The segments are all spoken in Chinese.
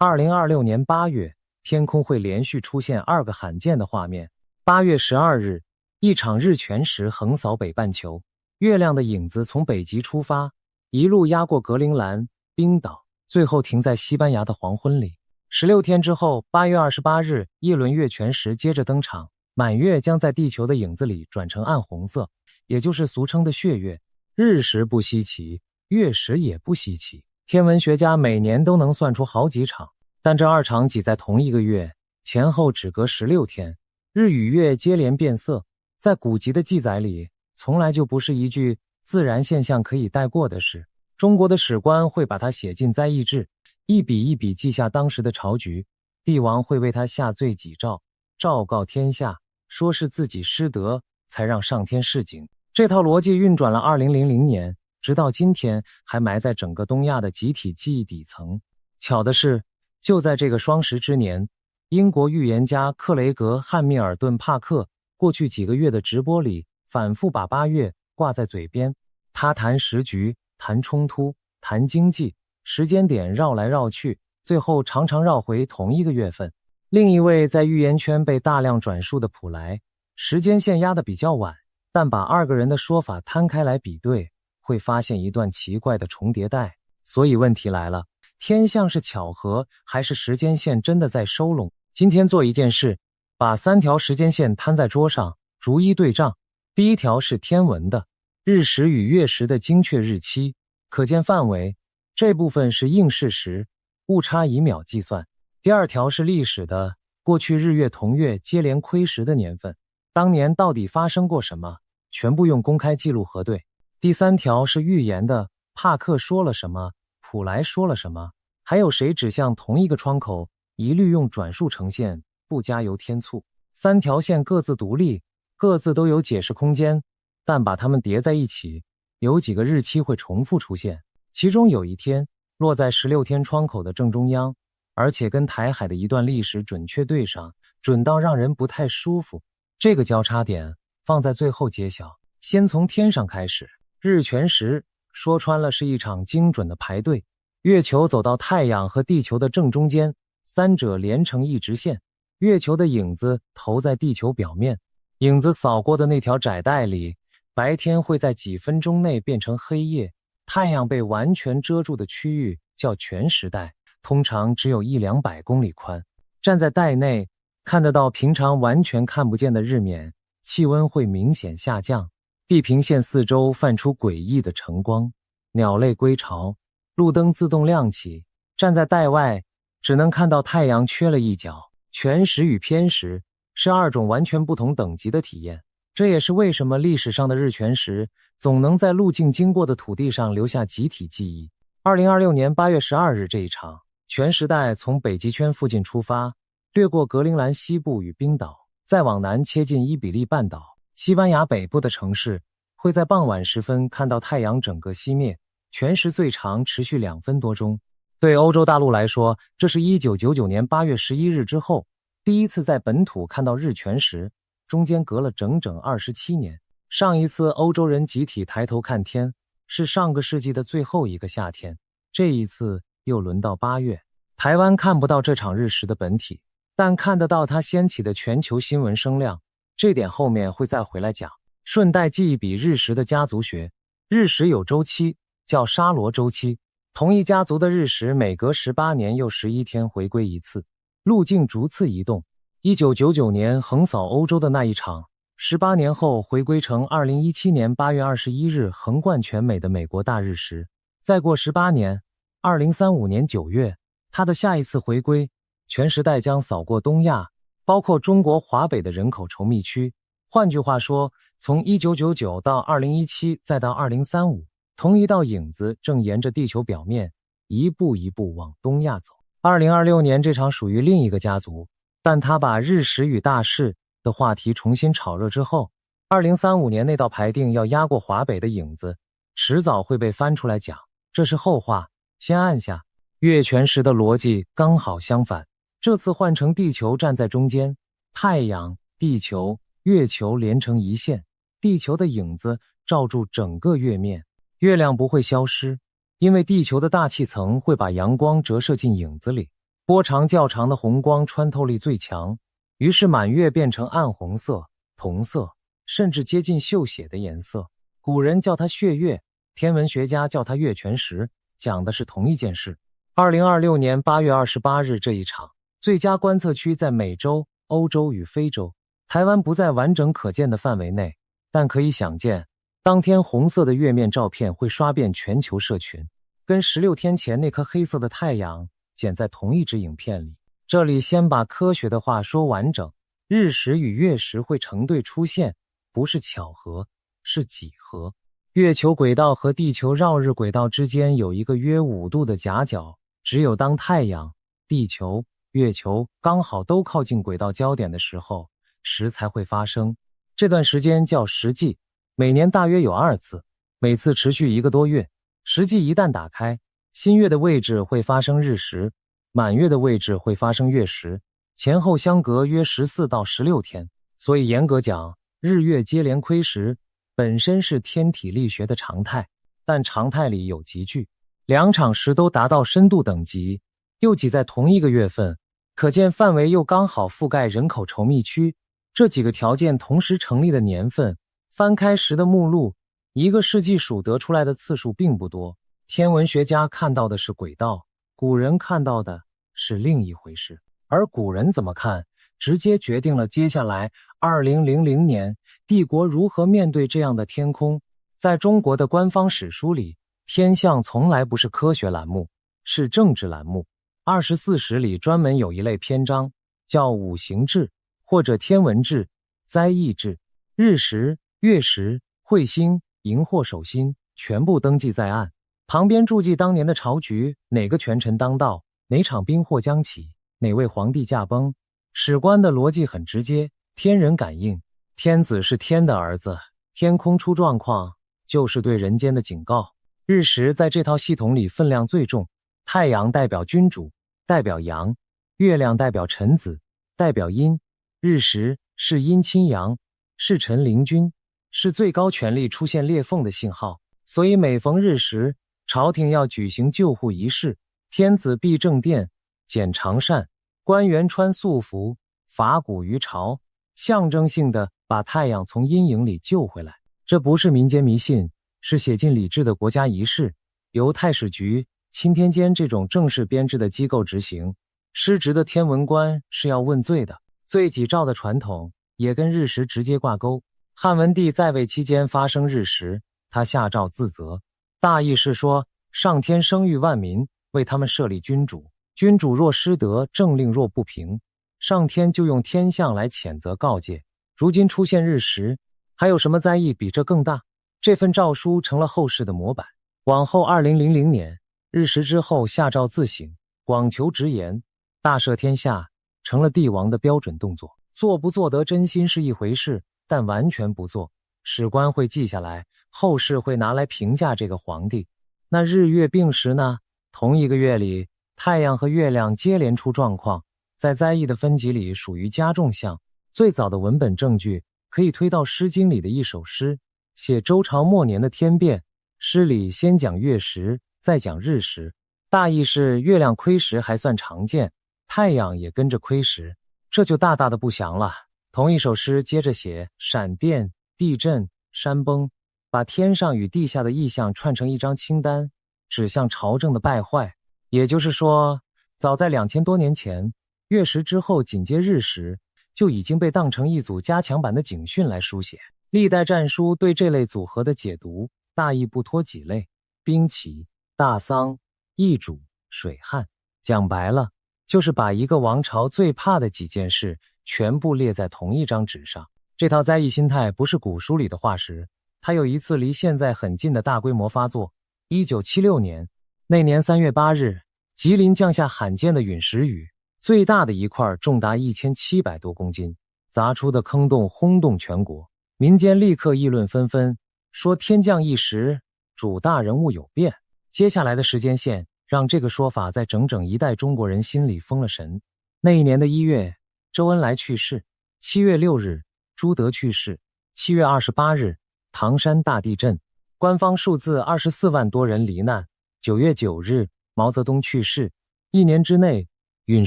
2026年8月，天空会连续出现2个罕见的画面。8月12日，一场日全食横扫北半球，月亮的影子从北极出发，一路压过格陵兰、冰岛，最后停在西班牙的黄昏里。16天之后，8月28日，一轮月全食接着登场，满月将在地球的影子里转成暗红色，也就是俗称的血月。日食不稀奇，月食也不稀奇，天文学家每年都能算出好几场，但这2场挤在同一个月，前后只隔16天，日与月接连变色，在古籍的记载里，从来就不是一句自然现象可以带过的事。中国的史官会把它写进灾异志，一笔一笔记下当时的朝局，帝王会为他下罪己诏，昭告天下，说是自己失德，才让上天示警。这套逻辑运转了2000年，直到今天还埋在整个东亚的集体记忆底层。巧的是，就在这个双十之年，英国预言家克雷格·汉密尔顿·帕克过去几个月的直播里反复把8月挂在嘴边，他谈时局，谈冲突，谈经济，时间点绕来绕去，最后常常绕回同一个月份。另一位在预言圈被大量转述的普莱，时间线压得比较晚，但把2个人的说法摊开来比对，会发现一段奇怪的重叠带。所以问题来了，天象是巧合，还是时间线真的在收拢？今天做一件事，把3条时间线摊在桌上，逐一对账。第一条是天文的，日食与月食的精确日期、可见范围，这部分是硬事实，误差以秒计算。第2条是历史的，过去日月同月接连亏食的年份，当年到底发生过什么，全部用公开记录核对。第3条是预言的，帕克说了什么，普莱说了什么，还有谁指向同一个窗口，一律用转述呈现，不加油添醋。3条线各自独立，各自都有解释空间，但把它们叠在一起，有几个日期会重复出现，其中有一天落在16天窗口的正中央，而且跟台海的一段历史准确对上，准到让人不太舒服。这个交叉点放在最后揭晓，先从天上开始。日全食说穿了是一场精准的排队，月球走到太阳和地球的正中间，三者连成一直线，月球的影子投在地球表面，影子扫过的那条窄带里，白天会在几分钟内变成黑夜，太阳被完全遮住的区域叫全食带，通常只有100-200公里宽。站在带内，看得到平常完全看不见的日冕，气温会明显下降，地平线四周泛出诡异的晨光，鸟类归巢，路灯自动亮起。站在带外，只能看到太阳缺了一角。全食与偏食是2种完全不同等级的体验，这也是为什么历史上的日全食总能在路径经过的土地上留下集体记忆。2026年8月12日这一场全食带从北极圈附近出发，掠过格陵兰西部与冰岛，再往南切近伊比利半岛。西班牙北部的城市会在傍晚时分看到太阳整个熄灭，全食最长持续2分多钟。对欧洲大陆来说，这是1999年8月11日之后第一次在本土看到日全食，中间隔了整整27年。上一次欧洲人集体抬头看天是上个世纪的最后一个夏天，这一次又轮到8月。台湾看不到这场日食的本体，但看得到它掀起的全球新闻声量，这点后面会再回来讲。顺带记一笔日食的家族学，日食有周期，叫沙罗周期，同一家族的日食每隔18年又11天回归一次，路径逐次移动。1999年横扫欧洲的那一场，18年后回归成2017年8月21日横贯全美的美国大日食。再过18年，2035年9月，它的下一次回归，全食带将扫过东亚，包括中国华北的人口稠密区。换句话说，从1999到2017再到2035，同一道影子正沿着地球表面一步一步往东亚走。2026年这场属于另一个家族，但他把日食与大事的话题重新炒热之后，2035年那道排定要压过华北的影子，迟早会被翻出来讲，这是后话，先按下。月全食的逻辑刚好相反，这次换成地球站在中间，太阳、地球、月球连成一线，地球的影子罩住整个月面，月亮不会消失，因为地球的大气层会把阳光折射进影子里，波长较长的红光穿透力最强，于是满月变成暗红色、铜色，甚至接近锈血的颜色。古人叫它血月，天文学家叫它月全食，讲的是同一件事。2026年8月28日这一场最佳观测区在美洲、欧洲与非洲，台湾不在完整可见的范围内，但可以想见，当天红色的月面照片会刷遍全球社群，跟16天前那颗黑色的太阳剪在同一支影片里。这里先把科学的话说完整，日食与月食会成对出现，不是巧合，是几何。月球轨道和地球绕日轨道之间有一个约5度的夹角，只有当太阳、地球、月球刚好都靠近轨道焦点的时候，食才会发生。这段时间叫食季，每年大约有2次，每次持续1个多月。食季一旦打开，新月的位置会发生日食，满月的位置会发生月食，前后相隔约14到16天。所以严格讲，日月接连亏食本身是天体力学的常态，但常态里有集聚，2场食都达到深度等级，又挤在同一个月份，可见范围又刚好覆盖人口稠密区，这几个条件同时成立的年份，翻开食的目录，1个世纪数得出来的次数并不多。天文学家看到的是轨道，古人看到的是另一回事。而古人怎么看，直接决定了接下来2000年帝国如何面对这样的天空。在中国的官方史书里，天象从来不是科学栏目，是政治栏目。24史里专门有一类篇章，叫五行志或者天文志、灾异志，日食、月食、彗星、荧惑守心全部登记在案，旁边注记当年的朝局，哪个权臣当道，哪场兵祸将起，哪位皇帝驾崩。史官的逻辑很直接，天人感应，天子是天的儿子，天空出状况就是对人间的警告。日食在这套系统里分量最重，太阳代表君主，代表阳；月亮代表臣子，代表阴。日食是阴亲阳，是臣临君，是最高权力出现裂缝的信号。所以每逢日食，朝廷要举行救护仪式，天子避正殿，剪长扇，官员穿素服，伐鼓于朝，象征性的把太阳从阴影里救回来。这不是民间迷信，是写进礼制的国家仪式，由太史局、钦天监这种正式编制的机构执行。失职的天文官是要问罪的。罪己诏的传统也跟日食直接挂钩。汉文帝在位期间发生日食，他下诏自责，大意是说，上天生育万民，为他们设立君主，君主若失德，政令若不平，上天就用天象来谴责告诫。如今出现日食，还有什么灾异比这更大？这份诏书成了后世的模板。往后2000年日食之后，下诏自省，广求直言，大赦天下成了帝王的标准动作。做不做得真心是一回事，但完全不做，史官会记下来，后世会拿来评价这个皇帝。那日月并食呢？同一个月里，太阳和月亮接连出状况，在灾异的分级里属于加重项。最早的文本证据可以推到《诗经》里的一首诗，写周朝末年的天变。诗里先讲月食，再讲日食，大意是月亮亏食还算常见，太阳也跟着亏食，这就大大的不祥了。同一首诗接着写闪电、地震、山崩，把天上与地下的异象串成一张清单，指向朝政的败坏。也就是说，早在2000多年前，月食之后紧接日食，就已经被当成一组加强版的警讯来书写。历代战书对这类组合的解读，大意不脱几类：兵棋、大丧、易主、水旱。讲白了，就是把一个王朝最怕的几件事全部列在同一张纸上。这套灾异心态不是古书里的化石，它有一次离现在很近的大规模发作。1976年，那年3月8日，吉林降下罕见的陨石雨，最大的一块重达1700多公斤，砸出的坑洞轰动全国，民间立刻议论纷纷，说天降一时，主大人物有变。接下来的时间线让这个说法在整整一代中国人心里封了神。那一年的1月，周恩来去世；7月6日，朱德去世；7月28日，唐山大地震，官方数字24万多人罹难；9月9日，毛泽东去世。一年之内，陨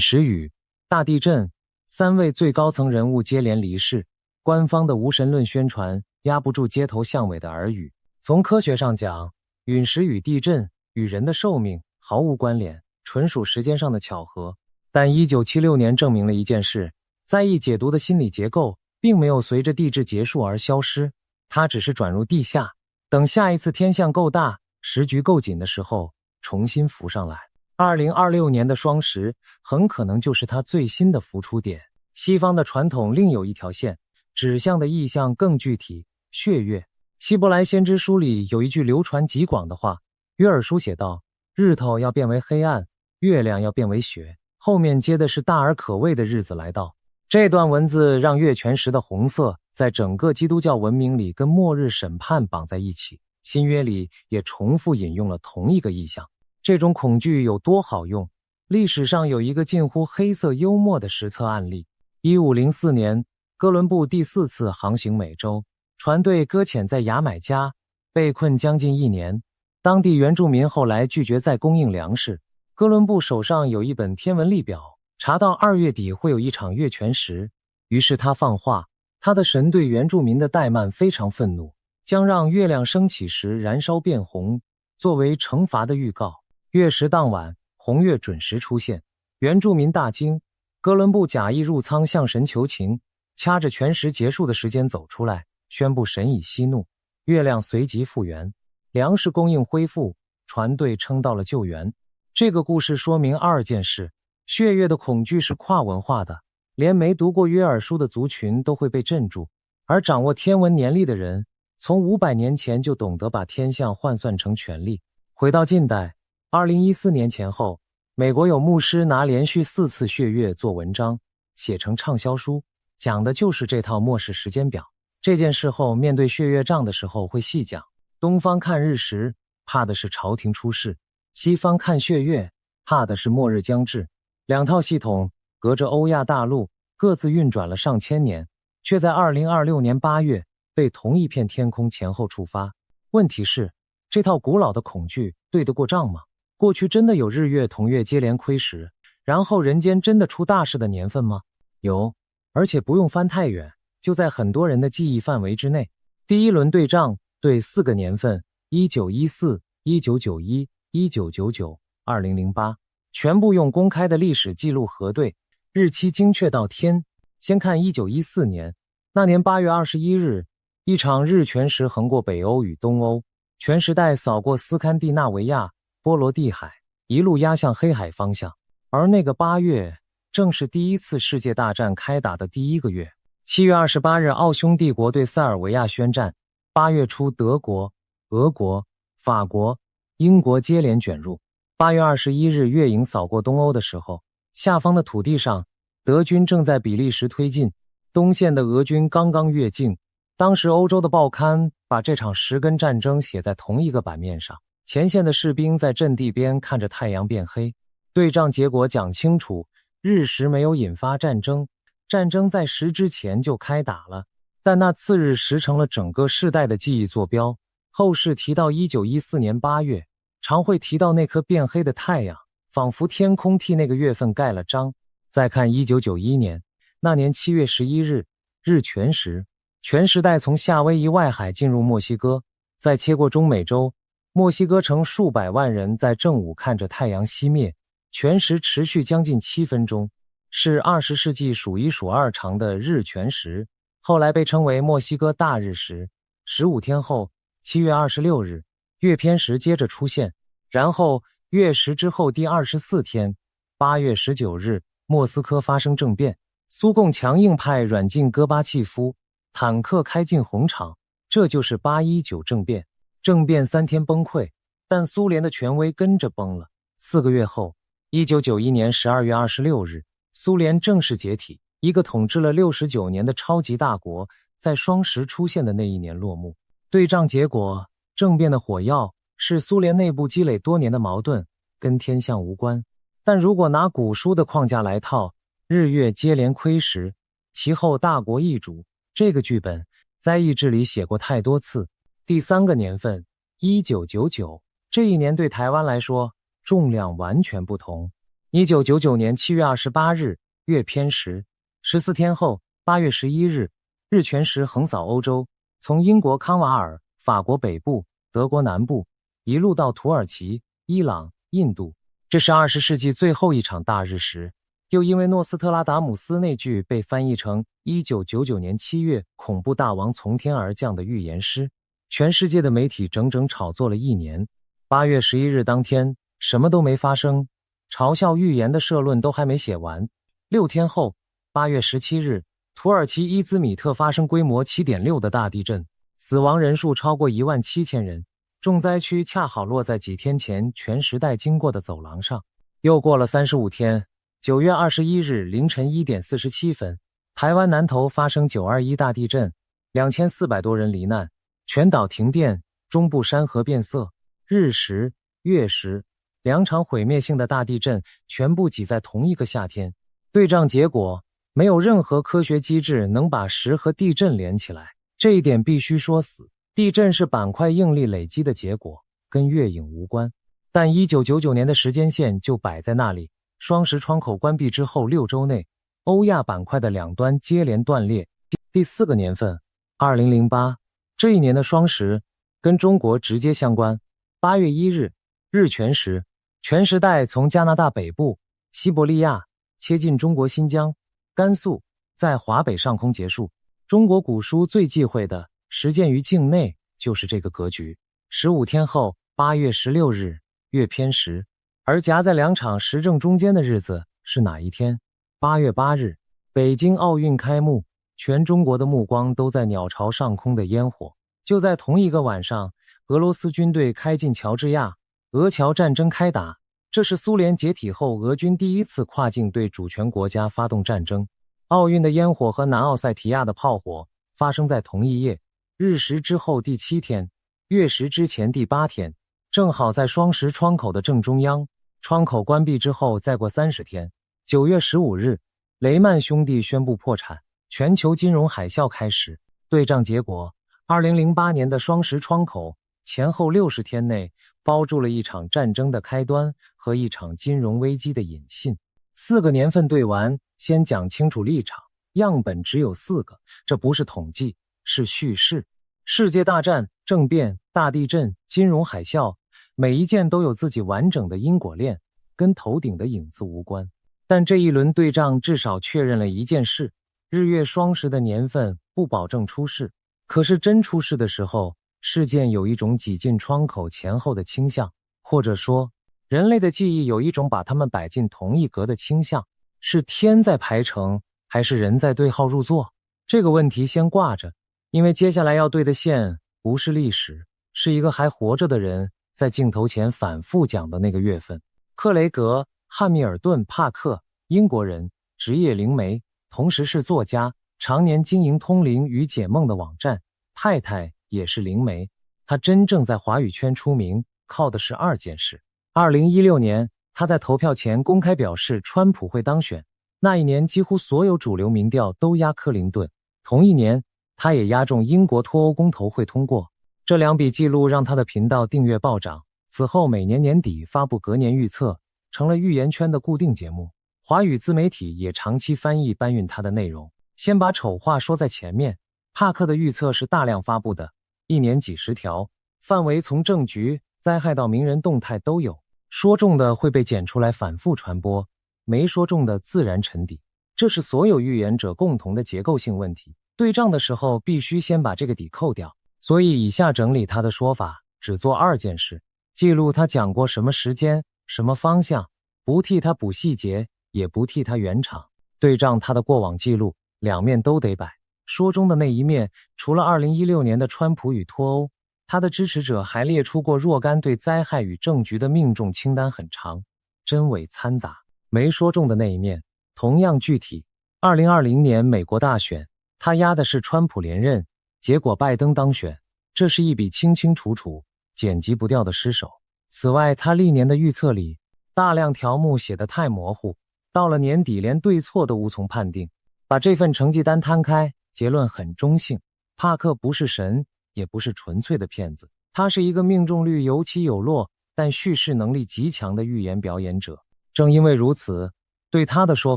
石雨、大地震，3位最高层人物接连离世，官方的无神论宣传压不住街头巷尾的耳语。从科学上讲，陨石与地震与人的寿命毫无关联，纯属时间上的巧合。但1976年证明了一件事，在意解读的心理结构并没有随着地质结束而消失，它只是转入地下，等下一次天象够大，时局够紧的时候重新浮上来。2026年的双十很可能就是它最新的浮出点。西方的传统另有一条线，指向的意象更具体，血月。希伯来先知书里有一句流传极广的话，约珥书写道，日头要变为黑暗，月亮要变为血，后面接的是大而可畏的日子来到。这段文字让月全食的红色在整个基督教文明里跟末日审判绑在一起，新约里也重复引用了同一个意象。这种恐惧有多好用？历史上有一个近乎黑色幽默的实测案例。1504年，哥伦布第4次航行美洲，船队搁浅在牙买加，被困将近1年。当地原住民后来拒绝再供应粮食。哥伦布手上有一本天文历表，查到2月底会有一场月全食，于是他放话，他的神对原住民的怠慢非常愤怒，将让月亮升起时燃烧变红，作为惩罚的预告。月食当晚，红月准时出现，原住民大惊，哥伦布假意入舱向神求情，掐着全食结束的时间走出来，宣布神已息怒，月亮随即复原，粮食供应恢复，船队撑到了救援。这个故事说明2件事：血月的恐惧是跨文化的，连没读过约珥书的族群都会被镇住，而掌握天文年历的人从500年前就懂得把天象换算成权力。回到近代，2014年前后，美国有牧师拿连续4次血月做文章，写成畅销书，讲的就是这套末世时间表。这件事后面对血月账的时候会细讲，东方看日食，怕的是朝廷出事；西方看血月，怕的是末日将至。2套系统隔着欧亚大陆各自运转了上千年，却在2026年8月被同一片天空前后触发。问题是，这套古老的恐惧对得过账吗？过去真的有日月同月接连亏时，然后人间真的出大事的年份吗？有，而且不用翻太远，就在很多人的记忆范围之内。第一轮对账对4个年份：1914、1991、1999、2008，全部用公开的历史记录核对，日期精确到天。先看1914年，那年8月21日，一场日全食横过北欧与东欧，全食带扫过斯堪的纳维亚、波罗的海，一路压向黑海方向。而那个8月，正是第1次世界大战开打的第1个月。7月28日，奥匈帝国对塞尔维亚宣战。8月初，德国、俄国、法国、英国接连卷入。8月21日，月影扫过东欧的时候，下方的土地上，德军正在比利时推进，东线的俄军刚刚越境。当时欧洲的报刊把这场10根战争写在同一个版面上，前线的士兵在阵地边看着太阳变黑。对仗结果讲清楚，日食没有引发战争，战争在10之前就开打了，但那次日食成了整个世代的记忆坐标。后世提到1914年8月，常会提到那颗变黑的太阳，仿佛天空替那个月份盖了章。再看1991年，那年7月11日，日全食，全时代从夏威夷外海进入墨西哥，再切过中美洲，墨西哥城数百万人在正午看着太阳熄灭，全食持续将近7分钟，是20世纪数1数2长的日全食，后来被称为墨西哥大日食。15天后，7月26日，月偏食接着出现，然后月食之后第24天，8月19日，莫斯科发生政变，苏共强硬派软禁戈巴契夫，坦克开进红场，这就是819政变。政变3天崩溃，但苏联的权威跟着崩了。4个月后，1991年12月26日，苏联正式解体，一个统治了69年的超级大国在双十出现的那一年落幕。对仗结果，政变的火药是苏联内部积累多年的矛盾，跟天象无关。但如果拿古书的框架来套，日月接连亏时，其后大国易主，这个剧本在意志里写过太多次。第3个年份1999，这一年对台湾来说重量完全不同。1999年7月28日，月偏食。14天后，8月11日，日全食横扫欧洲，从英国康瓦尔、法国北部、德国南部，一路到土耳其、伊朗、印度。这是20世纪最后一场大日食。又因为诺斯特拉达姆斯那句被翻译成1999年7月恐怖大王从天而降的预言诗，全世界的媒体整整炒作了1年。8月11日当天，什么都没发生，嘲笑预言的社论都还没写完。6天后，8月17日，土耳其伊兹密特发生规模 7.6 的大地震，死亡人数超过17000人。重灾区恰好落在几天前全时代经过的走廊上。又过了35天，9月21日凌晨1点47分，台湾南投发生921大地震，2400多人罹难，全岛停电，中部山河变色。日食、月食2场毁灭性的大地震全部挤在同一个夏天。对账结果，没有任何科学机制能把时和地震连起来，这一点必须说死。地震是板块应力累积的结果，跟月影无关。但1999年的时间线就摆在那里，双十窗口关闭之后6周内，欧亚板块的两端接连断裂。第4个年份，2008，这一年的双十跟中国直接相关。8月1日，日全食，全时代从加拿大北部、西伯利亚切进中国新疆、甘肃，在华北上空结束。中国古书最忌讳的实践于境内，就是这个格局。15天后，8月16日，月偏食。而夹在2场时政中间的日子是哪一天？8月8日，北京奥运开幕，全中国的目光都在鸟巢上空的烟火。就在同一个晚上，俄罗斯军队开进乔治亚，俄侨战争开打。这是苏联解体后俄军第一次跨境对主权国家发动战争。奥运的烟火和南奥塞提亚的炮火发生在同一夜。日食之后第7天，月食之前第8天，正好在双十窗口的正中央。窗口关闭之后再过30天，9月15日，雷曼兄弟宣布破产，全球金融海啸开始。对账结果，2008年的双十窗口前后60天内包住了一场战争的开端和一场金融危机的引信。4个年份对完，先讲清楚立场。样本只有4个，这不是统计，是叙事。世界大战、政变、大地震、金融海啸，每一件都有自己完整的因果链，跟头顶的影子无关。但这一轮对账至少确认了一件事：日月双十的年份不保证出事，可是真出事的时候，事件有一种挤进窗口前后的倾向，或者说，人类的记忆有一种把它们摆进同一格的倾向。是天在排程，还是人在对号入座？这个问题先挂着，因为接下来要对的线不是历史，是一个还活着的人在镜头前反复讲的那个月份。克雷格·汉密尔顿·帕克，英国人，职业灵媒，同时是作家，常年经营通灵与解梦的网站，太太也是灵媒。他真正在华语圈出名，靠的是2件事。2016年，他在投票前公开表示川普会当选，那一年几乎所有主流民调都压克林顿。同一年，他也押中英国脱欧公投会通过。这2笔记录让他的频道订阅暴涨，此后每年年底发布隔年预测，成了预言圈的固定节目。华语自媒体也长期翻译搬运他的内容。先把丑话说在前面，帕克的预测是大量发布的，一年几十条，范围从政局、灾害到名人动态都有。说中的会被剪出来反复传播，没说中的自然沉底。这是所有预言者共同的结构性问题。对账的时候必须先把这个底扣掉。所以以下整理他的说法，只做2件事：记录他讲过什么时间、什么方向，不替他补细节，也不替他圆场。对账他的过往记录，2面都得摆。说中的那一面，除了2016年的川普与脱欧，他的支持者还列出过若干对灾害与政局的命中清单，很长，真伪掺杂。没说中的那一面同样具体。2020年美国大选，他压的是川普连任，结果拜登当选，这是一笔清清楚楚、剪辑不掉的失手。此外，他历年的预测里，大量条目写得太模糊，到了年底连对错都无从判定。把这份成绩单摊开，结论很中性。帕克不是神，也不是纯粹的骗子，他是一个命中率有起有落，但叙事能力极强的预言表演者。正因为如此，对他的说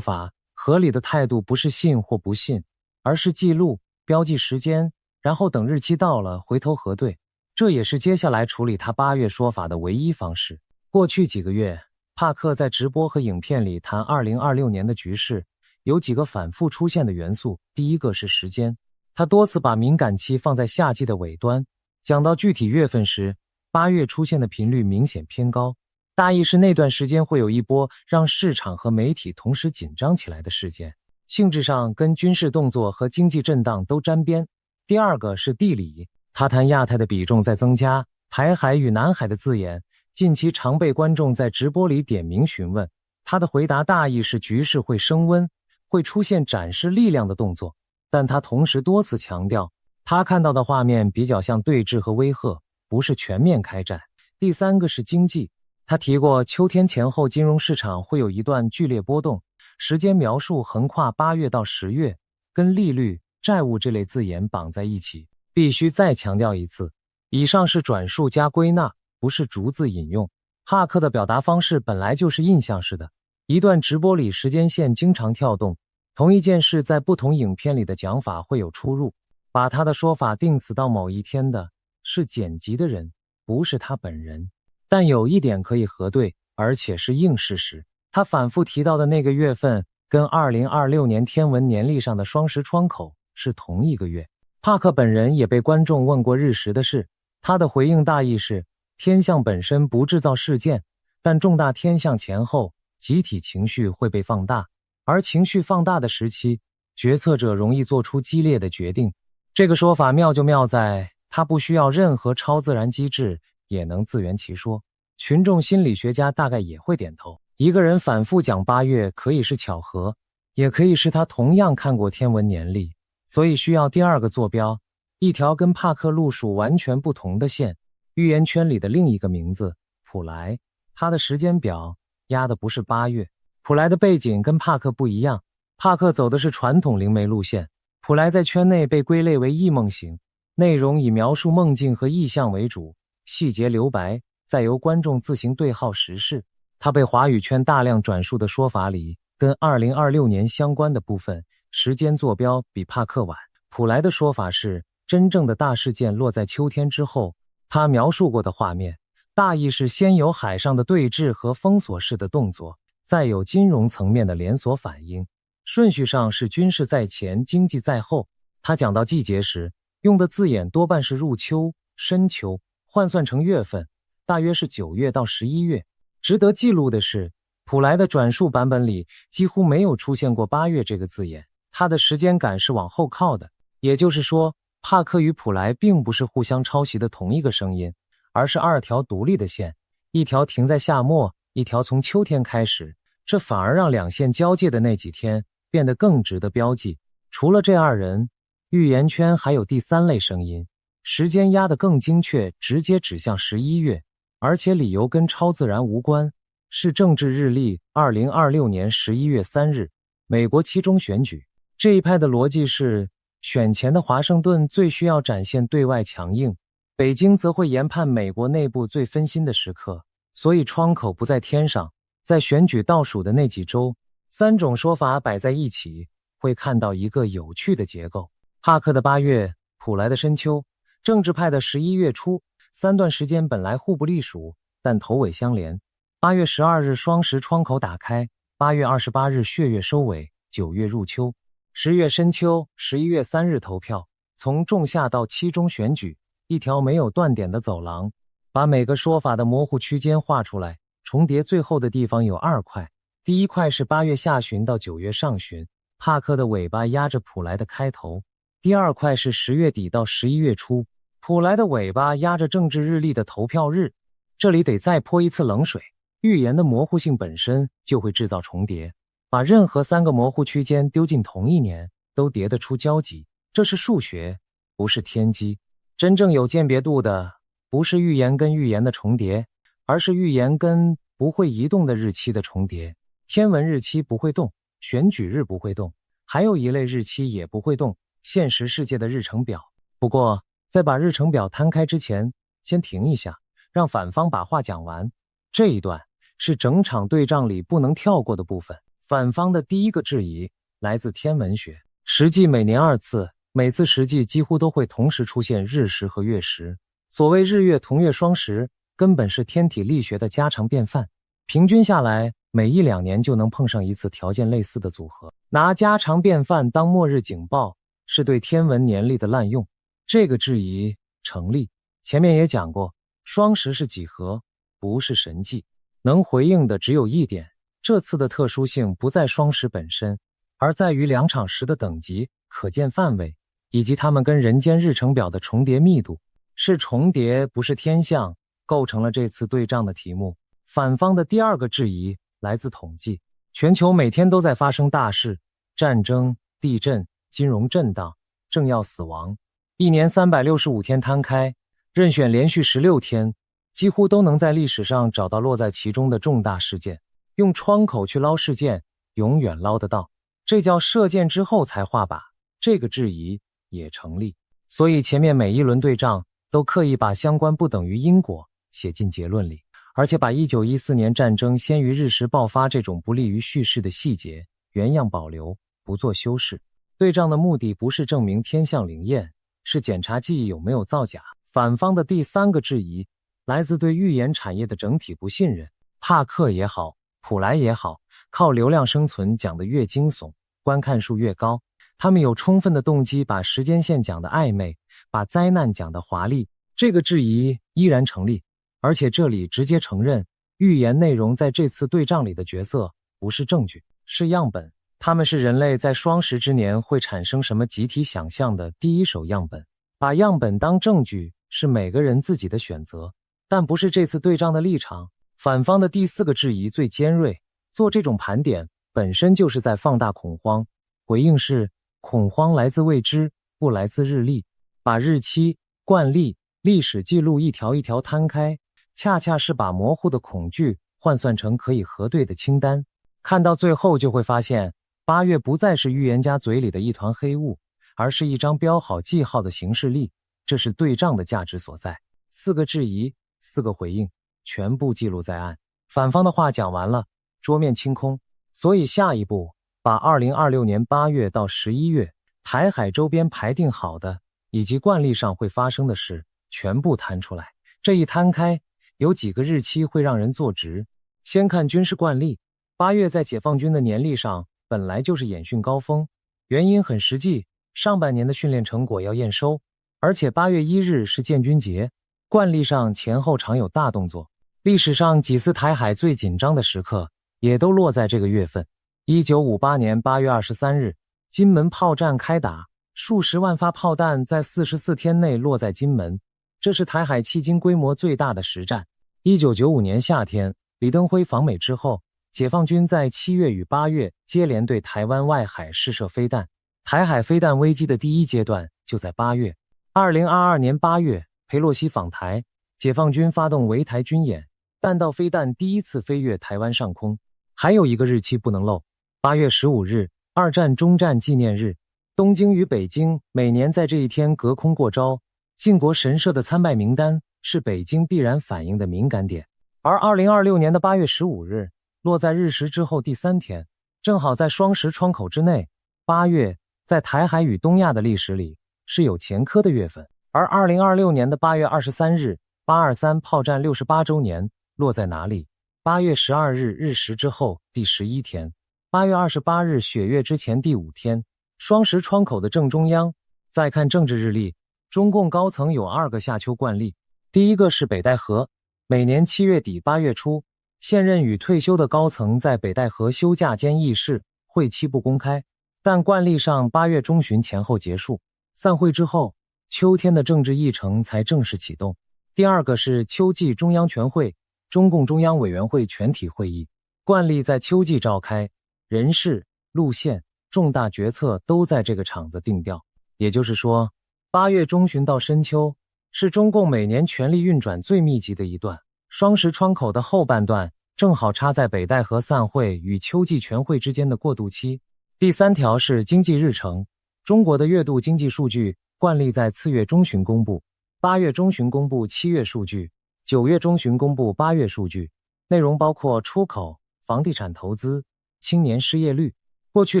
法，合理的态度不是信或不信，而是记录、标记时间，然后等日期到了回头核对。这也是接下来处理他8月说法的唯一方式。过去几个月，帕克在直播和影片里谈2026年的局势，有几个反复出现的元素。第一个是时间，他多次把敏感期放在夏季的尾端，讲到具体月份时，8月出现的频率明显偏高，大意是那段时间会有一波让市场和媒体同时紧张起来的事件，性质上跟军事动作和经济震荡都沾边。第二个是地理，他谈亚太的比重在增加，台海与南海的字眼近期常被观众在直播里点名询问，他的回答大意是局势会升温，会出现展示力量的动作，但他同时多次强调，他看到的画面比较像对峙和威吓，不是全面开战。第三个是经济，他提过秋天前后金融市场会有一段剧烈波动，时间描述横跨8月到10月，跟利率、债务这类字眼绑在一起。必须再强调一次，以上是转述加归纳，不是逐字引用。帕克的表达方式本来就是印象式的，一段直播里时间线经常跳动，同一件事在不同影片里的讲法会有出入。把他的说法定死到某一天的是剪辑的人，不是他本人。但有一点可以核对，而且是硬事实，他反复提到的那个月份跟2026年天文年历上的双十窗口是同一个月。帕克本人也被观众问过日食的事，他的回应大意是，天象本身不制造事件，但重大天象前后，集体情绪会被放大，而情绪放大的时期，决策者容易做出激烈的决定。这个说法妙就妙在，他不需要任何超自然机制，也能自圆其说。群众心理学家大概也会点头。一个人反复讲8月可以是巧合，也可以是他同样看过天文年历，所以需要第二个坐标，一条跟帕克路数完全不同的线，预言圈里的另一个名字普莱。他的时间表压的不是8月，普莱的背景跟帕克不一样，帕克走的是传统灵媒路线，普莱在圈内被归类为异梦型，内容以描述梦境和意象为主，细节留白，再由观众自行对号时事。他被华语圈大量转述的说法里，跟2026年相关的部分时间坐标比帕克晚。普莱的说法是，真正的大事件落在秋天之后。他描述过的画面大意是，先有海上的对峙和封锁式的动作，再有金融层面的连锁反应，顺序上是军事在前，经济在后。他讲到季节时用的字眼多半是入秋、深秋，换算成月份大约是9月到11月。值得记录的是，普莱的转述版本里几乎没有出现过8月这个字眼，他的时间感是往后靠的。也就是说，帕克与普莱并不是互相抄袭的同一个声音，而是2条独立的线，一条停在夏末，一条从秋天开始，这反而让两线交界的那几天变得更值得标记。除了这2人，预言圈还有第3类声音，时间压得更精确，直接指向11月，而且理由跟超自然无关，是政治日历2026年11月3日，美国期中选举。这一派的逻辑是，选前的华盛顿最需要展现对外强硬，北京则会研判美国内部最分心的时刻，所以窗口不在天上，在选举倒数的那几周。3种说法摆在一起，会看到一个有趣的结构。帕克的8月，普莱的深秋，政治派的11月初，3段时间本来互不隶属，但头尾相连。8月12日双十窗口打开，8月28日血月收尾，9月入秋，10月深秋，11月3日投票。从仲夏到期中选举，一条没有断点的走廊，把每个说法的模糊区间画出来。重叠最后的地方有2块，第一块是8月下旬到9月上旬，帕克的尾巴压着普莱的开头；第2块是10月底到11月初，普莱的尾巴压着政治日历的投票日。这里得再泼一次冷水，预言的模糊性本身就会制造重叠，把任何3个模糊区间丢进同一年，都叠得出交集。这是数学，不是天机。真正有鉴别度的，不是预言跟预言的重叠，而是预言跟不会移动的日期的重叠。天文日期不会动，选举日不会动，还有一类日期也不会动，现实世界的日程表。不过，在把日程表摊开之前，先停一下，让反方把话讲完。这一段是整场对仗里不能跳过的部分。反方的第一个质疑来自天文学，实际每年2次，每次实际几乎都会同时出现日食和月食。所谓日月同月双食，根本是天体力学的家常便饭，平均下来每1-2年就能碰上一次条件类似的组合。拿家常便饭当末日警报，是对天文年历的滥用。这个质疑成立。前面也讲过，双食是几何，不是神迹。能回应的只有一点，这次的特殊性不在双食本身，而在于2场时的等级、可见范围，以及它们跟人间日程表的重叠密度。是重叠，不是天象，构成了这次对仗的题目。反方的第二个质疑来自统计，全球每天都在发生大事，战争、地震、金融震荡、政要死亡，一年365天摊开，任选连续16天，几乎都能在历史上找到落在其中的重大事件。用窗口去捞事件，永远捞得到，这叫射箭之后才画靶。这个质疑也成立。所以前面每一轮对仗都刻意把相关不等于因果写进结论里，而且把1914年战争先于日食爆发这种不利于叙事的细节原样保留，不做修饰。对仗的目的不是证明天象灵验，是检查记忆有没有造假。反方的第三个质疑来自对预言产业的整体不信任。帕克也好，普莱也好，靠流量生存讲得越惊悚，观看数越高，他们有充分的动机把时间线讲得暧昧，把灾难讲得华丽。这个质疑依然成立，而且这里直接承认预言内容在这次对仗里的角色不是证据，是样本。他们是人类在双十之年会产生什么集体想象的第一手样本。把样本当证据是每个人自己的选择，但不是这次对仗的立场。反方的第四个质疑最尖锐，做这种盘点本身就是在放大恐慌。回应是，恐慌来自未知，不来自日历。把日期、惯例、历史记录一条一条摊开，恰恰是把模糊的恐惧换算成可以核对的清单。看到最后就会发现，8月不再是预言家嘴里的一团黑雾，而是一张标好记号的行事历。这是对仗的价值所在。4个质疑，4个回应，全部记录在案。反方的话讲完了，桌面清空。所以下一步，把2026年8月到11月台海周边排定好的以及惯例上会发生的事全部摊出来。这一摊开，有几个日期会让人坐直。先看军事惯例，8月在解放军的年历上本来就是演训高峰，原因很实际，上半年的训练成果要验收，而且8月1日是建军节，惯例上前后常有大动作。历史上几次台海最紧张的时刻也都落在这个月份。1958年8月23日，金门炮战开打，数十万发炮弹在44天内落在金门，这是台海迄今规模最大的实战。1995年夏天，李登辉访美之后，解放军在7月与8月接连对台湾外海试射飞弹，台海飞弹危机的第一阶段就在8月。2022年8月，裴洛西访台，解放军发动围台军演，弹道飞弹第一次飞越台湾上空。还有一个日期不能漏，8月15日，二战终战纪念日。东京与北京每年在这一天隔空过招，靖国神社的参拜名单是北京必然反应的敏感点。而2026年的8月15日，落在日食之后第3天，正好在双十窗口之内。8月在台海与东亚的历史里是有前科的月份。而2026年的8月23日，823炮战68周年落在哪里？8月12日日食之后第11天，8月28日血月之前第5天，双十窗口的正中央。再看政治日历，中共高层有2个夏秋惯例。第一个是北戴河，每年7月底8月初，现任与退休的高层在北戴河休假间议事，会期不公开，但惯例上8月中旬前后结束。散会之后，秋天的政治议程才正式启动。第二个是秋季中央全会，中共中央委员会全体会议，惯例在秋季召开，人事、路线、重大决策都在这个场子定调。也就是说，8月中旬到深秋是中共每年权力运转最密集的一段，双十窗口的后半段正好插在北戴河散会与秋季全会之间的过渡期。第3条是经济日程，中国的月度经济数据惯例在4月中旬公布，8月中旬公布7月数据，9月中旬公布8月数据。内容包括出口、房地产投资、青年失业率。过去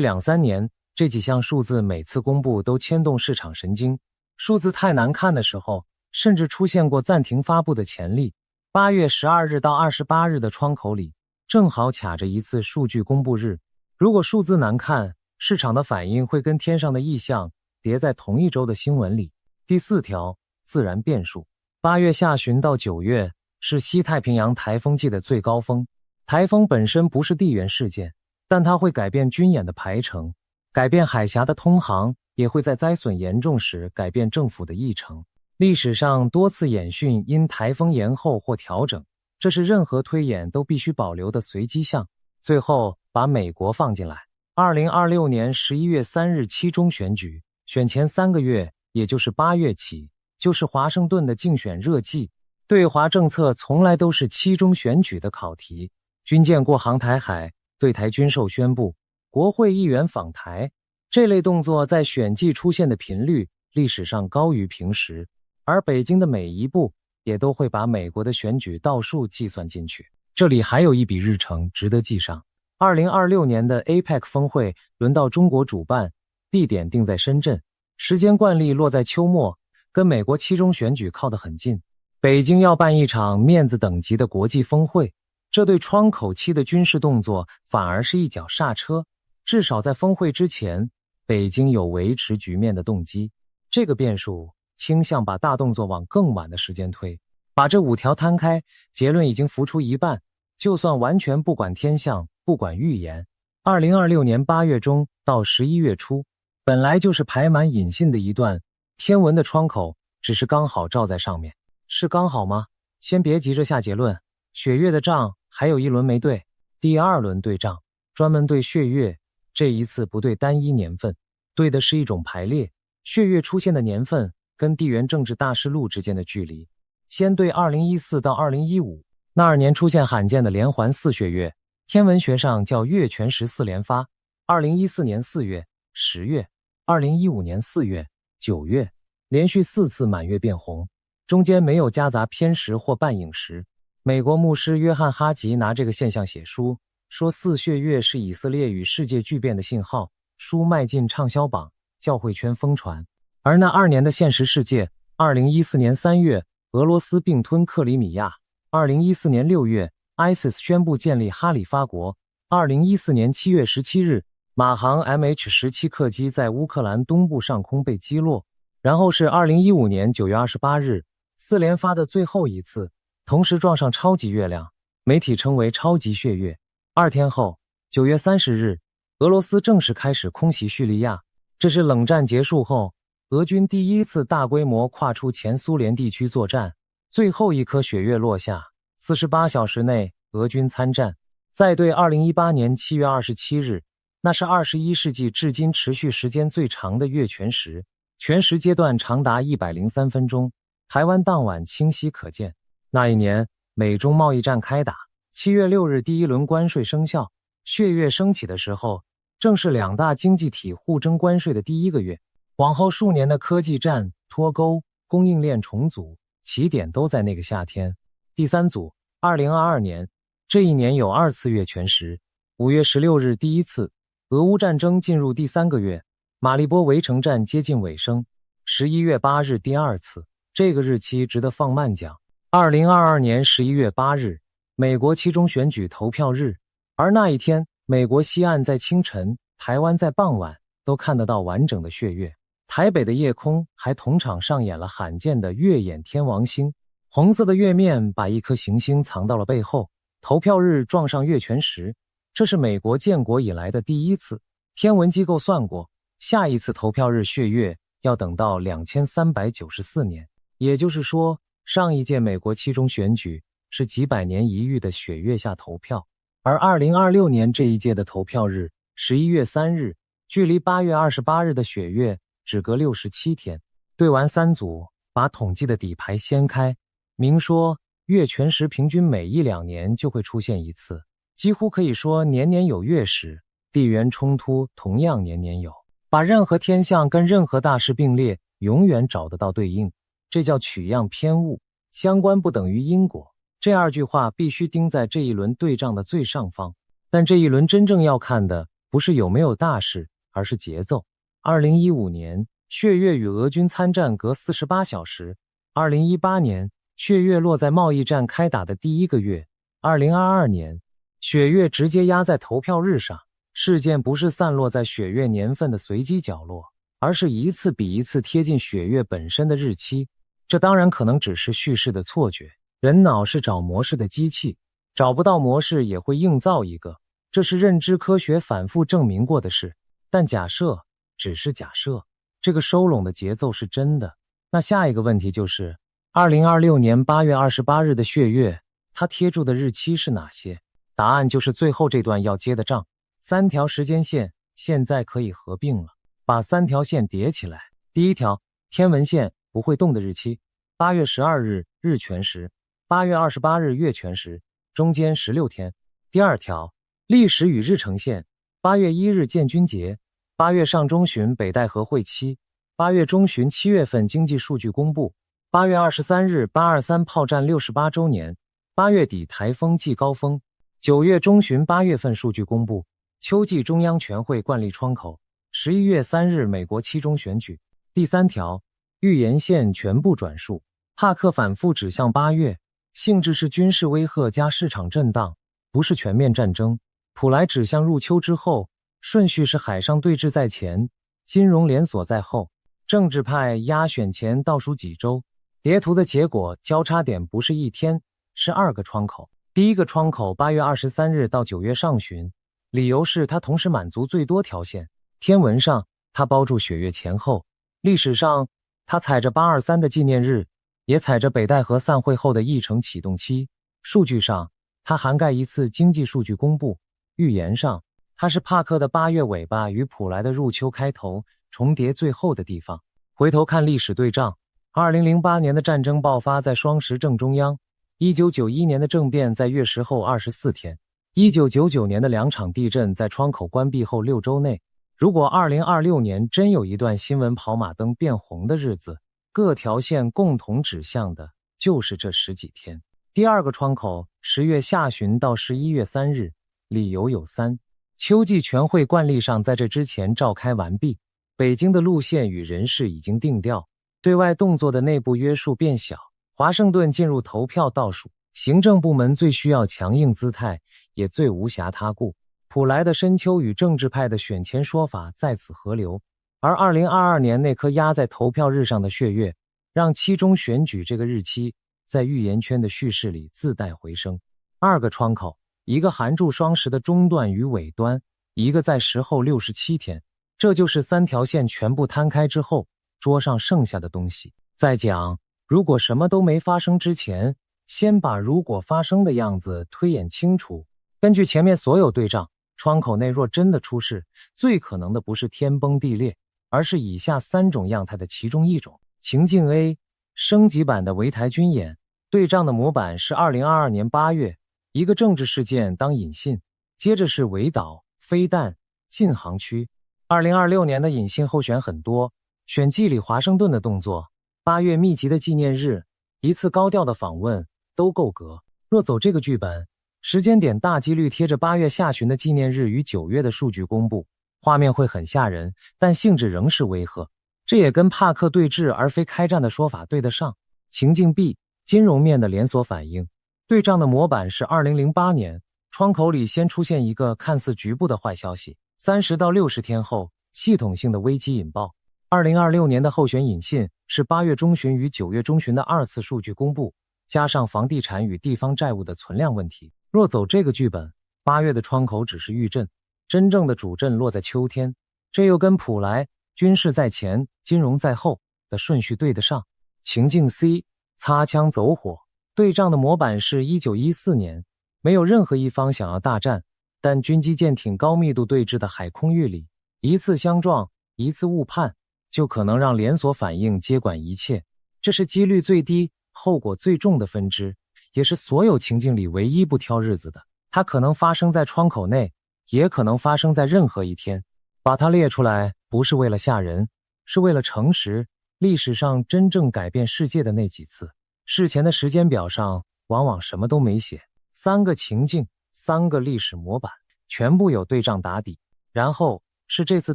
2-3年，这几项数字每次公布都牵动市场神经，数字太难看的时候，甚至出现过暂停发布的前例。8月12日到28日的窗口里，正好卡着一次数据公布日。如果数字难看，市场的反应会跟天上的异象叠在同一周的新闻里。第4条，自然变数。8月下旬到9月是西太平洋台风季的最高峰。台风本身不是地缘事件，但它会改变军演的排程，改变海峡的通航，也会在灾损严重时改变政府的议程。历史上多次演训因台风延后或调整，这是任何推演都必须保留的随机项。最后把美国放进来。2026年11月3日期中选举，选前3个月，也就是8月起，就是华盛顿的竞选热季。对华政策从来都是期中选举的考题。军舰过航台海，对台军售宣布，国会议员访台，这类动作在选季出现的频率历史上高于平时，而北京的每一步也都会把美国的选举倒数计算进去。这里还有一笔日程值得记上。2026年的 APEC 峰会轮到中国主办，地点定在深圳，时间惯例落在秋末，跟美国期中选举靠得很近。北京要办一场面子等级的国际峰会，这对窗口期的军事动作反而是一脚刹车，至少在峰会之前，北京有维持局面的动机。这个变数倾向把大动作往更晚的时间推。把这5条摊开，结论已经浮出一半。就算完全不管天象，不管预言，2026年8月中到11月初，本来就是排满引信的一段天文的窗口，只是刚好照在上面。是刚好吗？先别急着下结论，血月的账还有一轮没对，第2轮对账，专门对血月，这一次不对单一年份，对的是一种排列，血月出现的年份跟地缘政治大事录之间的距离。先对2014到2015，那2年出现罕见的连环4血月，天文学上叫月全食4连发。2014年4月、10月，2015年4月、9月，连续4次满月变红，中间没有夹杂偏食或半影时。美国牧师约翰哈吉拿这个现象写书，说4血月是以色列与世界巨变的信号，书迈进畅销榜，教会圈疯传。而那2年的现实世界，2014年3月，俄罗斯并吞克里米亚；2014年6月，ISIS 宣布建立哈里发国；2014年7月17日，马航 MH17 客机在乌克兰东部上空被击落。然后是2015年9月28日，4连发的最后一次，同时撞上超级月亮，媒体称为超级血月。2天后，9月30日，俄罗斯正式开始空袭叙利亚，这是冷战结束后俄军第一次大规模跨出前苏联地区作战，最后一颗血月落下，48小时内俄军参战。再对2018年7月27日，那是21世纪至今持续时间最长的月全食，全食阶段长达103分钟，台湾当晚清晰可见。那一年美中贸易战开打，7月6日第1轮关税生效，血月升起的时候，正是2大经济体互征关税的第1个月。往后数年的科技战、脱钩、供应链重组，起点都在那个夏天。第3组，2022年，这一年有2次月全食。5月16日第1次，俄乌战争进入第3个月，马利波围城战接近尾声。11月8日第2次，这个日期值得放慢讲。2022年11月8日，美国期中选举投票日，而那一天，美国西岸在清晨，台湾在傍晚，都看得到完整的血月。台北的夜空还同场上演了罕见的月掩天王星，红色的月面把一颗行星藏到了背后。投票日撞上月全食，这是美国建国以来的第1次。天文机构算过，下一次投票日血月要等到2394年，也就是说，上一届美国期中选举是几百年一遇的血月下投票，而2026年这一届的投票日11月3日，距离8月28日的血月只隔67天。对完3组，把统计的底牌掀开，明说月全食平均每1-2年就会出现一次，几乎可以说年年有月食。地缘冲突同样年年有，把任何天象跟任何大事并列，永远找得到对应，这叫取样偏误。相关不等于因果，这2句话必须钉在这一轮对仗的最上方。但这一轮真正要看的不是有没有大事，而是节奏。2015年，血月与俄军参战隔48小时。2018年，血月落在贸易战开打的第1个月。2022年，血月直接压在投票日上。事件不是散落在血月年份的随机角落，而是一次比一次贴近血月本身的日期。这当然可能只是叙事的错觉，人脑是找模式的机器，找不到模式也会硬造一个，这是认知科学反复证明过的事。但假设只是假设，这个收拢的节奏是真的。那下一个问题就是2026年8月28日的血月，它贴住的日期是哪些？答案就是最后这段要接的账。3条时间线现在可以合并了，把3条线叠起来。第一条，天文线不会动的日期，8月12日日全食，8月28日月全食，中间16天。第二条，历史与日程线，8月1日建军节，8月上中旬北戴河会期，8月中旬7月份经济数据公布，8月23日823炮战68周年，8月底台风季高峰，9月中旬8月份数据公布，秋季中央全会惯例窗口，11月3日美国期中选举。第三条，预言线全部转述，帕克反复指向8月，性质是军事威吓加市场震荡，不是全面战争。普莱指向入秋之后，顺序是海上对峙在前，金融连锁在后，政治派压选前倒数几周。叠图的结果交叉点不是1天，是2个窗口。第一个窗口8月23日到9月上旬，理由是它同时满足最多条线。天文上，它包住血月前后；历史上，它踩着823的纪念日，也踩着北戴河散会后的议程启动期。数据上，它涵盖一次经济数据公布；预言上，它是帕克的8月尾巴与普莱的入秋开头重叠最后的地方。回头看历史对仗，2008年的战争爆发在双十正中央，1991年的政变在月食后24天，1999年的2场地震在窗口关闭后6周内。如果2026年真有一段新闻跑马灯变红的日子，各条线共同指向的就是这10几天。第二个窗口10月下旬到11月3日，理由有3。秋季全会惯例上在这之前召开完毕，北京的路线与人事已经定调，对外动作的内部约束变小，华盛顿进入投票倒数，行政部门最需要强硬姿态，也最无暇他顾。普莱的深秋与政治派的选前说法在此合流，而2022年那颗压在投票日上的血月，让期中选举这个日期在预言圈的叙事里自带回声。2个窗口，一个含住双十的中段与尾端，一个在时后67天。这就是3条线全部摊开之后，桌上剩下的东西。再讲，如果什么都没发生之前，先把如果发生的样子推演清楚。根据前面所有对仗，窗口内若真的出事，最可能的不是天崩地裂，而是以下3种样态的其中一种。情境 A， 升级版的围台军演，对仗的模板是2022年8月，一个政治事件当引信，接着是围岛、飞弹、禁航区。2026年的引信候选很多，选季里华盛顿的动作，8月密集的纪念日，一次高调的访问，都够格。若走这个剧本，时间点大几率贴着8月下旬的纪念日与9月的数据公布，画面会很吓人，但性质仍是威吓。这也跟帕克对峙而非开战的说法对得上。情境 B， 金融面的连锁反应，对仗的模板是2008年，窗口里先出现一个看似局部的坏消息，30到60天后，系统性的危机引爆。2026年的候选引信是8月中旬与9月中旬的2次数据公布，加上房地产与地方债务的存量问题。若走这个剧本，8月的窗口只是预震，真正的主阵落在秋天，这又跟普莱军事在前，金融在后的顺序对得上。情境 C， 擦枪走火，对仗的模板是1914年，没有任何一方想要大战，但军机舰艇高密度对峙的海空域里，一次相撞，一次误判，就可能让连锁反应接管一切。这是几率最低、后果最重的分支，也是所有情境里唯一不挑日子的。它可能发生在窗口内，也可能发生在任何一天。把它列出来，不是为了吓人，是为了诚实。历史上真正改变世界的那几次，事前的时间表上往往什么都没写，3个情境，3个历史模板，全部有对仗打底。然后是这次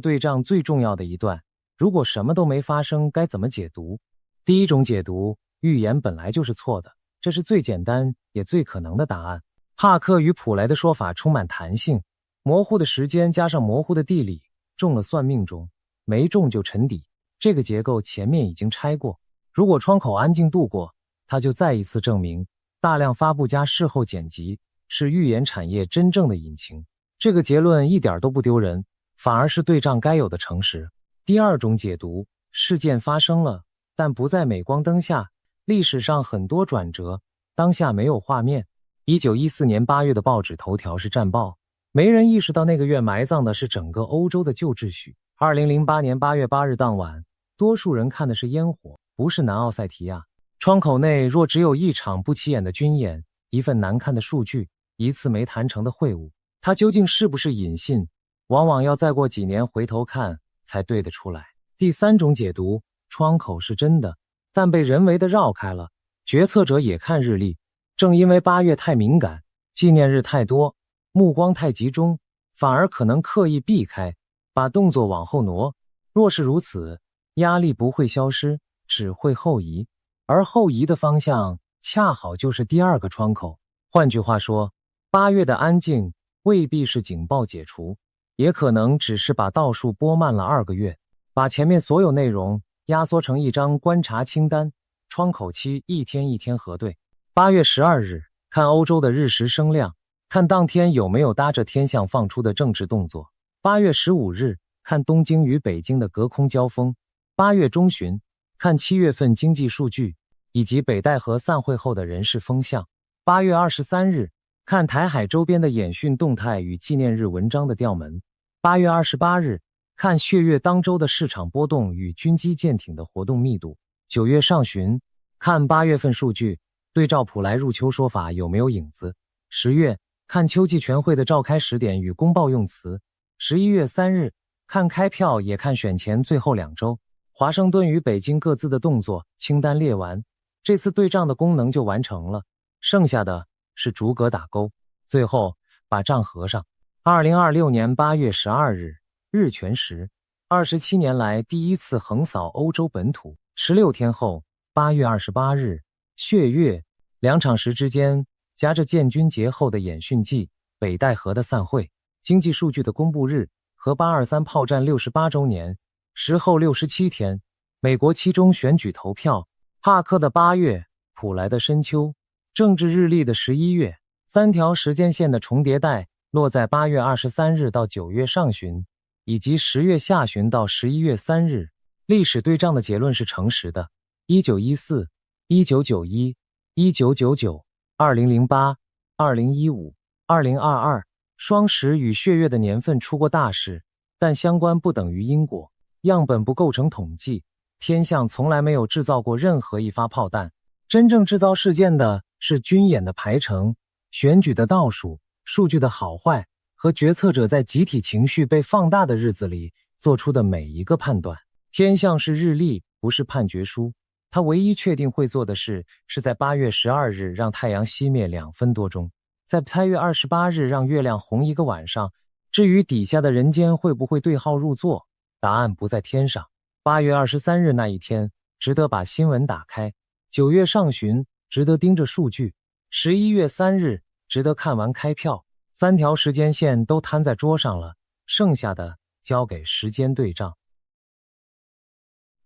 对仗最重要的一段，如果什么都没发生，该怎么解读？第一种解读，预言本来就是错的，这是最简单也最可能的答案。帕克与普莱的说法充满弹性，模糊的时间加上模糊的地理，中了算命中，没中就沉底。这个结构前面已经拆过，如果窗口安静度过，它就再一次证明大量发布加事后剪辑是预言产业真正的引擎。这个结论一点都不丢人，反而是对仗该有的诚实。第二种解读，事件发生了，但不在镁光灯下，历史上很多转折，当下没有画面。1914年8月的报纸头条是战报，没人意识到那个月埋葬的是整个欧洲的旧秩序。2008年8月8日当晚，多数人看的是烟火，不是南奥塞提亚。窗口内若只有一场不起眼的军演，一份难看的数据，一次没谈成的会晤，它究竟是不是引信，往往要再过几年回头看才对得出来。第三种解读，窗口是真的，但被人为的绕开了，决策者也看日历，正因为8月太敏感，纪念日太多，目光太集中，反而可能刻意避开，把动作往后挪。若是如此，压力不会消失，只会后移，而后移的方向恰好就是第二个窗口。换句话说，8月的安静未必是警报解除，也可能只是把倒数拨慢了2个月，把前面所有内容压缩成一张观察清单，窗口期一天一天核对。8月12日，看欧洲的日食升量，看当天有没有搭着天象放出的政治动作。8月15日，看东京与北京的隔空交锋。8月中旬，看7月份经济数据以及北戴河散会后的人事风向。8月23日，看台海周边的演训动态与纪念日文章的调门。8月28日，看血月当周的市场波动与军机舰艇的活动密度。9月上旬，看8月份数据，对照普莱入秋说法有没有影子。10月，看秋季全会的召开时点与公报用词。11月3日，看开票也看选前最后2周。华盛顿与北京各自的动作清单列完，这次对账的功能就完成了，剩下的是逐格打勾，最后把账合上。2026年8月12日，日全食，27年来第一次横扫欧洲本土。16天后，8月28日，血月，2场时之间夹着建军节后的演训季，北戴河的散会，经济数据的公布日和823炮战68周年。时后67天，美国期中选举投票，帕克的8月，普莱的深秋，政治日历的11月，3条时间线的重叠带落在8月23日到9月上旬，以及10月下旬到11月3日。历史对账的结论是诚实的。1914、1991、1999、2008、2015、2022，双十与血月的年份出过大事，但相关不等于因果。样本不构成统计，天象从来没有制造过任何一发炮弹，真正制造事件的是军演的排程、选举的倒数、数据的好坏和决策者在集体情绪被放大的日子里做出的每一个判断。天象是日历，不是判决书。他唯一确定会做的事是在8月12日让太阳熄灭2分多钟，在8月28日让月亮红1个晚上。至于底下的人间会不会对号入座，答案不在天上。8月23日那一天，值得把新闻打开；9月上旬，值得盯着数据；11月3日，值得看完开票。3条时间线都摊在桌上了，剩下的交给时间对账。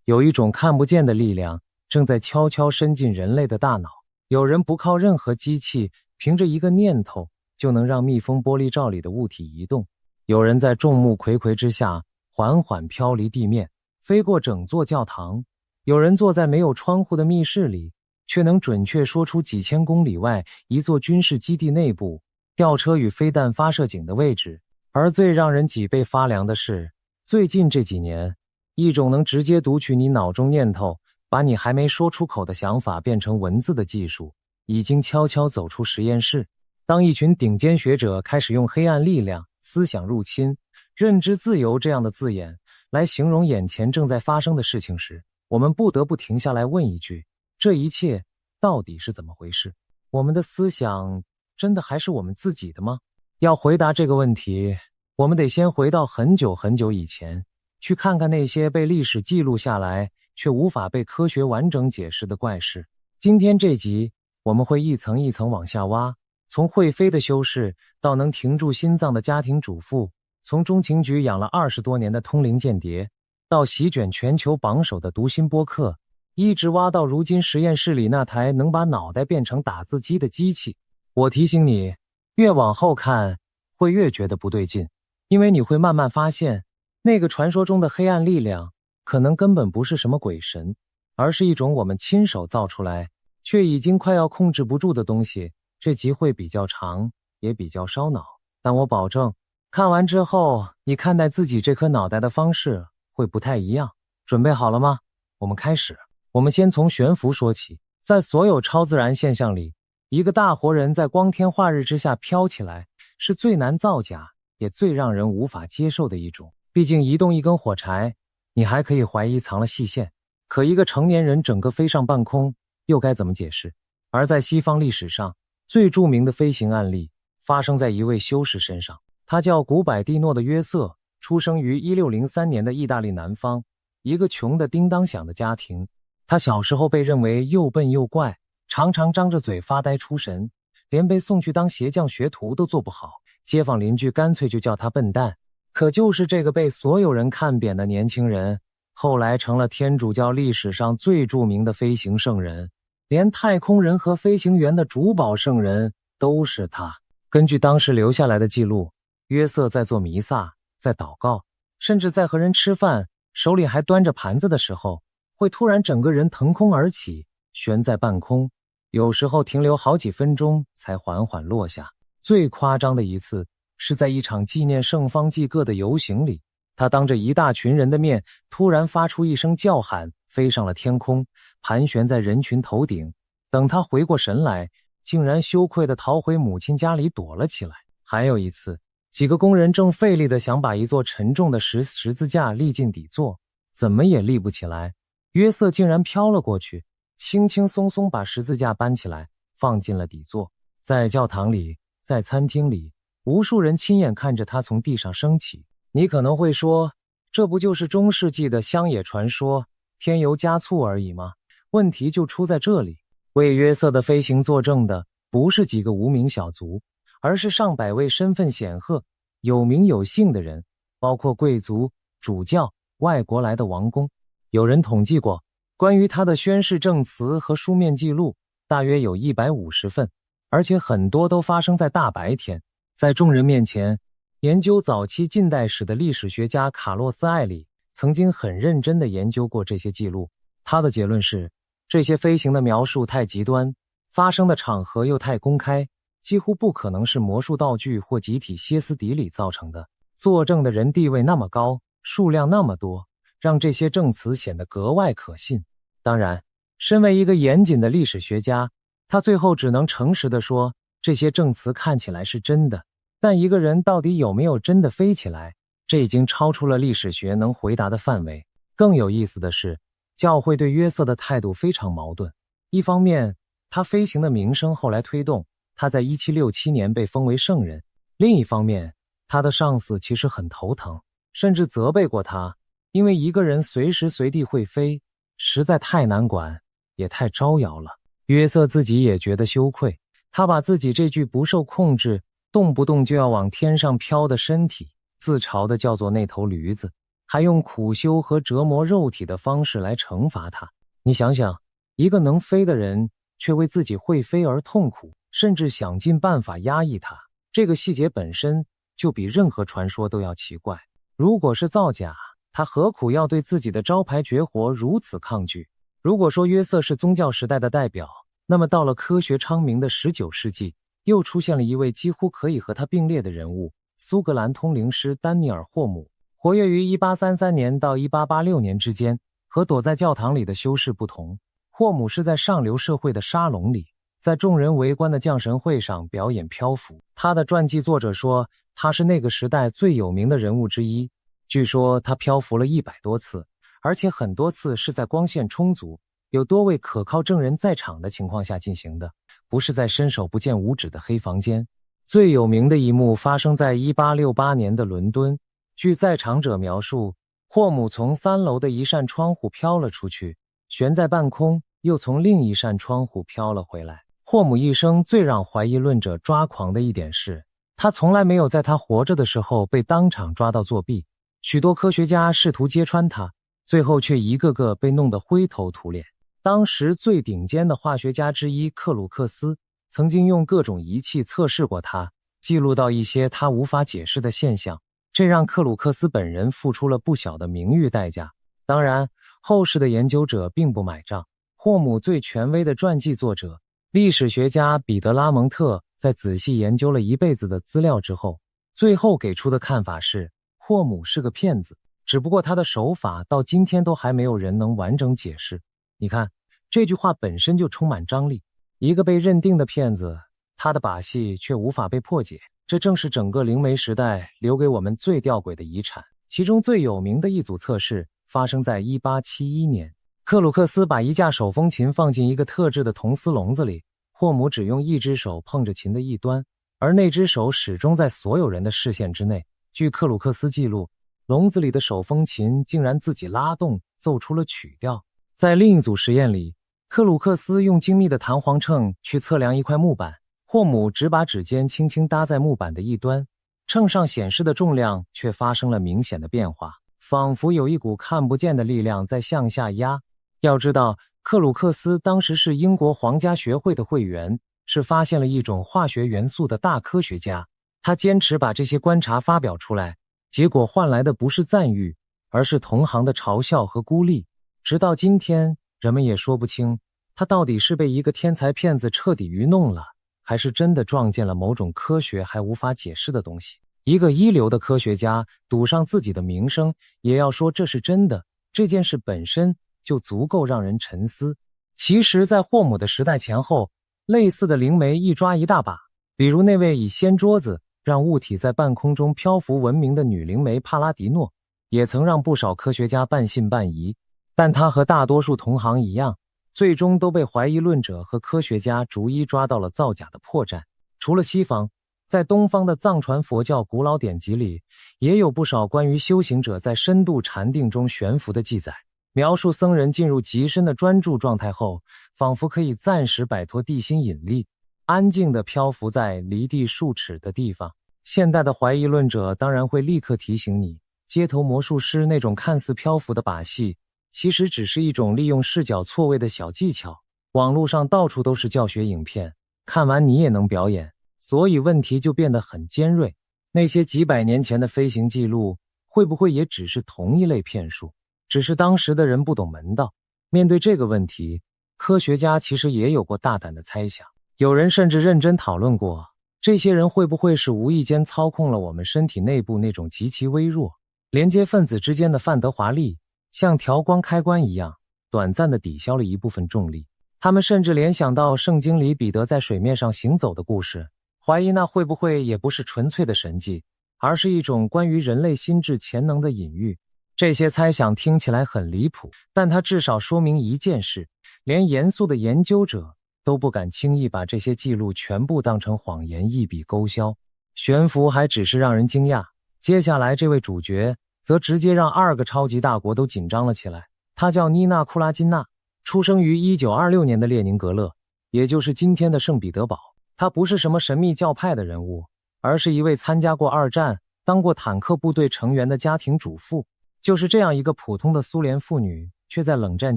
有一种看不见的力量正在悄悄伸进人类的大脑，有人不靠任何机器，凭着一个念头就能让密封玻璃罩里的物体移动；有人在众目睽睽之下缓缓飘离地面，飞过整座教堂；有人坐在没有窗户的密室里，却能准确说出几千公里外一座军事基地内部吊车与飞弹发射井的位置。而最让人脊背发凉的是，最近这几年，一种能直接读取你脑中念头，把你还没说出口的想法变成文字的技术，已经悄悄走出实验室。当一群顶尖学者开始用黑暗力量、思想入侵、认知自由这样的字眼来形容眼前正在发生的事情时，我们不得不停下来问一句：这一切到底是怎么回事？我们的思想真的还是我们自己的吗？要回答这个问题，我们得先回到很久很久以前，去看看那些被历史记录下来却无法被科学完整解释的怪事。今天这集我们会一层一层往下挖，从会飞的修士到能停住心脏的家庭主妇，从中情局养了20多年的通灵间谍，到席卷全球榜首的读心播客，一直挖到如今实验室里那台能把脑袋变成打字机的机器。我提醒你，越往后看会越觉得不对劲，因为你会慢慢发现，那个传说中的黑暗力量可能根本不是什么鬼神，而是一种我们亲手造出来却已经快要控制不住的东西。这集会比较长，也比较烧脑，但我保证看完之后你看待自己这颗脑袋的方式会不太一样。准备好了吗？我们开始。我们先从悬浮说起。在所有超自然现象里，一个大活人在光天化日之下飘起来是最难造假也最让人无法接受的一种。毕竟移动一根火柴，你还可以怀疑藏了细线，可一个成年人整个飞上半空又该怎么解释？而在西方历史上最著名的飞行案例发生在一位修士身上，他叫古柏蒂诺的约瑟，出生于1603年的意大利南方，一个穷得叮当响的家庭。他小时候被认为又笨又怪，常常张着嘴发呆出神，连被送去当鞋匠学徒都做不好，街坊邻居干脆就叫他笨蛋。可就是这个被所有人看扁的年轻人，后来成了天主教历史上最著名的飞行圣人，连太空人和飞行员的主保圣人都是他。根据当时留下来的记录，约瑟在做弥撒，在祷告，甚至在和人吃饭，手里还端着盘子的时候，会突然整个人腾空而起，悬在半空，有时候停留好几分钟才缓缓落下。最夸张的一次是在一场纪念圣方济各的游行里，他当着一大群人的面突然发出一声叫喊，飞上了天空，盘旋在人群头顶。等他回过神来，竟然羞愧地逃回母亲家里躲了起来。还有一次，几个工人正费力地想把一座沉重的十字架立进底座，怎么也立不起来，约瑟竟然飘了过去，轻轻松松把十字架搬起来，放进了底座。在教堂里，在餐厅里，无数人亲眼看着他从地上升起。你可能会说，这不就是中世纪的乡野传说，添油加醋而已吗？问题就出在这里，为约瑟的飞行作证的不是几个无名小卒，而是上百位身份显赫、有名有姓的人，包括贵族、主教、外国来的王公。有人统计过，关于他的宣誓证词和书面记录大约有150份，而且很多都发生在大白天。在众人面前，研究早期近代史的历史学家卡洛斯·艾里曾经很认真地研究过这些记录。他的结论是，这些飞行的描述太极端，发生的场合又太公开，几乎不可能是魔术道具或集体歇斯底里造成的。作证的人地位那么高，数量那么多，让这些证词显得格外可信。当然，身为一个严谨的历史学家，他最后只能诚实地说，这些证词看起来是真的，但一个人到底有没有真的飞起来，这已经超出了历史学能回答的范围。更有意思的是，教会对约瑟的态度非常矛盾。一方面，他飞行的名声后来推动他在1767年被封为圣人；另一方面，他的上司其实很头疼，甚至责备过他，因为一个人随时随地会飞，实在太难管，也太招摇了。约瑟自己也觉得羞愧，他把自己这具不受控制、动不动就要往天上飘的身体自嘲地叫做那头驴子，还用苦修和折磨肉体的方式来惩罚他。你想想，一个能飞的人却为自己会飞而痛苦，甚至想尽办法压抑他，这个细节本身就比任何传说都要奇怪。如果是造假，他何苦要对自己的招牌绝活如此抗拒？如果说约瑟是宗教时代的代表，那么到了科学昌明的19世纪，又出现了一位几乎可以和他并列的人物——苏格兰通灵师丹尼尔·霍姆。活跃于1833年到1886年之间。和躲在教堂里的修士不同，霍姆是在上流社会的沙龙里，在众人围观的降神会上表演漂浮。他的传记作者说，他是那个时代最有名的人物之一。据说他漂浮了100多次，而且很多次是在光线充足、有多位可靠证人在场的情况下进行的。不是在伸手不见五指的黑房间。最有名的一幕发生在1868年的伦敦。据在场者描述，霍姆从3楼的一扇窗户飘了出去，悬在半空，又从另一扇窗户飘了回来。霍姆一生最让怀疑论者抓狂的一点是，他从来没有在他活着的时候被当场抓到作弊。许多科学家试图揭穿他，最后却一个个被弄得灰头土脸。当时最顶尖的化学家之一克鲁克斯曾经用各种仪器测试过他，记录到一些他无法解释的现象，这让克鲁克斯本人付出了不小的名誉代价。当然，后世的研究者并不买账。霍姆最权威的传记作者历史学家彼得拉蒙特在仔细研究了一辈子的资料之后，最后给出的看法是，霍姆是个骗子，只不过他的手法到今天都还没有人能完整解释。你看，这句话本身就充满张力。一个被认定的骗子，他的把戏却无法被破解，这正是整个灵媒时代留给我们最吊诡的遗产。其中最有名的一组测试发生在1871年，克鲁克斯把一架手风琴放进一个特制的铜丝笼子里，霍姆只用一只手碰着琴的一端，而那只手始终在所有人的视线之内。据克鲁克斯记录，笼子里的手风琴竟然自己拉动，奏出了曲调。在另一组实验里，克鲁克斯用精密的弹簧秤去测量一块木板，霍姆只把指尖轻轻搭在木板的一端，秤上显示的重量却发生了明显的变化，仿佛有一股看不见的力量在向下压。要知道，克鲁克斯当时是英国皇家学会的会员，是发现了一种化学元素的大科学家。他坚持把这些观察发表出来，结果换来的不是赞誉，而是同行的嘲笑和孤立。直到今天，人们也说不清他到底是被一个天才骗子彻底愚弄了，还是真的撞见了某种科学还无法解释的东西。一个一流的科学家赌上自己的名声，也要说这是真的，这件事本身就足够让人沉思。其实在霍姆的时代前后，类似的灵媒一抓一大把，比如那位以掀桌子让物体在半空中漂浮闻名的女灵媒帕拉迪诺，也曾让不少科学家半信半疑。但他和大多数同行一样，最终都被怀疑论者和科学家逐一抓到了造假的破绽。除了西方，在东方的藏传佛教古老典籍里，也有不少关于修行者在深度禅定中悬浮的记载，描述僧人进入极深的专注状态后，仿佛可以暂时摆脱地心引力，安静地漂浮在离地数尺的地方。现代的怀疑论者当然会立刻提醒你，街头魔术师那种看似漂浮的把戏，其实只是一种利用视角错位的小技巧。网络上到处都是教学影片，看完你也能表演，所以问题就变得很尖锐。那些几百年前的飞行记录，会不会也只是同一类骗术？只是当时的人不懂门道。面对这个问题，科学家其实也有过大胆的猜想，有人甚至认真讨论过，这些人会不会是无意间操控了我们身体内部那种极其微弱、连接分子之间的范德华力，像调光开关一样，短暂地抵消了一部分重力。他们甚至联想到圣经里彼得在水面上行走的故事，怀疑那会不会也不是纯粹的神迹，而是一种关于人类心智潜能的隐喻。这些猜想听起来很离谱，但它至少说明一件事，连严肃的研究者都不敢轻易把这些记录全部当成谎言一笔勾销。悬浮还只是让人惊讶，接下来这位主角则直接让2个超级大国都紧张了起来。他叫妮娜·库拉金娜，出生于1926年的列宁格勒，也就是今天的圣彼得堡。他不是什么神秘教派的人物，而是一位参加过2战、当过坦克部队成员的家庭主妇。就是这样一个普通的苏联妇女，却在冷战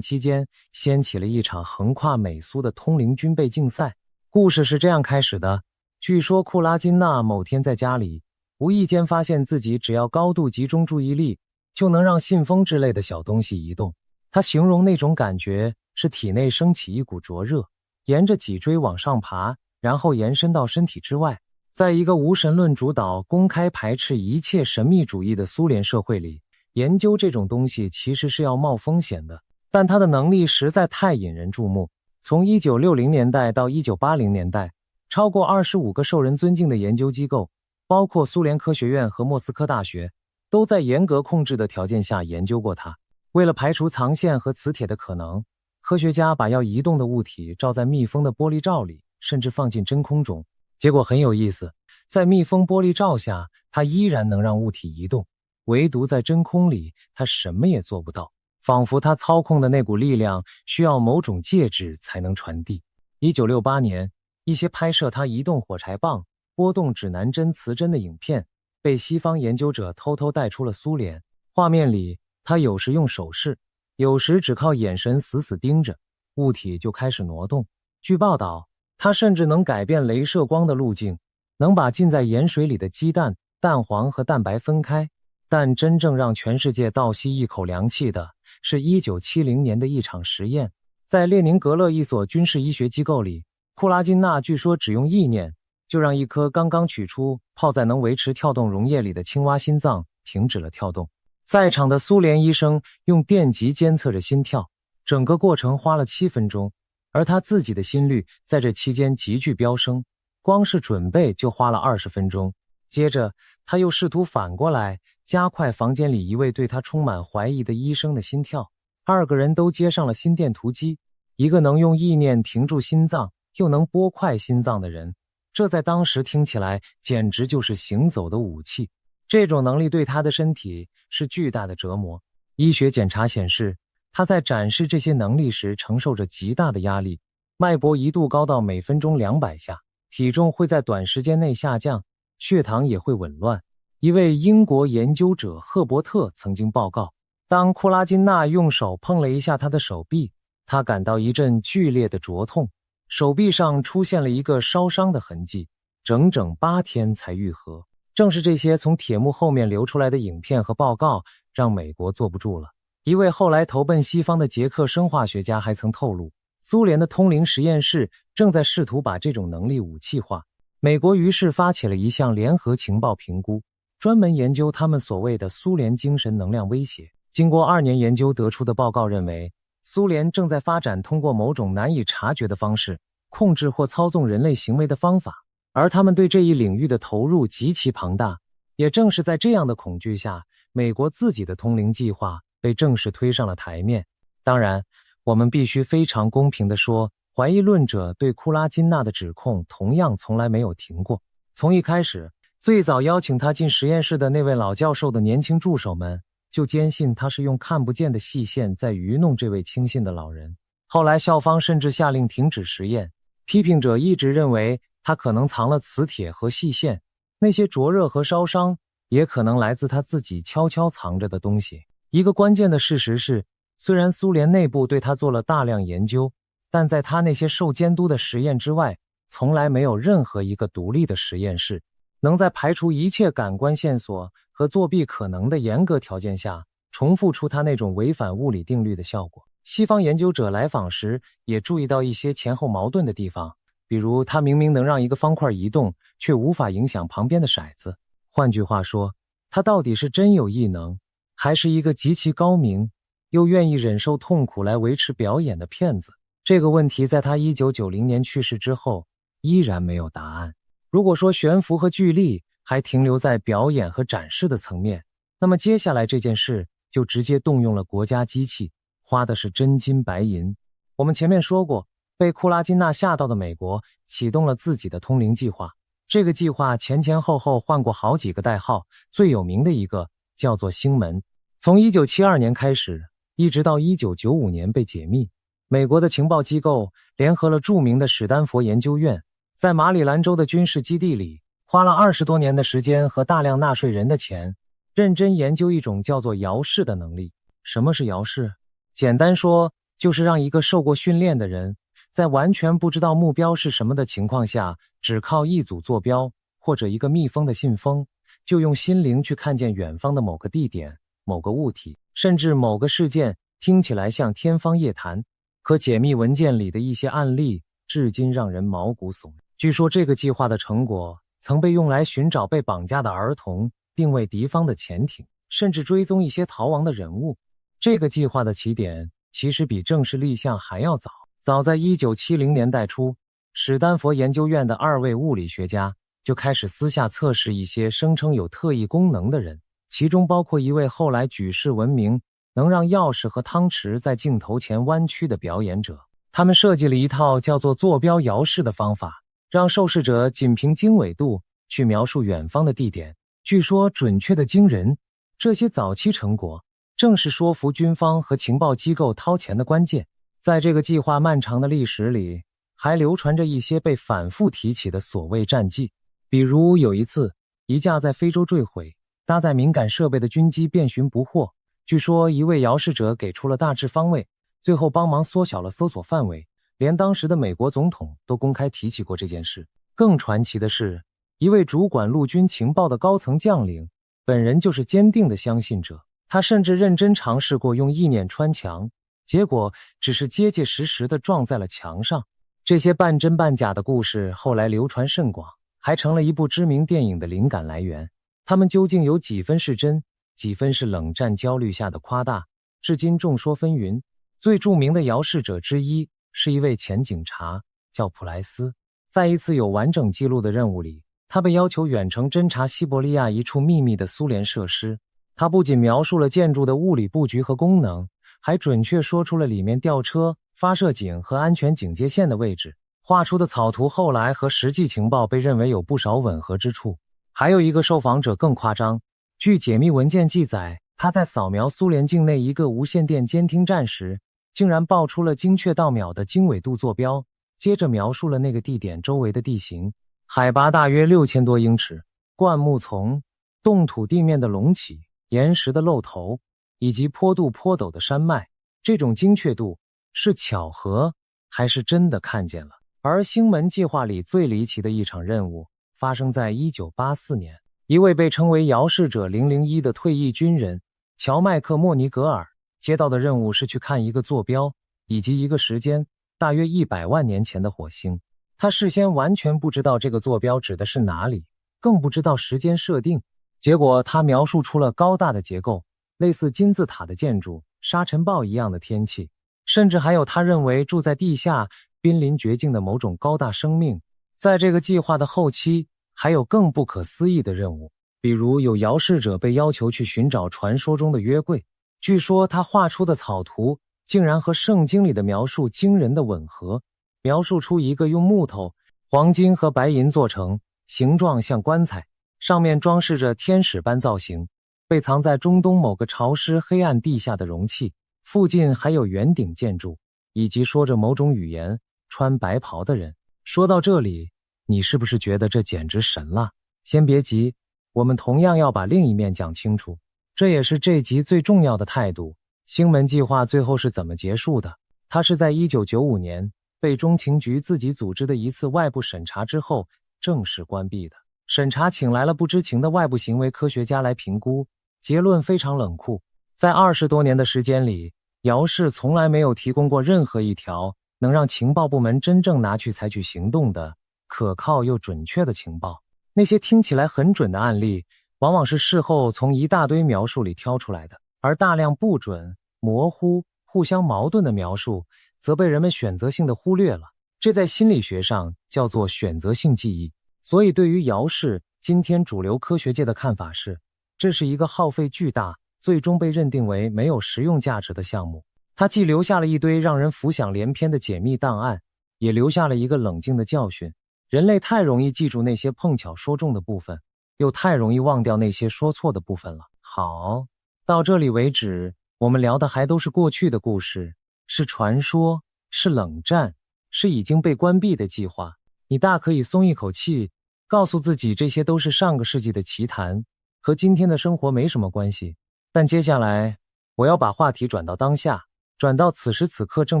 期间掀起了一场横跨美苏的通灵军备竞赛。故事是这样开始的，据说库拉金娜某天在家里无意间发现自己只要高度集中注意力，就能让信封之类的小东西移动。她形容那种感觉是体内升起一股灼热，沿着脊椎往上爬，然后延伸到身体之外。在一个无神论主导、公开排斥一切神秘主义的苏联社会里，研究这种东西其实是要冒风险的，但他的能力实在太引人注目。从1960年代到1980年代，超过25个受人尊敬的研究机构，包括苏联科学院和莫斯科大学，都在严格控制的条件下研究过它。为了排除藏线和磁铁的可能，科学家把要移动的物体罩在密封的玻璃罩里，甚至放进真空中。结果很有意思，在密封玻璃罩下，它依然能让物体移动，唯独在真空里，它什么也做不到，仿佛它操控的那股力量需要某种介质才能传递。1968年，一些拍摄它移动火柴棒、波动指南针磁针的影片被西方研究者偷偷带出了苏联。画面里，他有时用手势，有时只靠眼神死死盯着，物体就开始挪动。据报道，他甚至能改变镭射光的路径，能把浸在盐水里的鸡蛋、蛋黄和蛋白分开。但真正让全世界倒吸一口凉气的是1970年的一场实验。在列宁格勒一所军事医学机构里，库拉金娜据说只用意念就让一颗刚刚取出泡在能维持跳动溶液里的青蛙心脏停止了跳动。在场的苏联医生用电极监测着心跳，整个过程花了7分钟，而他自己的心率在这期间急剧飙升，光是准备就花了20分钟。接着他又试图反过来加快房间里一位对他充满怀疑的医生的心跳。2个人都接上了心电图机，一个能用意念停住心脏又能拨快心脏的人，这在当时听起来简直就是行走的武器。这种能力对他的身体是巨大的折磨。医学检查显示，他在展示这些能力时承受着极大的压力，脉搏一度高到每分钟200下，体重会在短时间内下降，血糖也会紊乱。一位英国研究者赫伯特曾经报告，当库拉金娜用手碰了一下他的手臂，他感到一阵剧烈的灼痛，手臂上出现了一个烧伤的痕迹，整整8天才愈合。正是这些从铁幕后面流出来的影片和报告，让美国坐不住了。一位后来投奔西方的捷克生化学家还曾透露，苏联的通灵实验室正在试图把这种能力武器化。美国于是发起了一项联合情报评估，专门研究他们所谓的苏联精神能量威胁。经过2年研究得出的报告认为，苏联正在发展通过某种难以察觉的方式控制或操纵人类行为的方法，而他们对这一领域的投入极其庞大。也正是在这样的恐惧下，美国自己的通灵计划被正式推上了台面。当然，我们必须非常公平地说，怀疑论者对库拉金娜的指控同样从来没有停过。从一开始，最早邀请他进实验室的那位老教授的年轻助手们就坚信他是用看不见的细线在愚弄这位轻信的老人。后来校方甚至下令停止实验，批评者一直认为他可能藏了磁铁和细线，那些灼热和烧伤也可能来自他自己悄悄藏着的东西。一个关键的事实是，虽然苏联内部对他做了大量研究，但在他那些受监督的实验之外，从来没有任何一个独立的实验室能在排除一切感官线索和作弊可能的严格条件下重复出他那种违反物理定律的效果。西方研究者来访时也注意到一些前后矛盾的地方，比如他明明能让一个方块移动，却无法影响旁边的骰子。换句话说，他到底是真有异能，还是一个极其高明又愿意忍受痛苦来维持表演的骗子？这个问题在他1990年去世之后依然没有答案。如果说悬浮和巨力还停留在表演和展示的层面，那么接下来这件事就直接动用了国家机器，花的是真金白银。我们前面说过，被库拉金娜吓到的美国启动了自己的通灵计划。这个计划前前后后换过好几个代号，最有名的一个叫做星门。从1972年开始，一直到1995年被解密。美国的情报机构联合了著名的史丹佛研究院，在马里兰州的军事基地里花了20多年的时间和大量纳税人的钱，认真研究一种叫做遥视的能力。什么是遥视？简单说，就是让一个受过训练的人在完全不知道目标是什么的情况下，只靠一组坐标或者一个密封的信封，就用心灵去看见远方的某个地点、某个物体，甚至某个事件，听起来像天方夜谭。可解密文件里的一些案例至今让人毛骨悚然。据说这个计划的成果曾被用来寻找被绑架的儿童，定位敌方的潜艇，甚至追踪一些逃亡的人物。这个计划的起点其实比正式立项还要早。早在1970年代初，史丹佛研究院的2位物理学家就开始私下测试一些声称有特异功能的人，其中包括一位后来举世闻名能让钥匙和汤匙在镜头前弯曲的表演者。他们设计了一套叫做坐标遥视的方法，让受试者仅凭经纬度去描述远方的地点，据说准确的惊人。这些早期成果正是说服军方和情报机构掏钱的关键。在这个计划漫长的历史里，还流传着一些被反复提起的所谓战绩。比如有一次，一架在非洲坠毁、搭载敏感设备的军机遍寻不获，据说一位遥视者给出了大致方位，最后帮忙缩小了搜索范围，连当时的美国总统都公开提起过这件事。更传奇的是，一位主管陆军情报的高层将领本人就是坚定的相信者，他甚至认真尝试过用意念穿墙，结果只是结结实实地撞在了墙上。这些半真半假的故事后来流传甚广，还成了一部知名电影的灵感来源。他们究竟有几分是真，几分是冷战焦虑下的夸大，至今众说纷纭。最著名的遥视者之一是一位前警察，叫普莱斯。在一次有完整记录的任务里，他被要求远程侦察西伯利亚一处秘密的苏联设施。他不仅描述了建筑的物理布局和功能，还准确说出了里面吊车、发射井和安全警戒线的位置。画出的草图后来和实际情报被认为有不少吻合之处。还有一个受访者更夸张，据解密文件记载，他在扫描苏联境内一个无线电监听站时，竟然报出了精确到秒的经纬度坐标，接着描述了那个地点周围的地形，海拔大约6000多英尺，灌木丛、冻土地面的隆起、岩石的露头，以及坡度颇陡的山脉。这种精确度是巧合还是真的看见了？而星门计划里最离奇的一场任务发生在1984年，一位被称为遥视者001的退役军人乔麦克·莫尼格尔接到的任务是去看一个坐标以及一个时间大约100万年前的火星。他事先完全不知道这个坐标指的是哪里，更不知道时间设定。结果他描述出了高大的结构，类似金字塔的建筑，沙尘暴一样的天气，甚至还有他认为住在地下濒临绝境的某种高大生命。在这个计划的后期，还有更不可思议的任务，比如有遥视者被要求去寻找传说中的约柜，据说他画出的草图竟然和圣经里的描述惊人的吻合，描述出一个用木头、黄金和白银做成，形状像棺材，上面装饰着天使般造型，被藏在中东某个潮湿黑暗地下的容器，附近还有圆顶建筑，以及说着某种语言、穿白袍的人。说到这里，你是不是觉得这简直神了？先别急，我们同样要把另一面讲清楚，这也是这集最重要的态度。星门计划最后是怎么结束的？它是在1995年被中情局自己组织的一次外部审查之后正式关闭的。审查请来了不知情的外部行为科学家来评估，结论非常冷酷。在20多年的时间里，遥视从来没有提供过任何一条能让情报部门真正拿去采取行动的可靠又准确的情报。那些听起来很准的案例，往往是事后从一大堆描述里挑出来的，而大量不准、模糊、互相矛盾的描述则被人们选择性的忽略了。这在心理学上叫做选择性记忆。所以对于遥视，今天主流科学界的看法是，这是一个耗费巨大，最终被认定为没有实用价值的项目。它既留下了一堆让人浮想联翩的解密档案，也留下了一个冷静的教训。人类太容易记住那些碰巧说中的部分，又太容易忘掉那些说错的部分了。好，到这里为止，我们聊的还都是过去的故事，是传说，是冷战，是已经被关闭的计划。你大可以松一口气，告诉自己这些都是上个世纪的奇谈，和今天的生活没什么关系。但接下来，我要把话题转到当下，转到此时此刻正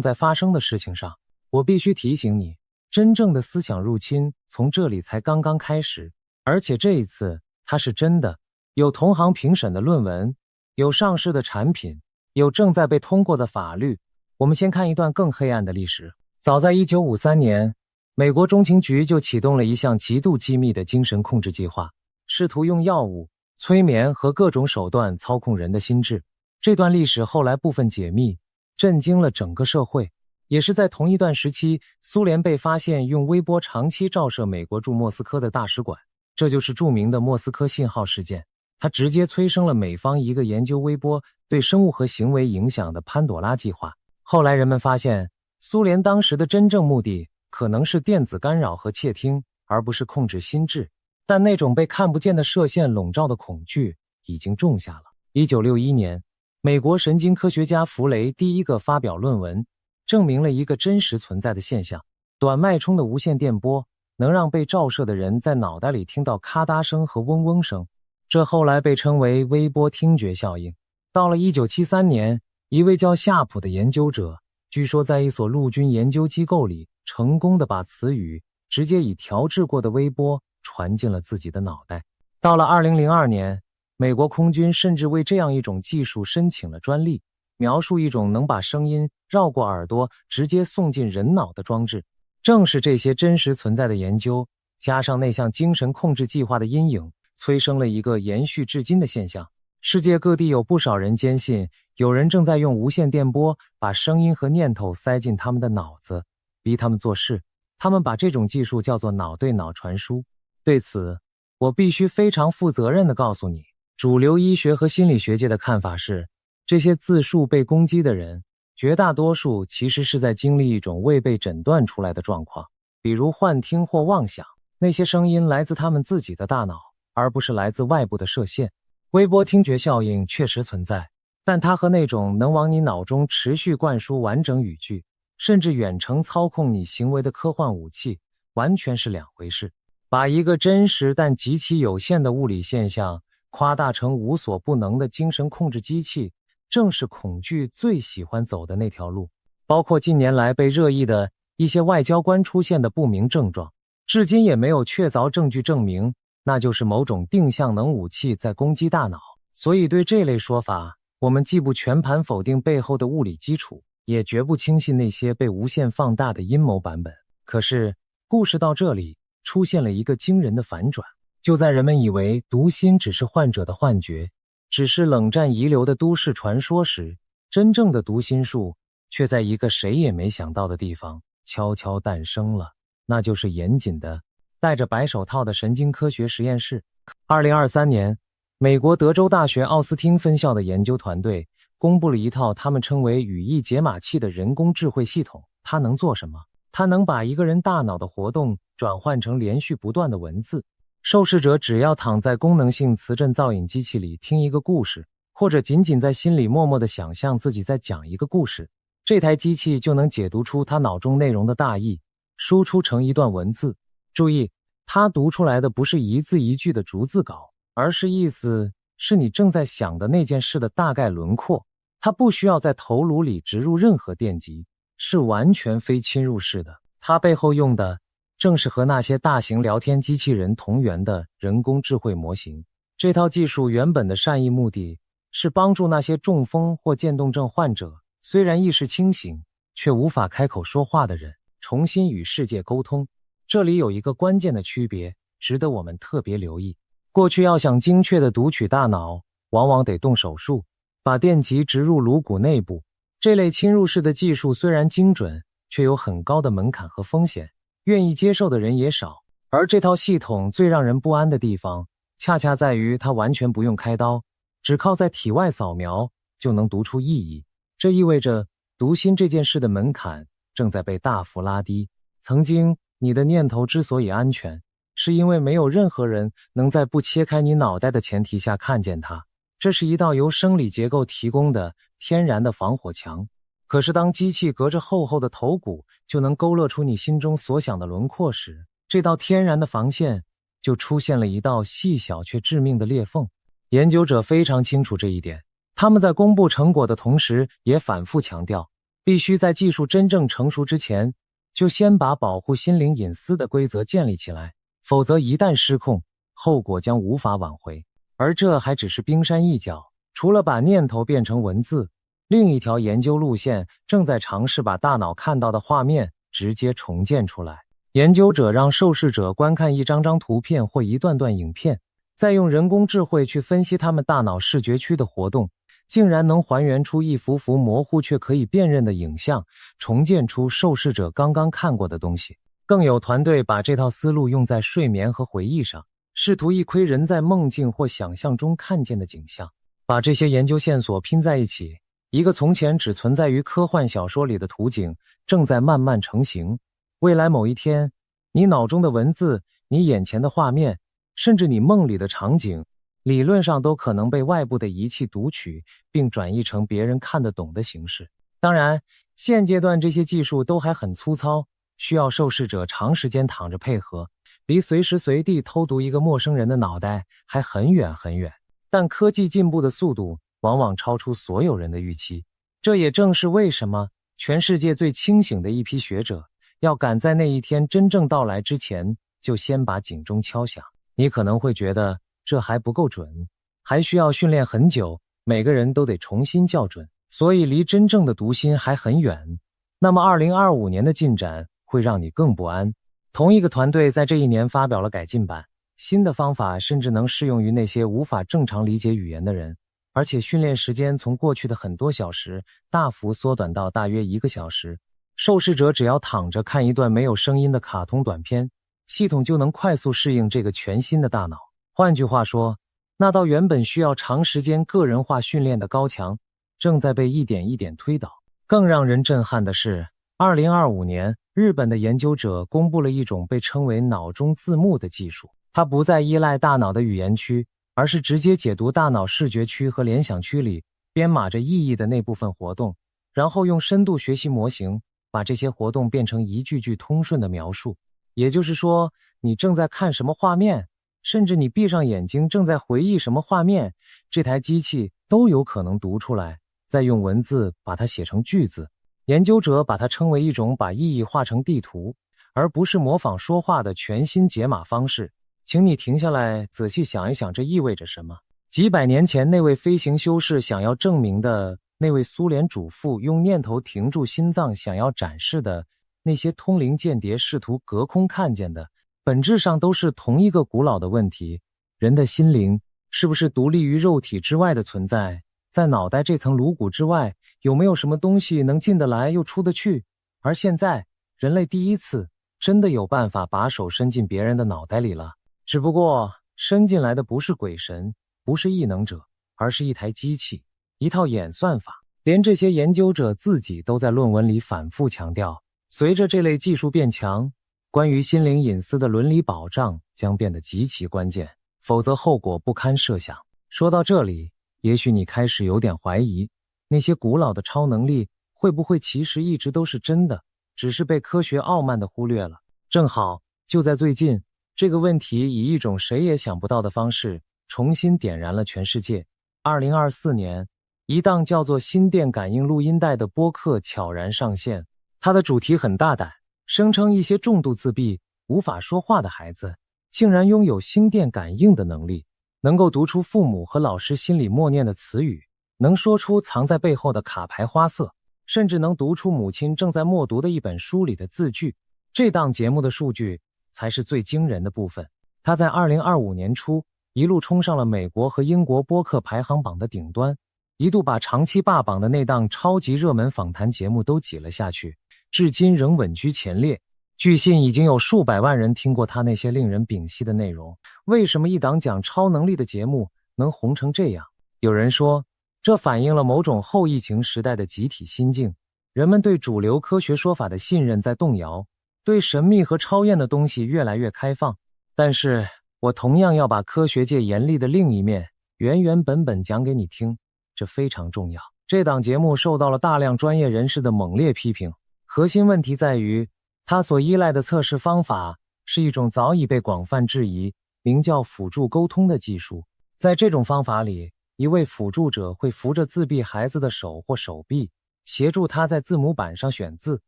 在发生的事情上。我必须提醒你，真正的思想入侵从这里才刚刚开始，而且这一次它是真的。有同行评审的论文，有上市的产品，有正在被通过的法律。我们先看一段更黑暗的历史。早在1953年，美国中情局就启动了一项极度机密的精神控制计划，试图用药物、催眠和各种手段操控人的心智。这段历史后来部分解密，震惊了整个社会。也是在同一段时期，苏联被发现用微波长期照射美国驻莫斯科的大使馆，这就是著名的莫斯科信号事件。它直接催生了美方一个研究微波对生物和行为影响的潘朵拉计划。后来人们发现，苏联当时的真正目的可能是电子干扰和窃听，而不是控制心智，但那种被看不见的射线笼罩的恐惧已经种下了。1961年，美国神经科学家弗雷第一个发表论文，证明了一个真实存在的现象：短脉冲的无线电波能让被照射的人在脑袋里听到咔嗒声和嗡嗡声，这后来被称为微波听觉效应。到了1973年，一位叫夏普的研究者，据说在一所陆军研究机构里，成功地把词语直接以调制过的微波传进了自己的脑袋。到了2002年，美国空军甚至为这样一种技术申请了专利，描述一种能把声音绕过耳朵直接送进人脑的装置。正是这些真实存在的研究，加上那项精神控制计划的阴影，催生了一个延续至今的现象。世界各地有不少人坚信，有人正在用无线电波把声音和念头塞进他们的脑子，逼他们做事。他们把这种技术叫做脑对脑传输。对此，我必须非常负责任地告诉你，主流医学和心理学界的看法是，这些自述被攻击的人，绝大多数其实是在经历一种未被诊断出来的状况，比如幻听或妄想。那些声音来自他们自己的大脑，而不是来自外部的射线。微波听觉效应确实存在，但它和那种能往你脑中持续灌输完整语句，甚至远程操控你行为的科幻武器，完全是两回事。把一个真实但极其有限的物理现象夸大成无所不能的精神控制机器，正是恐惧最喜欢走的那条路。包括近年来被热议的一些外交官出现的不明症状，至今也没有确凿证据证明那就是某种定向能武器在攻击大脑。所以对这类说法，我们既不全盘否定背后的物理基础，也绝不轻信那些被无限放大的阴谋版本。可是故事到这里出现了一个惊人的反转。就在人们以为读心只是患者的幻觉，只是冷战遗留的都市传说时，真正的读心术却在一个谁也没想到的地方悄悄诞生了，那就是严谨的戴着白手套的神经科学实验室。2023年，美国德州大学奥斯汀分校的研究团队公布了一套他们称为语义解码器的人工智慧系统。它能做什么？它能把一个人大脑的活动转换成连续不断的文字。受试者只要躺在功能性磁振造影机器里听一个故事，或者仅仅在心里默默地想象自己在讲一个故事，这台机器就能解读出他脑中内容的大意，输出成一段文字。注意，他读出来的不是一字一句的逐字稿，而是意思是你正在想的那件事的大概轮廓。它不需要在头颅里植入任何电极，是完全非侵入式的。它背后用的正是和那些大型聊天机器人同源的人工智慧模型。这套技术原本的善意目的是帮助那些中风或渐冻症患者，虽然意识清醒，却无法开口说话的人，重新与世界沟通。这里有一个关键的区别，值得我们特别留意。过去要想精确地读取大脑，往往得动手术，把电极植入颅骨内部。这类侵入式的技术虽然精准，却有很高的门槛和风险，愿意接受的人也少。而这套系统最让人不安的地方，恰恰在于它完全不用开刀，只靠在体外扫描就能读出意义。这意味着读心这件事的门槛正在被大幅拉低。曾经你的念头之所以安全，是因为没有任何人能在不切开你脑袋的前提下看见它。这是一道由生理结构提供的天然的防火墙。可是当机器隔着厚厚的头骨就能勾勒出你心中所想的轮廓时，这道天然的防线就出现了一道细小却致命的裂缝。研究者非常清楚这一点，他们在公布成果的同时也反复强调，必须在技术真正成熟之前，就先把保护心灵隐私的规则建立起来，否则一旦失控，后果将无法挽回。而这还只是冰山一角，除了把念头变成文字，另一条研究路线正在尝试把大脑看到的画面直接重建出来。研究者让受试者观看一张张图片或一段段影片，再用人工智慧去分析他们大脑视觉区的活动，竟然能还原出一幅幅模糊却可以辨认的影像，重建出受试者刚刚看过的东西。更有团队把这套思路用在睡眠和回忆上，试图一窥人在梦境或想象中看见的景象。把这些研究线索拼在一起，一个从前只存在于科幻小说里的图景正在慢慢成型。未来某一天，你脑中的文字，你眼前的画面，甚至你梦里的场景，理论上都可能被外部的仪器读取，并转译成别人看得懂的形式。当然，现阶段这些技术都还很粗糙，需要受试者长时间躺着配合，离随时随地偷读一个陌生人的脑袋还很远很远。但科技进步的速度往往超出所有人的预期，这也正是为什么全世界最清醒的一批学者要赶在那一天真正到来之前就先把警钟敲响。你可能会觉得这还不够准，还需要训练很久，每个人都得重新校准，所以离真正的读心还很远。那么2025年的进展会让你更不安。同一个团队在这一年发表了改进版，新的方法甚至能适用于那些无法正常理解语言的人，而且训练时间从过去的很多小时大幅缩短到大约1个小时。受试者只要躺着看一段没有声音的卡通短片，系统就能快速适应这个全新的大脑。换句话说，那道原本需要长时间个人化训练的高墙正在被一点一点推倒。更让人震撼的是，2025年，日本的研究者公布了一种被称为脑中字幕的技术。它不再依赖大脑的语言区，而是直接解读大脑视觉区和联想区里编码着意义的那部分活动，然后用深度学习模型把这些活动变成一句句通顺的描述。也就是说，你正在看什么画面，甚至你闭上眼睛正在回忆什么画面，这台机器都有可能读出来，再用文字把它写成句子。研究者把它称为一种把意义画成地图，而不是模仿说话的全新解码方式。请你停下来仔细想一想，这意味着什么？几百年前那位飞行修士想要证明的，那位苏联主妇用念头停住心脏想要展示的，那些通灵间谍试图隔空看见的，本质上都是同一个古老的问题：人的心灵是不是独立于肉体之外的存在？在脑袋这层颅骨之外，有没有什么东西能进得来又出得去？而现在，人类第一次真的有办法把手伸进别人的脑袋里了。只不过伸进来的不是鬼神，不是异能者，而是一台机器，一套演算法。连这些研究者自己都在论文里反复强调，随着这类技术变强，关于心灵隐私的伦理保障将变得极其关键，否则后果不堪设想。说到这里，也许你开始有点怀疑，那些古老的超能力会不会其实一直都是真的，只是被科学傲慢地忽略了。正好就在最近，这个问题以一种谁也想不到的方式重新点燃了全世界。2024年，一档叫做心电感应录音带的播客悄然上线。它的主题很大胆，声称一些重度自闭、无法说话的孩子竟然拥有心电感应的能力，能够读出父母和老师心里默念的词语，能说出藏在背后的卡牌花色，甚至能读出母亲正在默读的一本书里的字句。这档节目的数据才是最惊人的部分。它在2025年初一路冲上了美国和英国播客排行榜的顶端，一度把长期霸榜的那档超级热门访谈节目都挤了下去，至今仍稳居前列。据信已经有数百万人听过他那些令人屏息的内容。为什么一档讲超能力的节目能红成这样？有人说，这反映了某种后疫情时代的集体心境，人们对主流科学说法的信任在动摇，对神秘和超验的东西越来越开放。但是我同样要把科学界严厉的另一面原原本本讲给你听，这非常重要。这档节目受到了大量专业人士的猛烈批评，核心问题在于它所依赖的测试方法是一种早已被广泛质疑，名叫辅助沟通的技术。在这种方法里，一位辅助者会扶着自闭孩子的手或手臂，协助他在字母板上选字。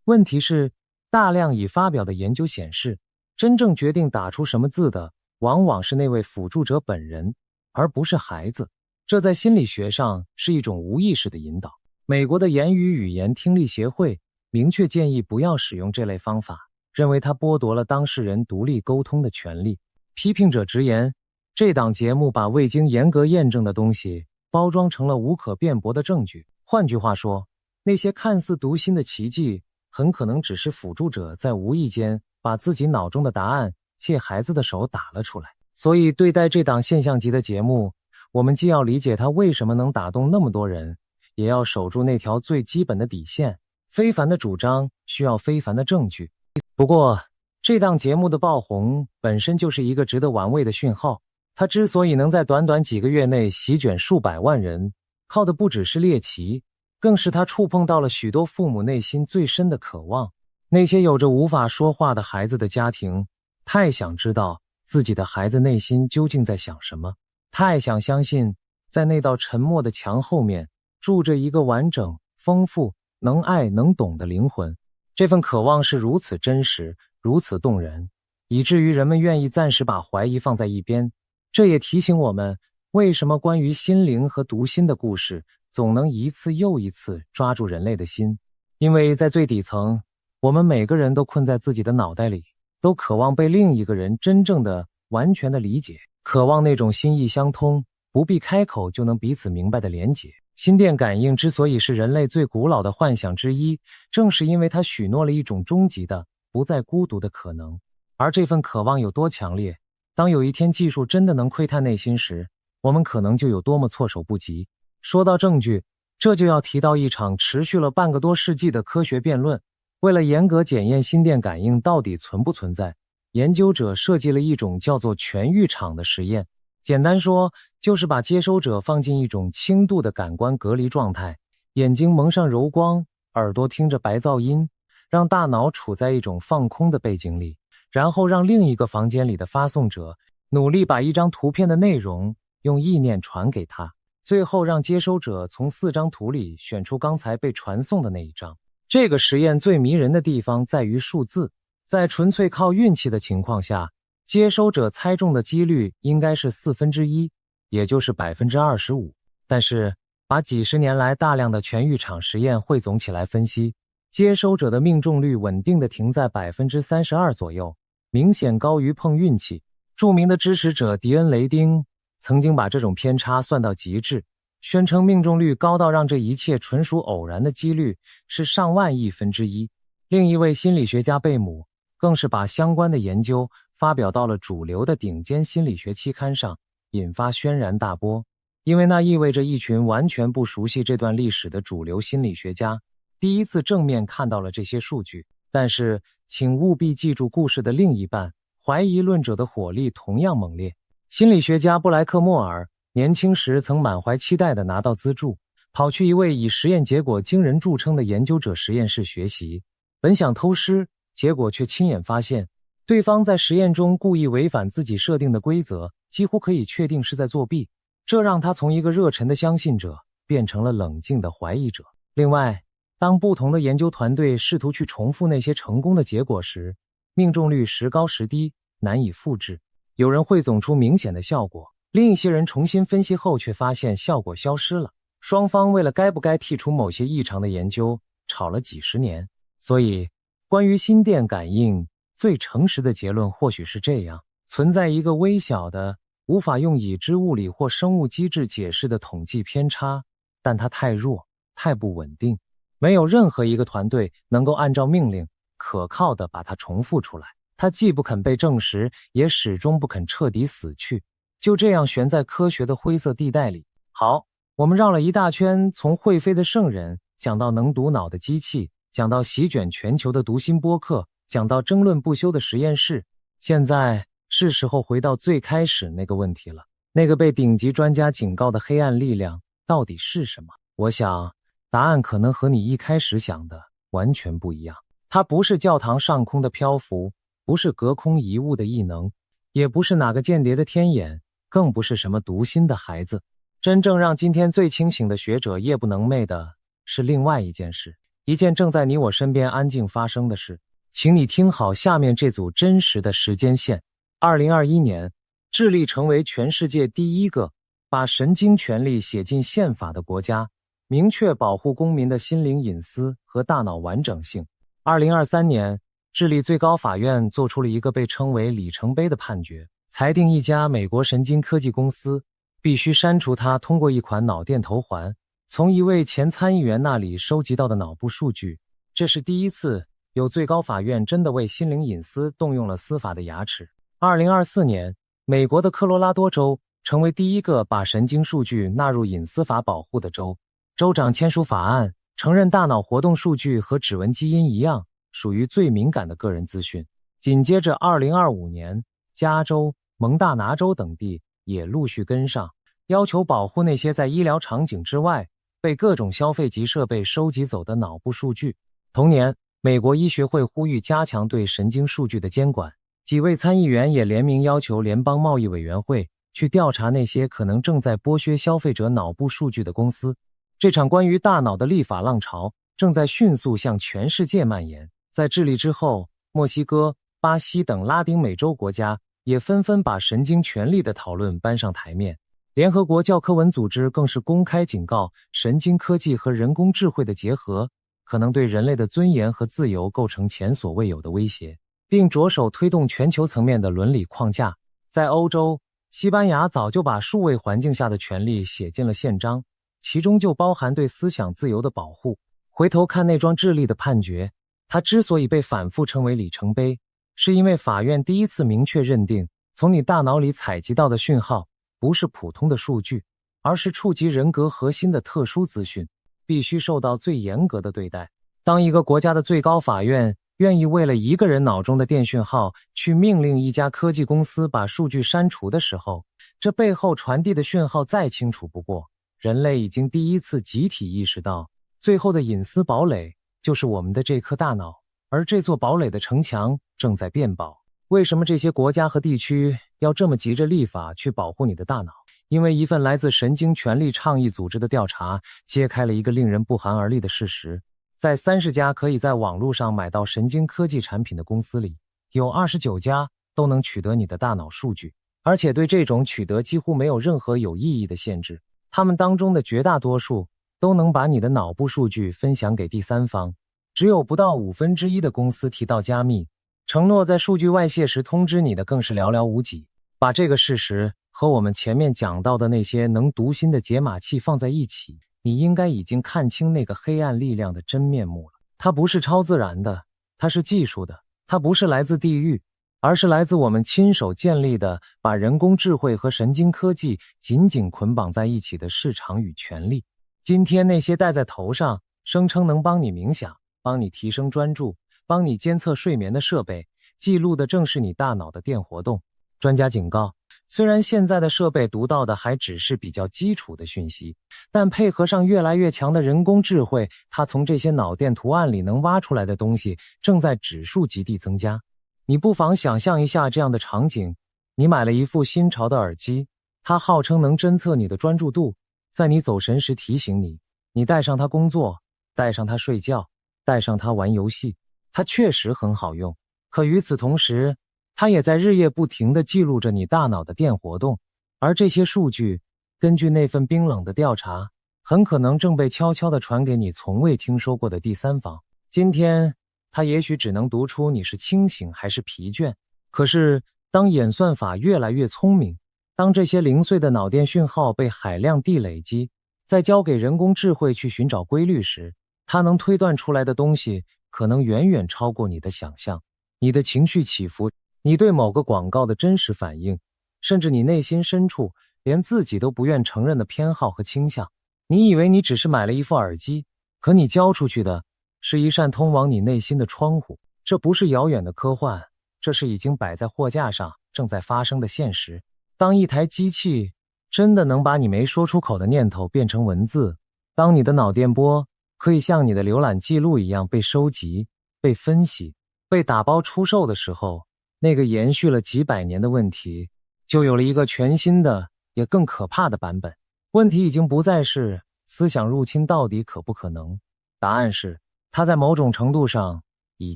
问题是，大量已发表的研究显示，真正决定打出什么字的，往往是那位辅助者本人，而不是孩子。这在心理学上是一种无意识的引导。美国的言语语言听力协会明确建议不要使用这类方法，认为它剥夺了当事人独立沟通的权利。批评者直言，这档节目把未经严格验证的东西包装成了无可辩驳的证据。换句话说，那些看似读心的奇迹很可能只是辅助者在无意间把自己脑中的答案借孩子的手打了出来。所以对待这档现象级的节目，我们既要理解它为什么能打动那么多人，也要守住那条最基本的底线。非凡的主张需要非凡的证据。不过，这档节目的爆红本身就是一个值得玩味的讯号。它之所以能在短短几个月内席卷数百万人，靠的不只是猎奇，更是它触碰到了许多父母内心最深的渴望。那些有着无法说话的孩子的家庭，太想知道自己的孩子内心究竟在想什么，太想相信在那道沉默的墙后面住着一个完整、丰富、能爱能懂的灵魂。这份渴望是如此真实，如此动人，以至于人们愿意暂时把怀疑放在一边。这也提醒我们，为什么关于心灵和读心的故事总能一次又一次抓住人类的心。因为在最底层，我们每个人都困在自己的脑袋里，都渴望被另一个人真正的、完全的理解，渴望那种心意相通，不必开口就能彼此明白的连结。心电感应之所以是人类最古老的幻想之一，正是因为它许诺了一种终极的、不再孤独的可能。而这份渴望有多强烈，当有一天技术真的能窥探内心时，我们可能就有多么措手不及。说到证据，这就要提到一场持续了半个多世纪的科学辩论。为了严格检验心电感应到底存不存在，研究者设计了一种叫做全浴场的实验。简单说，就是把接收者放进一种轻度的感官隔离状态，眼睛蒙上柔光，耳朵听着白噪音，让大脑处在一种放空的背景里，然后让另一个房间里的发送者努力把一张图片的内容用意念传给他，最后让接收者从4张图里选出刚才被传送的那一张。这个实验最迷人的地方在于数字，在纯粹靠运气的情况下，接收者猜中的几率应该是1/4，也就是 25%。但是把几十年来大量的全浴场实验汇总起来分析，接收者的命中率稳定地停在 32% 左右，明显高于碰运气。著名的支持者迪恩·雷丁曾经把这种偏差算到极致，宣称命中率高到让这一切纯属偶然的几率是上万亿分之一。另一位心理学家贝姆更是把相关的研究发表到了主流的顶尖心理学期刊上，引发轩然大波。因为那意味着一群完全不熟悉这段历史的主流心理学家第一次正面看到了这些数据。但是请务必记住故事的另一半，怀疑论者的火力同样猛烈。心理学家布莱克莫尔年轻时曾满怀期待地拿到资助，跑去一位以实验结果惊人著称的研究者实验室学习，本想偷师，结果却亲眼发现对方在实验中故意违反自己设定的规则，几乎可以确定是在作弊。这让他从一个热忱的相信者变成了冷静的怀疑者。另外，当不同的研究团队试图去重复那些成功的结果时，命中率时高时低，难以复制。有人汇总出明显的效果，另一些人重新分析后却发现效果消失了。双方为了该不该剔除某些异常的研究吵了几十年。所以，关于心电感应，最诚实的结论或许是这样：存在一个微小的、无法用已知物理或生物机制解释的统计偏差，但它太弱，太不稳定，没有任何一个团队能够按照命令可靠地把它重复出来。它既不肯被证实，也始终不肯彻底死去，就这样悬在科学的灰色地带里。好，我们绕了一大圈，从会飞的圣人讲到能读脑的机器，讲到席卷全球的读心播客，讲到争论不休的实验室。现在是时候回到最开始那个问题了，那个被顶级专家警告的黑暗力量到底是什么？我想答案可能和你一开始想的完全不一样。它不是教堂上空的漂浮，不是隔空遗物的异能，也不是哪个间谍的天眼，更不是什么读心的孩子。真正让今天最清醒的学者夜不能寐的是另外一件事，一件正在你我身边安静发生的事。请你听好下面这组真实的时间线。2021年，智利成为全世界第一个把神经权利写进宪法的国家，明确保护公民的心灵隐私和大脑完整性。2023年，智利最高法院做出了一个被称为里程碑的判决，裁定一家美国神经科技公司必须删除它通过一款脑电头环从一位前参议员那里收集到的脑部数据。这是第一次有最高法院真的为心灵隐私动用了司法的牙齿。2024年，美国的科罗拉多州成为第一个把神经数据纳入隐私法保护的州。州长签署法案，承认大脑活动数据和指纹基因一样，属于最敏感的个人资讯。紧接着2025年，加州、蒙大拿州等地也陆续跟上，要求保护那些在医疗场景之外被各种消费级设备收集走的脑部数据。同年，美国医学会呼吁加强对神经数据的监管，几位参议员也联名要求联邦贸易委员会去调查那些可能正在剥削消费者脑部数据的公司。这场关于大脑的立法浪潮正在迅速向全世界蔓延。在智利之后，墨西哥、巴西等拉丁美洲国家也纷纷把神经权利的讨论搬上台面。联合国教科文组织更是公开警告，神经科技和人工智慧的结合可能对人类的尊严和自由构成前所未有的威胁，并着手推动全球层面的伦理框架。在欧洲，西班牙早就把数位环境下的权利写进了宪章，其中就包含对思想自由的保护。回头看那桩智利的判决，它之所以被反复称为里程碑，是因为法院第一次明确认定，从你大脑里采集到的讯号不是普通的数据，而是触及人格核心的特殊资讯，必须受到最严格的对待。当一个国家的最高法院愿意为了一个人脑中的电讯号去命令一家科技公司把数据删除的时候，这背后传递的讯号再清楚不过。人类已经第一次集体意识到，最后的隐私堡垒就是我们的这颗大脑，而这座堡垒的城墙正在变薄。为什么这些国家和地区要这么急着立法去保护你的大脑？因为一份来自神经权利倡议组织的调查揭开了一个令人不寒而栗的事实。在30家可以在网络上买到神经科技产品的公司里，有29家都能取得你的大脑数据，而且对这种取得几乎没有任何有意义的限制。他们当中的绝大多数都能把你的脑部数据分享给第三方，只有不到1/5的公司提到加密，承诺在数据外泄时通知你的更是寥寥无几。把这个事实和我们前面讲到的那些能读心的解码器放在一起，你应该已经看清那个黑暗力量的真面目了。它不是超自然的，它是技术的，它不是来自地狱，而是来自我们亲手建立的把人工智慧和神经科技紧紧捆绑在一起的市场与权利。今天那些戴在头上声称能帮你冥想，帮你提升专注，帮你监测睡眠的设备，记录的正是你大脑的电活动。专家警告，虽然现在的设备读到的还只是比较基础的讯息，但配合上越来越强的人工智慧，它从这些脑电图案里能挖出来的东西正在指数级地增加。你不妨想象一下这样的场景，你买了一副新潮的耳机，它号称能侦测你的专注度，在你走神时提醒你，你带上它工作，带上它睡觉，带上它玩游戏。它确实很好用，可与此同时，它也在日夜不停地记录着你大脑的电活动，而这些数据，根据那份冰冷的调查，很可能正被悄悄地传给你从未听说过的第三方。今天，它也许只能读出你是清醒还是疲倦，可是当演算法越来越聪明，当这些零碎的脑电讯号被海量地累积，再交给人工智慧去寻找规律时，它能推断出来的东西可能远远超过你的想象。你的情绪起伏，你对某个广告的真实反应，甚至你内心深处连自己都不愿承认的偏好和倾向。你以为你只是买了一副耳机，可你交出去的是一扇通往你内心的窗户。这不是遥远的科幻，这是已经摆在货架上正在发生的现实。当一台机器真的能把你没说出口的念头变成文字，当你的脑电波可以像你的浏览记录一样被收集、被分析、被打包出售的时候，那个延续了几百年的问题就有了一个全新的也更可怕的版本。问题已经不再是思想入侵到底可不可能，答案是它在某种程度上已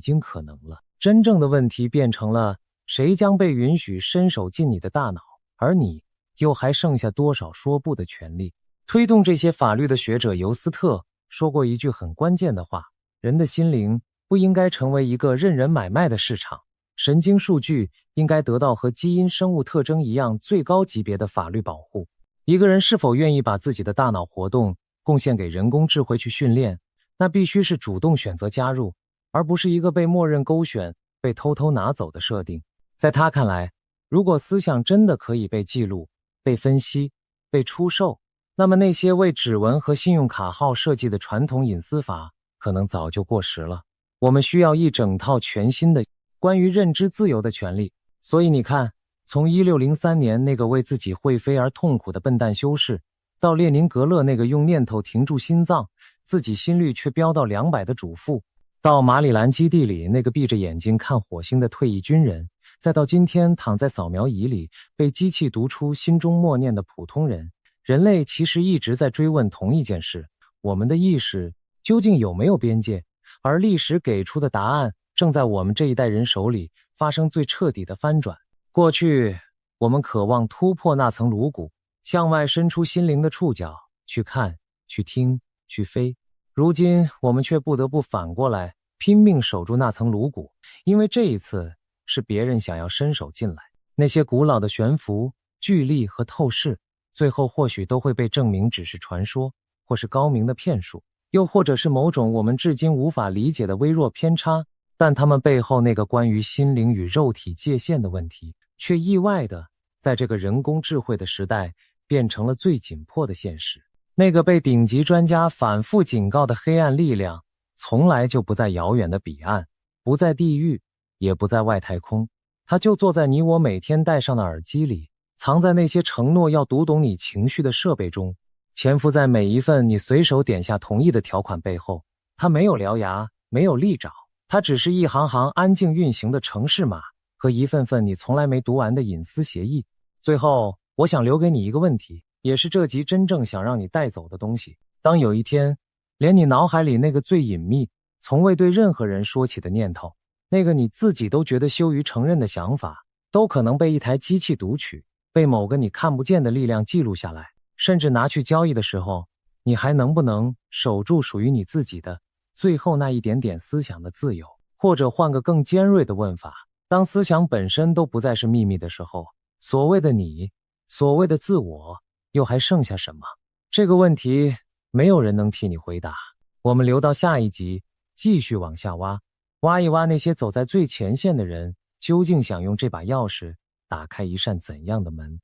经可能了。真正的问题变成了谁将被允许伸手进你的大脑，而你又还剩下多少说不的权利。推动这些法律的学者尤斯特说过一句很关键的话，人的心灵不应该成为一个任人买卖的市场，神经数据应该得到和基因生物特征一样最高级别的法律保护。一个人是否愿意把自己的大脑活动贡献给人工智慧去训练，那必须是主动选择加入，而不是一个被默认勾选、被偷偷拿走的设定。在他看来，如果思想真的可以被记录、被分析、被出售，那么那些为指纹和信用卡号设计的传统隐私法可能早就过时了。我们需要一整套全新的关于认知自由的权利。所以你看，从1603年那个为自己会飞而痛苦的笨蛋修士，到列宁格勒那个用念头停住心脏，自己心率却飙到200的主妇，到马里兰基地里那个闭着眼睛看火星的退役军人，再到今天躺在扫描仪里被机器读出心中默念的普通人，人类其实一直在追问同一件事：我们的意识究竟有没有边界？而历史给出的答案正在我们这一代人手里发生最彻底的翻转。过去，我们渴望突破那层颅骨，向外伸出心灵的触角，去看，去听，去飞。如今，我们却不得不反过来，拼命守住那层颅骨，因为这一次是别人想要伸手进来。那些古老的悬浮、聚力和透视，最后或许都会被证明只是传说，或是高明的骗术，又或者是某种我们至今无法理解的微弱偏差，但它们背后那个关于心灵与肉体界限的问题，却意外的在这个人工智慧的时代变成了最紧迫的现实。那个被顶级专家反复警告的黑暗力量，从来就不在遥远的彼岸，不在地狱，也不在外太空，它就坐在你我每天戴上的耳机里，藏在那些承诺要读懂你情绪的设备中，潜伏在每一份你随手点下同意的条款背后。它没有獠牙，没有利爪，它只是一行行安静运行的程式码和一份份你从来没读完的隐私协议。最后，我想留给你一个问题，也是这集真正想让你带走的东西。当有一天，连你脑海里那个最隐秘、从未对任何人说起的念头，那个你自己都觉得羞于承认的想法，都可能被一台机器读取，被某个你看不见的力量记录下来，甚至拿去交易的时候，你还能不能守住属于你自己的最后那一点点思想的自由？或者换个更尖锐的问法，当思想本身都不再是秘密的时候，所谓的你，所谓的自我，又还剩下什么？这个问题没有人能替你回答，我们留到下一集继续往下挖，挖一挖那些走在最前线的人究竟想用这把钥匙打开一扇怎样的门。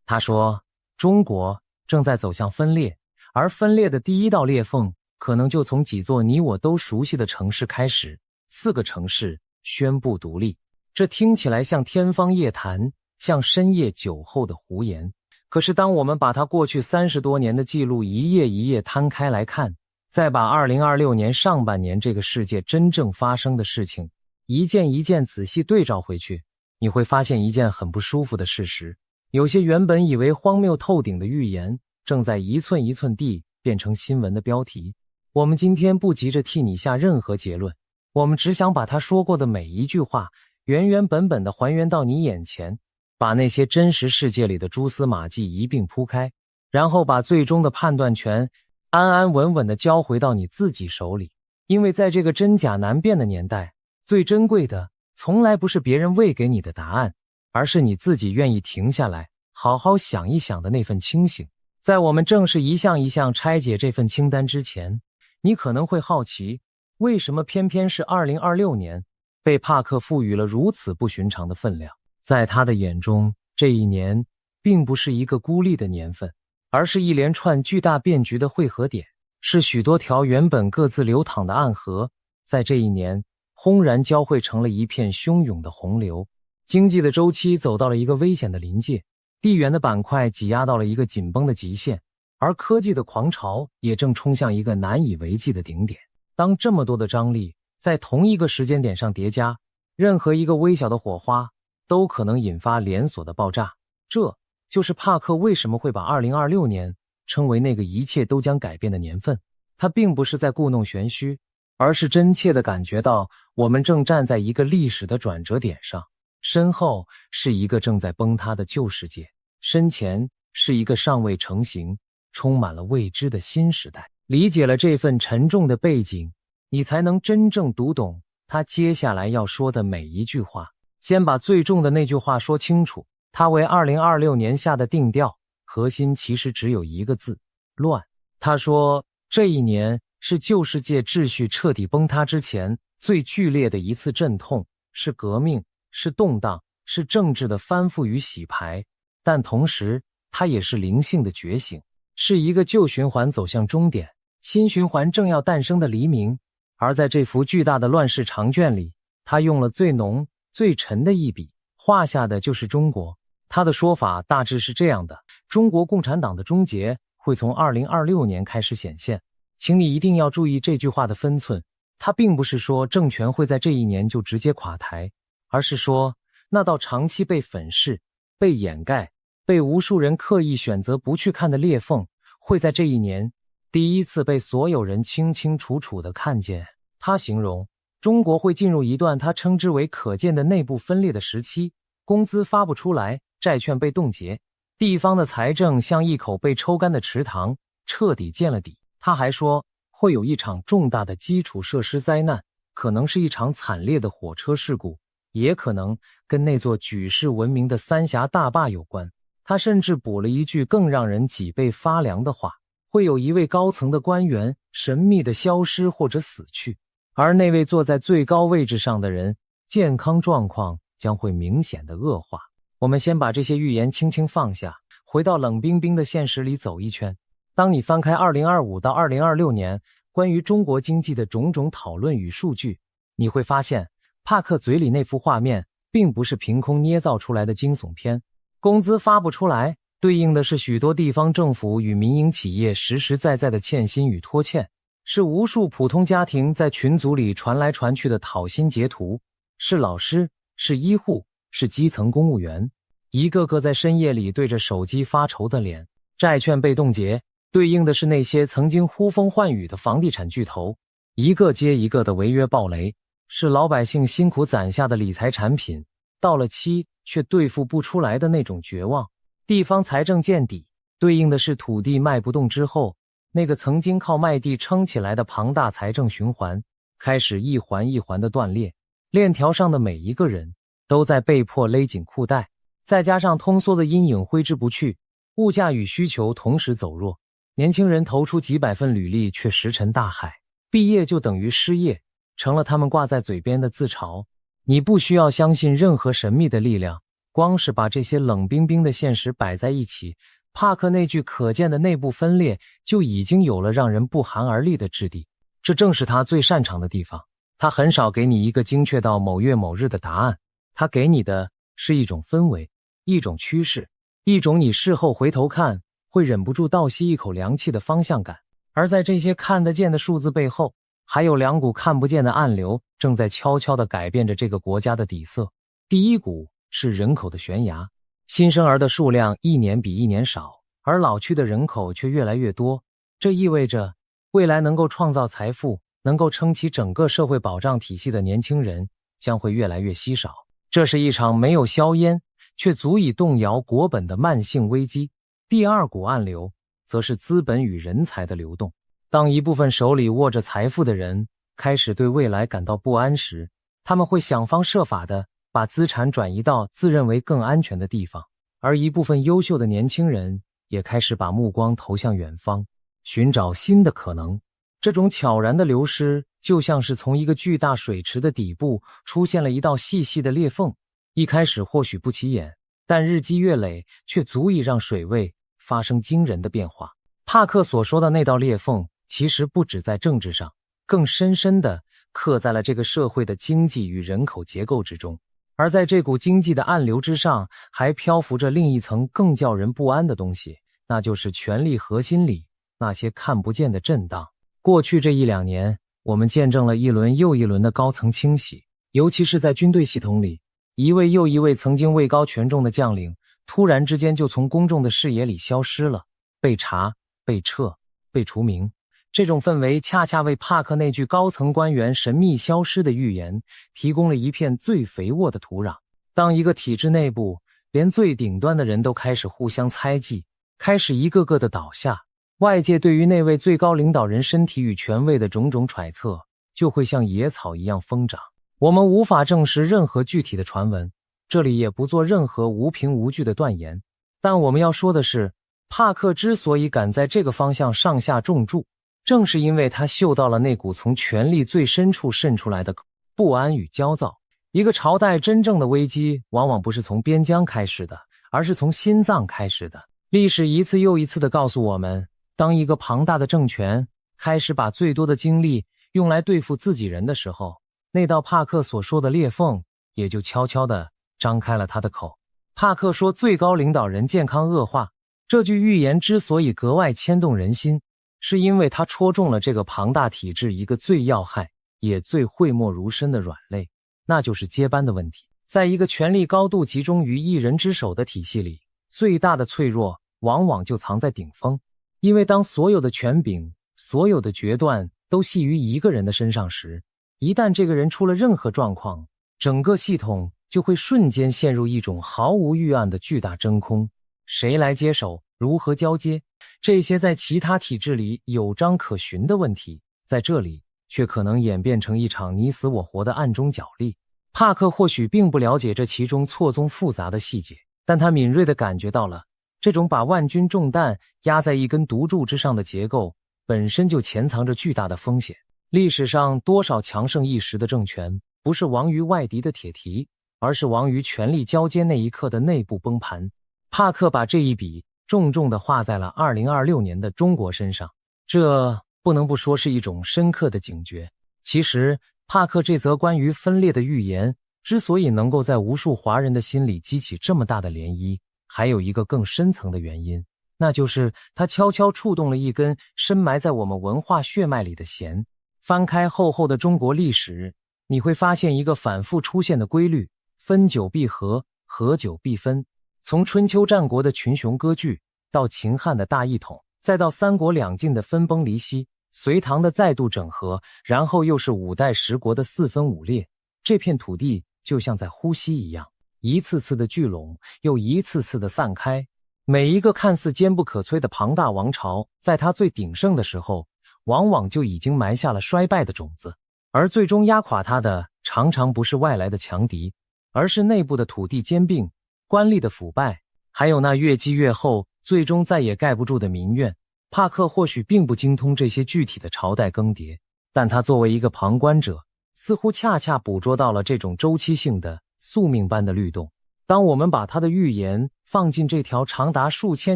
他说，中国正在走向分裂，而分裂的第一道裂缝可能就从几座你我都熟悉的城市开始。4个城市宣布独立，这听起来像天方夜谭，像深夜酒后的胡言。可是当我们把它过去30多年的记录一页一页摊开来看，再把2026年上半年这个世界真正发生的事情一件一件仔细对照回去，你会发现一件很不舒服的事实：有些原本以为荒谬透顶的预言，正在一寸一寸地变成新闻的标题。我们今天不急着替你下任何结论，我们只想把他说过的每一句话原原本本地还原到你眼前，把那些真实世界里的蛛丝马迹一并铺开，然后把最终的判断权安安稳稳地交回到你自己手里。因为在这个真假难辨的年代，最珍贵的从来不是别人喂给你的答案，而是你自己愿意停下来好好想一想的那份清醒。在我们正式一项一项拆解这份清单之前，你可能会好奇，为什么偏偏是2026年被帕克赋予了如此不寻常的分量？在他的眼中，这一年并不是一个孤立的年份，而是一连串巨大变局的汇合点，是许多条原本各自流淌的暗河，在这一年轰然交汇成了一片汹涌的洪流。经济的周期走到了一个危险的临界，地缘的板块挤压到了一个紧绷的极限，而科技的狂潮也正冲向一个难以为继的顶点。当这么多的张力在同一个时间点上叠加，任何一个微小的火花都可能引发连锁的爆炸。这就是帕克为什么会把2026年称为那个一切都将改变的年份。他并不是在故弄玄虚，而是真切地感觉到我们正站在一个历史的转折点上，身后是一个正在崩塌的旧世界，身前是一个尚未成型、充满了未知的新时代。理解了这份沉重的背景，你才能真正读懂他接下来要说的每一句话。先把最重的那句话说清楚，他为2026年下的定调，核心其实只有一个字：乱。他说，这一年是旧世界秩序彻底崩塌之前最剧烈的一次阵痛，是革命，是动荡，是政治的翻覆与洗牌。但同时，它也是灵性的觉醒，是一个旧循环走向终点，新循环正要诞生的黎明。而在这幅巨大的乱世长卷里，他用了最浓最沉的一笔，画下的就是中国。他的说法大致是这样的：中国共产党的终结会从2026年开始显现。请你一定要注意这句话的分寸，它并不是说政权会在这一年就直接垮台，而是说那道长期被粉饰、被掩盖、被无数人刻意选择不去看的裂缝，会在这一年第一次被所有人清清楚楚地看见。他形容中国会进入一段他称之为可见的内部分裂的时期，工资发不出来，债券被冻结，地方的财政像一口被抽干的池塘，彻底见了底。他还说会有一场重大的基础设施灾难，可能是一场惨烈的火车事故，也可能跟那座举世闻名的三峡大坝有关。他甚至补了一句更让人脊背发凉的话，会有一位高层的官员神秘地消失或者死去，而那位坐在最高位置上的人健康状况将会明显的恶化。我们先把这些预言轻轻放下，回到冷冰冰的现实里走一圈。当你翻开2025到2026年关于中国经济的种种讨论与数据，你会发现帕克嘴里那幅画面并不是凭空捏造出来的惊悚片。工资发不出来，对应的是许多地方政府与民营企业实实在在的欠薪与拖欠，是无数普通家庭在群组里传来传去的讨薪截图，是老师，是医护，是基层公务员，一个个在深夜里对着手机发愁的脸。债券被冻结，对应的是那些曾经呼风唤雨的房地产巨头，一个接一个的违约暴雷，是老百姓辛苦攒下的理财产品，到了期却兑付不出来的那种绝望。地方财政见底，对应的是土地卖不动之后，那个曾经靠卖地撑起来的庞大财政循环，开始一环一环的断裂，链条上的每一个人都在被迫勒紧裤带，再加上通缩的阴影挥之不去，物价与需求同时走弱，年轻人投出几百份履历却石沉大海，毕业就等于失业，成了他们挂在嘴边的自嘲。你不需要相信任何神秘的力量，光是把这些冷冰冰的现实摆在一起，帕克那句可见的内部分裂就已经有了让人不寒而栗的质地。这正是他最擅长的地方，他很少给你一个精确到某月某日的答案，他给你的是一种氛围，一种趋势，一种你事后回头看会忍不住倒吸一口凉气的方向感。而在这些看得见的数字背后，还有两股看不见的暗流正在悄悄地改变着这个国家的底色。第一股是人口的悬崖，新生儿的数量一年比一年少，而老去的人口却越来越多。这意味着未来能够创造财富，能够撑起整个社会保障体系的年轻人将会越来越稀少。这是一场没有硝烟却足以动摇国本的慢性危机。第二股暗流则是资本与人才的流动。当一部分手里握着财富的人开始对未来感到不安时，他们会想方设法地把资产转移到自认为更安全的地方，而一部分优秀的年轻人也开始把目光投向远方，寻找新的可能。这种悄然的流失就像是从一个巨大水池的底部出现了一道细细的裂缝，一开始或许不起眼，但日积月累却足以让水位发生惊人的变化。帕克所说的那道裂缝其实不只在政治上，更深深地刻在了这个社会的经济与人口结构之中。而在这股经济的暗流之上，还漂浮着另一层更叫人不安的东西，那就是权力核心里那些看不见的震荡。过去这一两年，我们见证了一轮又一轮的高层清洗，尤其是在军队系统里，一位又一位曾经位高权重的将领突然之间就从公众的视野里消失了，被查、被撤、被除名。这种氛围恰恰为帕克那句高层官员神秘消失的预言提供了一片最肥沃的土壤。当一个体制内部连最顶端的人都开始互相猜忌，开始一个个的倒下，外界对于那位最高领导人身体与权位的种种揣测就会像野草一样疯长。我们无法证实任何具体的传闻，这里也不做任何无凭无据的断言，但我们要说的是，帕克之所以敢在这个方向上下重注，正是因为他嗅到了那股从权力最深处渗出来的不安与焦躁。一个朝代真正的危机往往不是从边疆开始的，而是从心脏开始的。历史一次又一次地告诉我们，当一个庞大的政权开始把最多的精力用来对付自己人的时候，那道帕克所说的裂缝也就悄悄地张开了他的口。帕克说最高领导人健康恶化，这句预言之所以格外牵动人心，是因为他戳中了这个庞大体制一个最要害也最讳莫如深的软肋，那就是接班的问题。在一个权力高度集中于一人之手的体系里，最大的脆弱往往就藏在顶峰，因为当所有的权柄、所有的决断都系于一个人的身上时，一旦这个人出了任何状况，整个系统就会瞬间陷入一种毫无预案的巨大真空。谁来接手？如何交接？这些在其他体制里有章可循的问题，在这里却可能演变成一场你死我活的暗中角力。帕克或许并不了解这其中错综复杂的细节，但他敏锐地感觉到了，这种把万钧重担压在一根独柱之上的结构本身就潜藏着巨大的风险。历史上多少强盛一时的政权，不是亡于外敌的铁蹄，而是亡于权力交接那一刻的内部崩盘。帕克把这一笔重重地画在了2026年的中国身上，这不能不说是一种深刻的警觉。其实帕克这则关于分裂的预言之所以能够在无数华人的心里激起这么大的涟漪，还有一个更深层的原因，那就是他悄悄触动了一根深埋在我们文化血脉里的弦。翻开厚厚的中国历史，你会发现一个反复出现的规律：分久必合，合久必分。从春秋战国的群雄割据，到秦汉的大一统，再到三国两晋的分崩离析，隋唐的再度整合，然后又是五代十国的四分五裂，这片土地就像在呼吸一样，一次次的聚拢，又一次次的散开。每一个看似坚不可摧的庞大王朝，在它最鼎盛的时候，往往就已经埋下了衰败的种子，而最终压垮它的常常不是外来的强敌，而是内部的土地兼并、官吏的腐败，还有那越积越厚，最终再也盖不住的民怨。帕克或许并不精通这些具体的朝代更迭，但他作为一个旁观者，似乎恰恰捕捉到了这种周期性的宿命般的律动。当我们把他的预言放进这条长达数千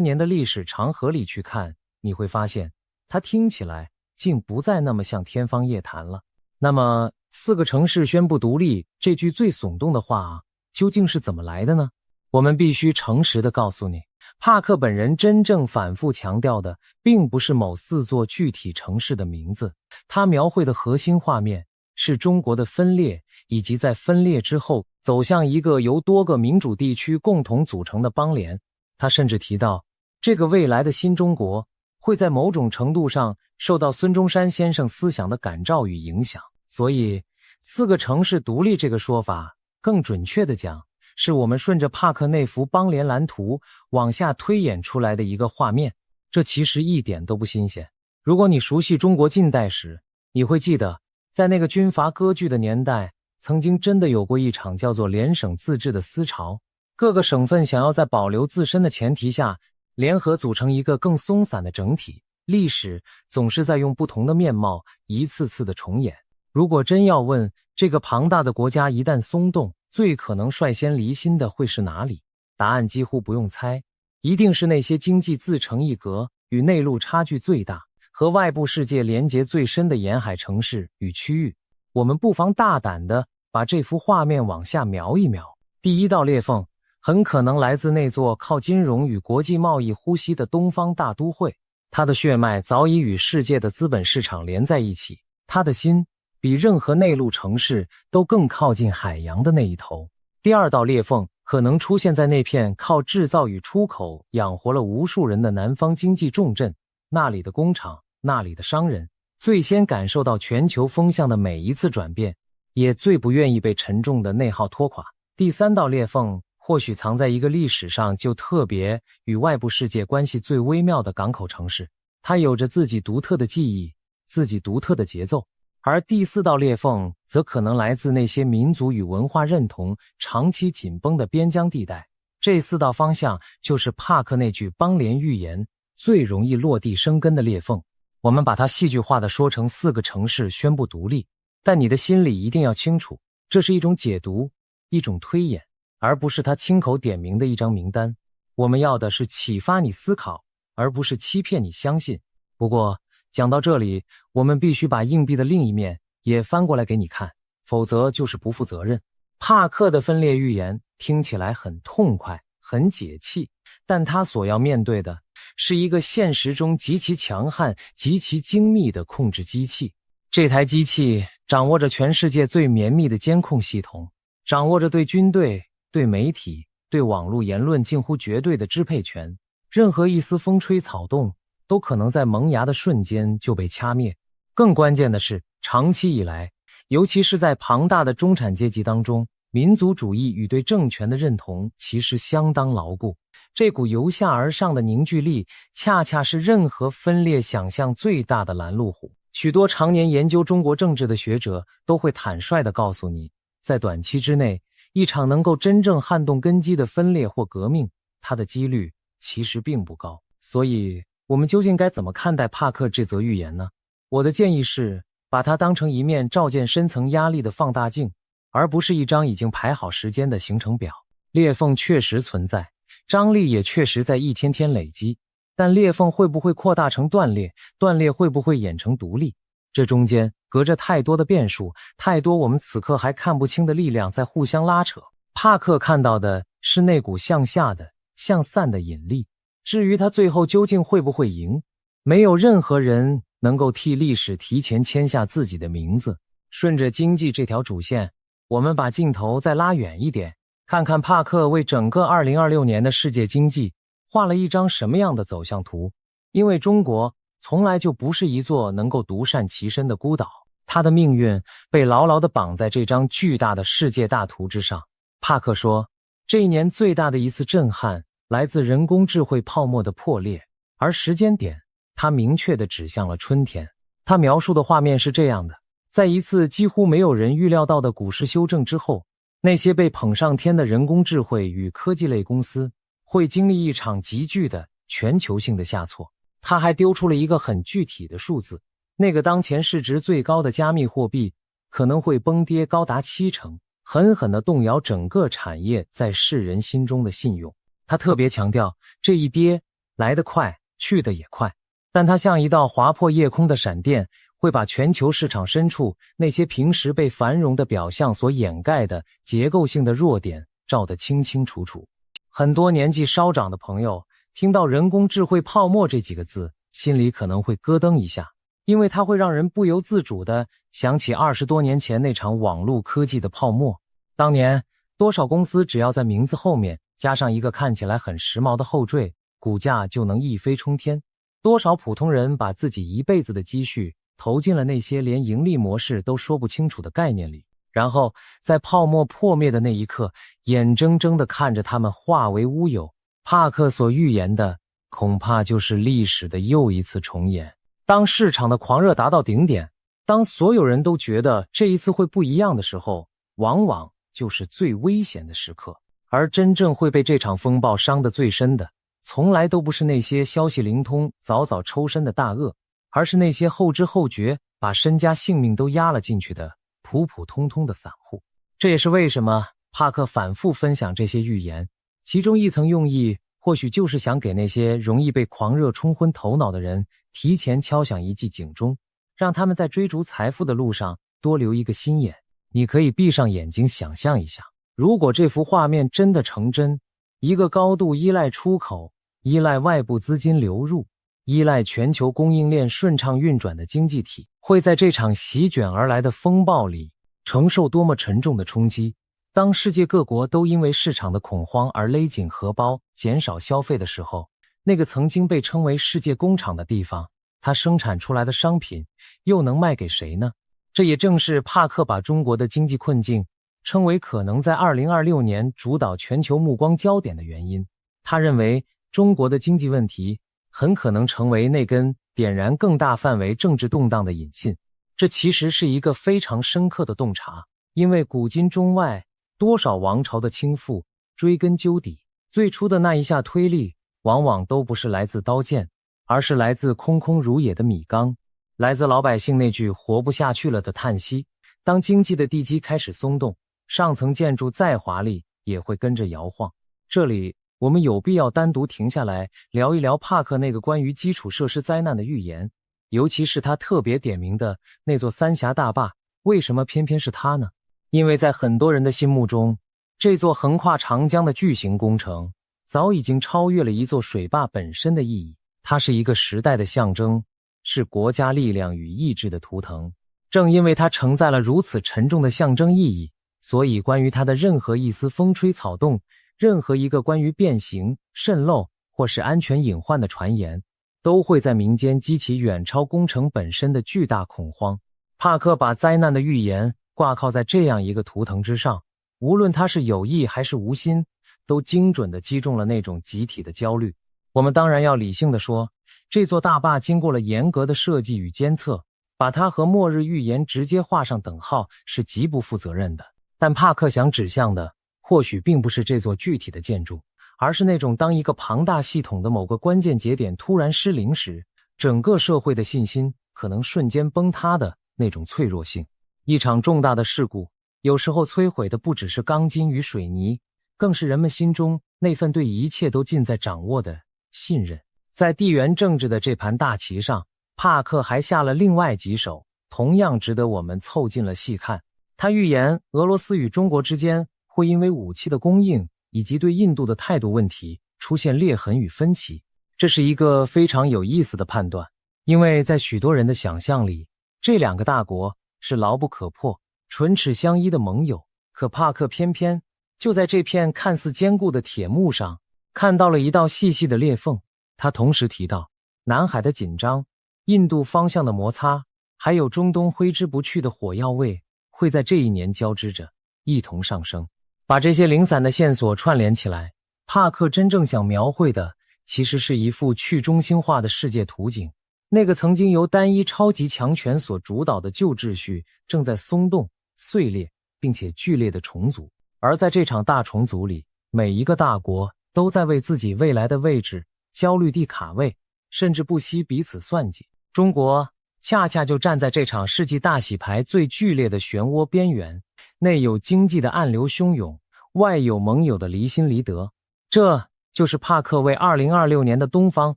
年的历史长河里去看，你会发现它听起来竟不再那么像天方夜谭了。那么4个城市宣布独立这句最耸动的话究竟是怎么来的呢？我们必须诚实地告诉你，帕克本人真正反复强调的并不是某4座具体城市的名字，他描绘的核心画面是中国的分裂，以及在分裂之后走向一个由多个民主地区共同组成的邦联。他甚至提到，这个未来的新中国会在某种程度上受到孙中山先生思想的感召与影响。所以4个城市独立这个说法，更准确地讲，是我们顺着帕克那幅邦联蓝图往下推演出来的一个画面。这其实一点都不新鲜。如果你熟悉中国近代史，你会记得，在那个军阀割据的年代，曾经真的有过一场叫做联省自治的思潮。各个省份想要在保留自身的前提下，联合组成一个更松散的整体。历史总是在用不同的面貌一次次的重演。如果真要问这个庞大的国家一旦松动，最可能率先离心的会是哪里？答案几乎不用猜，一定是那些经济自成一格、与内陆差距最大、和外部世界连结最深的沿海城市与区域。我们不妨大胆地把这幅画面往下描一描。第一道裂缝很可能来自那座靠金融与国际贸易呼吸的东方大都会，它的血脉早已与世界的资本市场连在一起，它的心比任何内陆城市都更靠近海洋的那一头。第二道裂缝可能出现在那片靠制造与出口养活了无数人的南方经济重镇，那里的工厂，那里的商人，最先感受到全球风向的每一次转变，也最不愿意被沉重的内耗拖垮。第三道裂缝或许藏在一个历史上就特别与外部世界关系最微妙的港口城市，它有着自己独特的记忆，自己独特的节奏。而第4道裂缝则可能来自那些民族与文化认同长期紧绷的边疆地带。这4道方向就是帕克那句邦联预言最容易落地生根的裂缝。我们把它戏剧化地说成4个城市宣布独立，但你的心里一定要清楚，这是一种解读，一种推演，而不是他亲口点名的一张名单。我们要的是启发你思考，而不是欺骗你相信。不过，讲到这里，我们必须把硬币的另一面也翻过来给你看，否则就是不负责任。帕克的分裂预言听起来很痛快，很解气，但他所要面对的是一个现实中极其强悍、极其精密的控制机器。这台机器掌握着全世界最绵密的监控系统，掌握着对军队、对媒体、对网络言论近乎绝对的支配权。任何一丝风吹草动都可能在萌芽的瞬间就被掐灭。更关键的是，长期以来，尤其是在庞大的中产阶级当中，民族主义与对政权的认同其实相当牢固。这股由下而上的凝聚力，恰恰是任何分裂想象最大的拦路虎。许多常年研究中国政治的学者都会坦率地告诉你，在短期之内，一场能够真正撼动根基的分裂或革命，它的几率其实并不高。所以，我们究竟该怎么看待帕克这则预言呢？我的建议是，把它当成一面照见深层压力的放大镜，而不是一张已经排好时间的行程表。裂缝确实存在，张力也确实在一天天累积，但裂缝会不会扩大成断裂，断裂会不会演成独立，这中间隔着太多的变数，太多我们此刻还看不清的力量在互相拉扯。帕克看到的是那股向下的、向散的引力，至于他最后究竟会不会赢，没有任何人能够替历史提前签下自己的名字。顺着经济这条主线，我们把镜头再拉远一点，看看帕克为整个2026年的世界经济画了一张什么样的走向图。因为中国从来就不是一座能够独善其身的孤岛，它的命运被牢牢地绑在这张巨大的世界大图之上。帕克说，这一年最大的一次震撼来自人工智慧泡沫的破裂，而时间点他明确地指向了春天。他描述的画面是这样的，在一次几乎没有人预料到的股市修正之后，那些被捧上天的人工智慧与科技类公司会经历一场急剧的全球性的下挫。他还丢出了一个很具体的数字，那个当前市值最高的加密货币可能会崩跌高达70%，狠狠地动摇整个产业在世人心中的信用。他特别强调，这一跌来得快，去得也快，但它像一道划破夜空的闪电，会把全球市场深处那些平时被繁荣的表象所掩盖的结构性的弱点照得清清楚楚。很多年纪稍长的朋友听到人工智慧泡沫这几个字，心里可能会咯噔一下，因为它会让人不由自主地想起20多年前那场网络科技的泡沫。当年多少公司只要在名字后面加上一个看起来很时髦的后缀，股价就能一飞冲天。多少普通人把自己一辈子的积蓄投进了那些连盈利模式都说不清楚的概念里，然后在泡沫破灭的那一刻，眼睁睁地看着它们化为乌有。帕克所预言的恐怕就是历史的又一次重演。当市场的狂热达到顶点，当所有人都觉得这一次会不一样的时候，往往就是最危险的时刻。而真正会被这场风暴伤得最深的，从来都不是那些消息灵通早早抽身的大鳄，而是那些后知后觉把身家性命都压了进去的普普通通的散户。这也是为什么帕克反复分享这些预言，其中一层用意或许就是想给那些容易被狂热冲昏头脑的人提前敲响一记警钟，让他们在追逐财富的路上多留一个心眼。你可以闭上眼睛想象一下，如果这幅画面真的成真，一个高度依赖出口、依赖外部资金流入、依赖全球供应链顺畅运转的经济体，会在这场席卷而来的风暴里承受多么沉重的冲击。当世界各国都因为市场的恐慌而勒紧荷包、减少消费的时候，那个曾经被称为世界工厂的地方，它生产出来的商品又能卖给谁呢？这也正是帕克把中国的经济困境称为可能在2026年主导全球目光焦点的原因。他认为中国的经济问题很可能成为那根点燃更大范围政治动荡的引信。这其实是一个非常深刻的洞察，因为古今中外多少王朝的倾覆，追根究底，最初的那一下推力往往都不是来自刀剑，而是来自空空如也的米缸，来自老百姓那句活不下去了的叹息。当经济的地基开始松动，上层建筑再华丽也会跟着摇晃。这里我们有必要单独停下来聊一聊帕克那个关于基础设施灾难的预言，尤其是他特别点名的那座三峡大坝，为什么偏偏是他呢？因为在很多人的心目中，这座横跨长江的巨型工程早已经超越了一座水坝本身的意义，它是一个时代的象征，是国家力量与意志的图腾。正因为它承载了如此沉重的象征意义，所以关于它的任何一丝风吹草动，任何一个关于变形、渗漏或是安全隐患的传言，都会在民间激起远超工程本身的巨大恐慌。帕克把灾难的预言挂靠在这样一个图腾之上，无论他是有意还是无心，都精准地击中了那种集体的焦虑。我们当然要理性地说，这座大坝经过了严格的设计与监测，把它和末日预言直接画上等号是极不负责任的。但帕克想指向的或许并不是这座具体的建筑，而是那种当一个庞大系统的某个关键节点突然失灵时，整个社会的信心可能瞬间崩塌的那种脆弱性。一场重大的事故，有时候摧毁的不只是钢筋与水泥，更是人们心中那份对一切都尽在掌握的信任。在地缘政治的这盘大棋上，帕克还下了另外几手，同样值得我们凑近了细看。他预言俄罗斯与中国之间会因为武器的供应以及对印度的态度问题出现裂痕与分歧。这是一个非常有意思的判断，因为在许多人的想象里，这两个大国是牢不可破、唇齿相依的盟友。可帕克偏偏就在这片看似坚固的铁幕上看到了一道细细的裂缝。他同时提到南海的紧张、印度方向的摩擦，还有中东挥之不去的火药味会在这一年交织着一同上升。把这些零散的线索串联起来，帕克真正想描绘的其实是一幅去中心化的世界图景。那个曾经由单一超级强权所主导的旧秩序正在松动、碎裂，并且剧烈的重组。而在这场大重组里，每一个大国都在为自己未来的位置焦虑地卡位，甚至不惜彼此算计。中国恰恰就站在这场世纪大洗牌最剧烈的漩涡边缘，内有经济的暗流汹涌，外有盟友的离心离德。这就是帕克为2026年的东方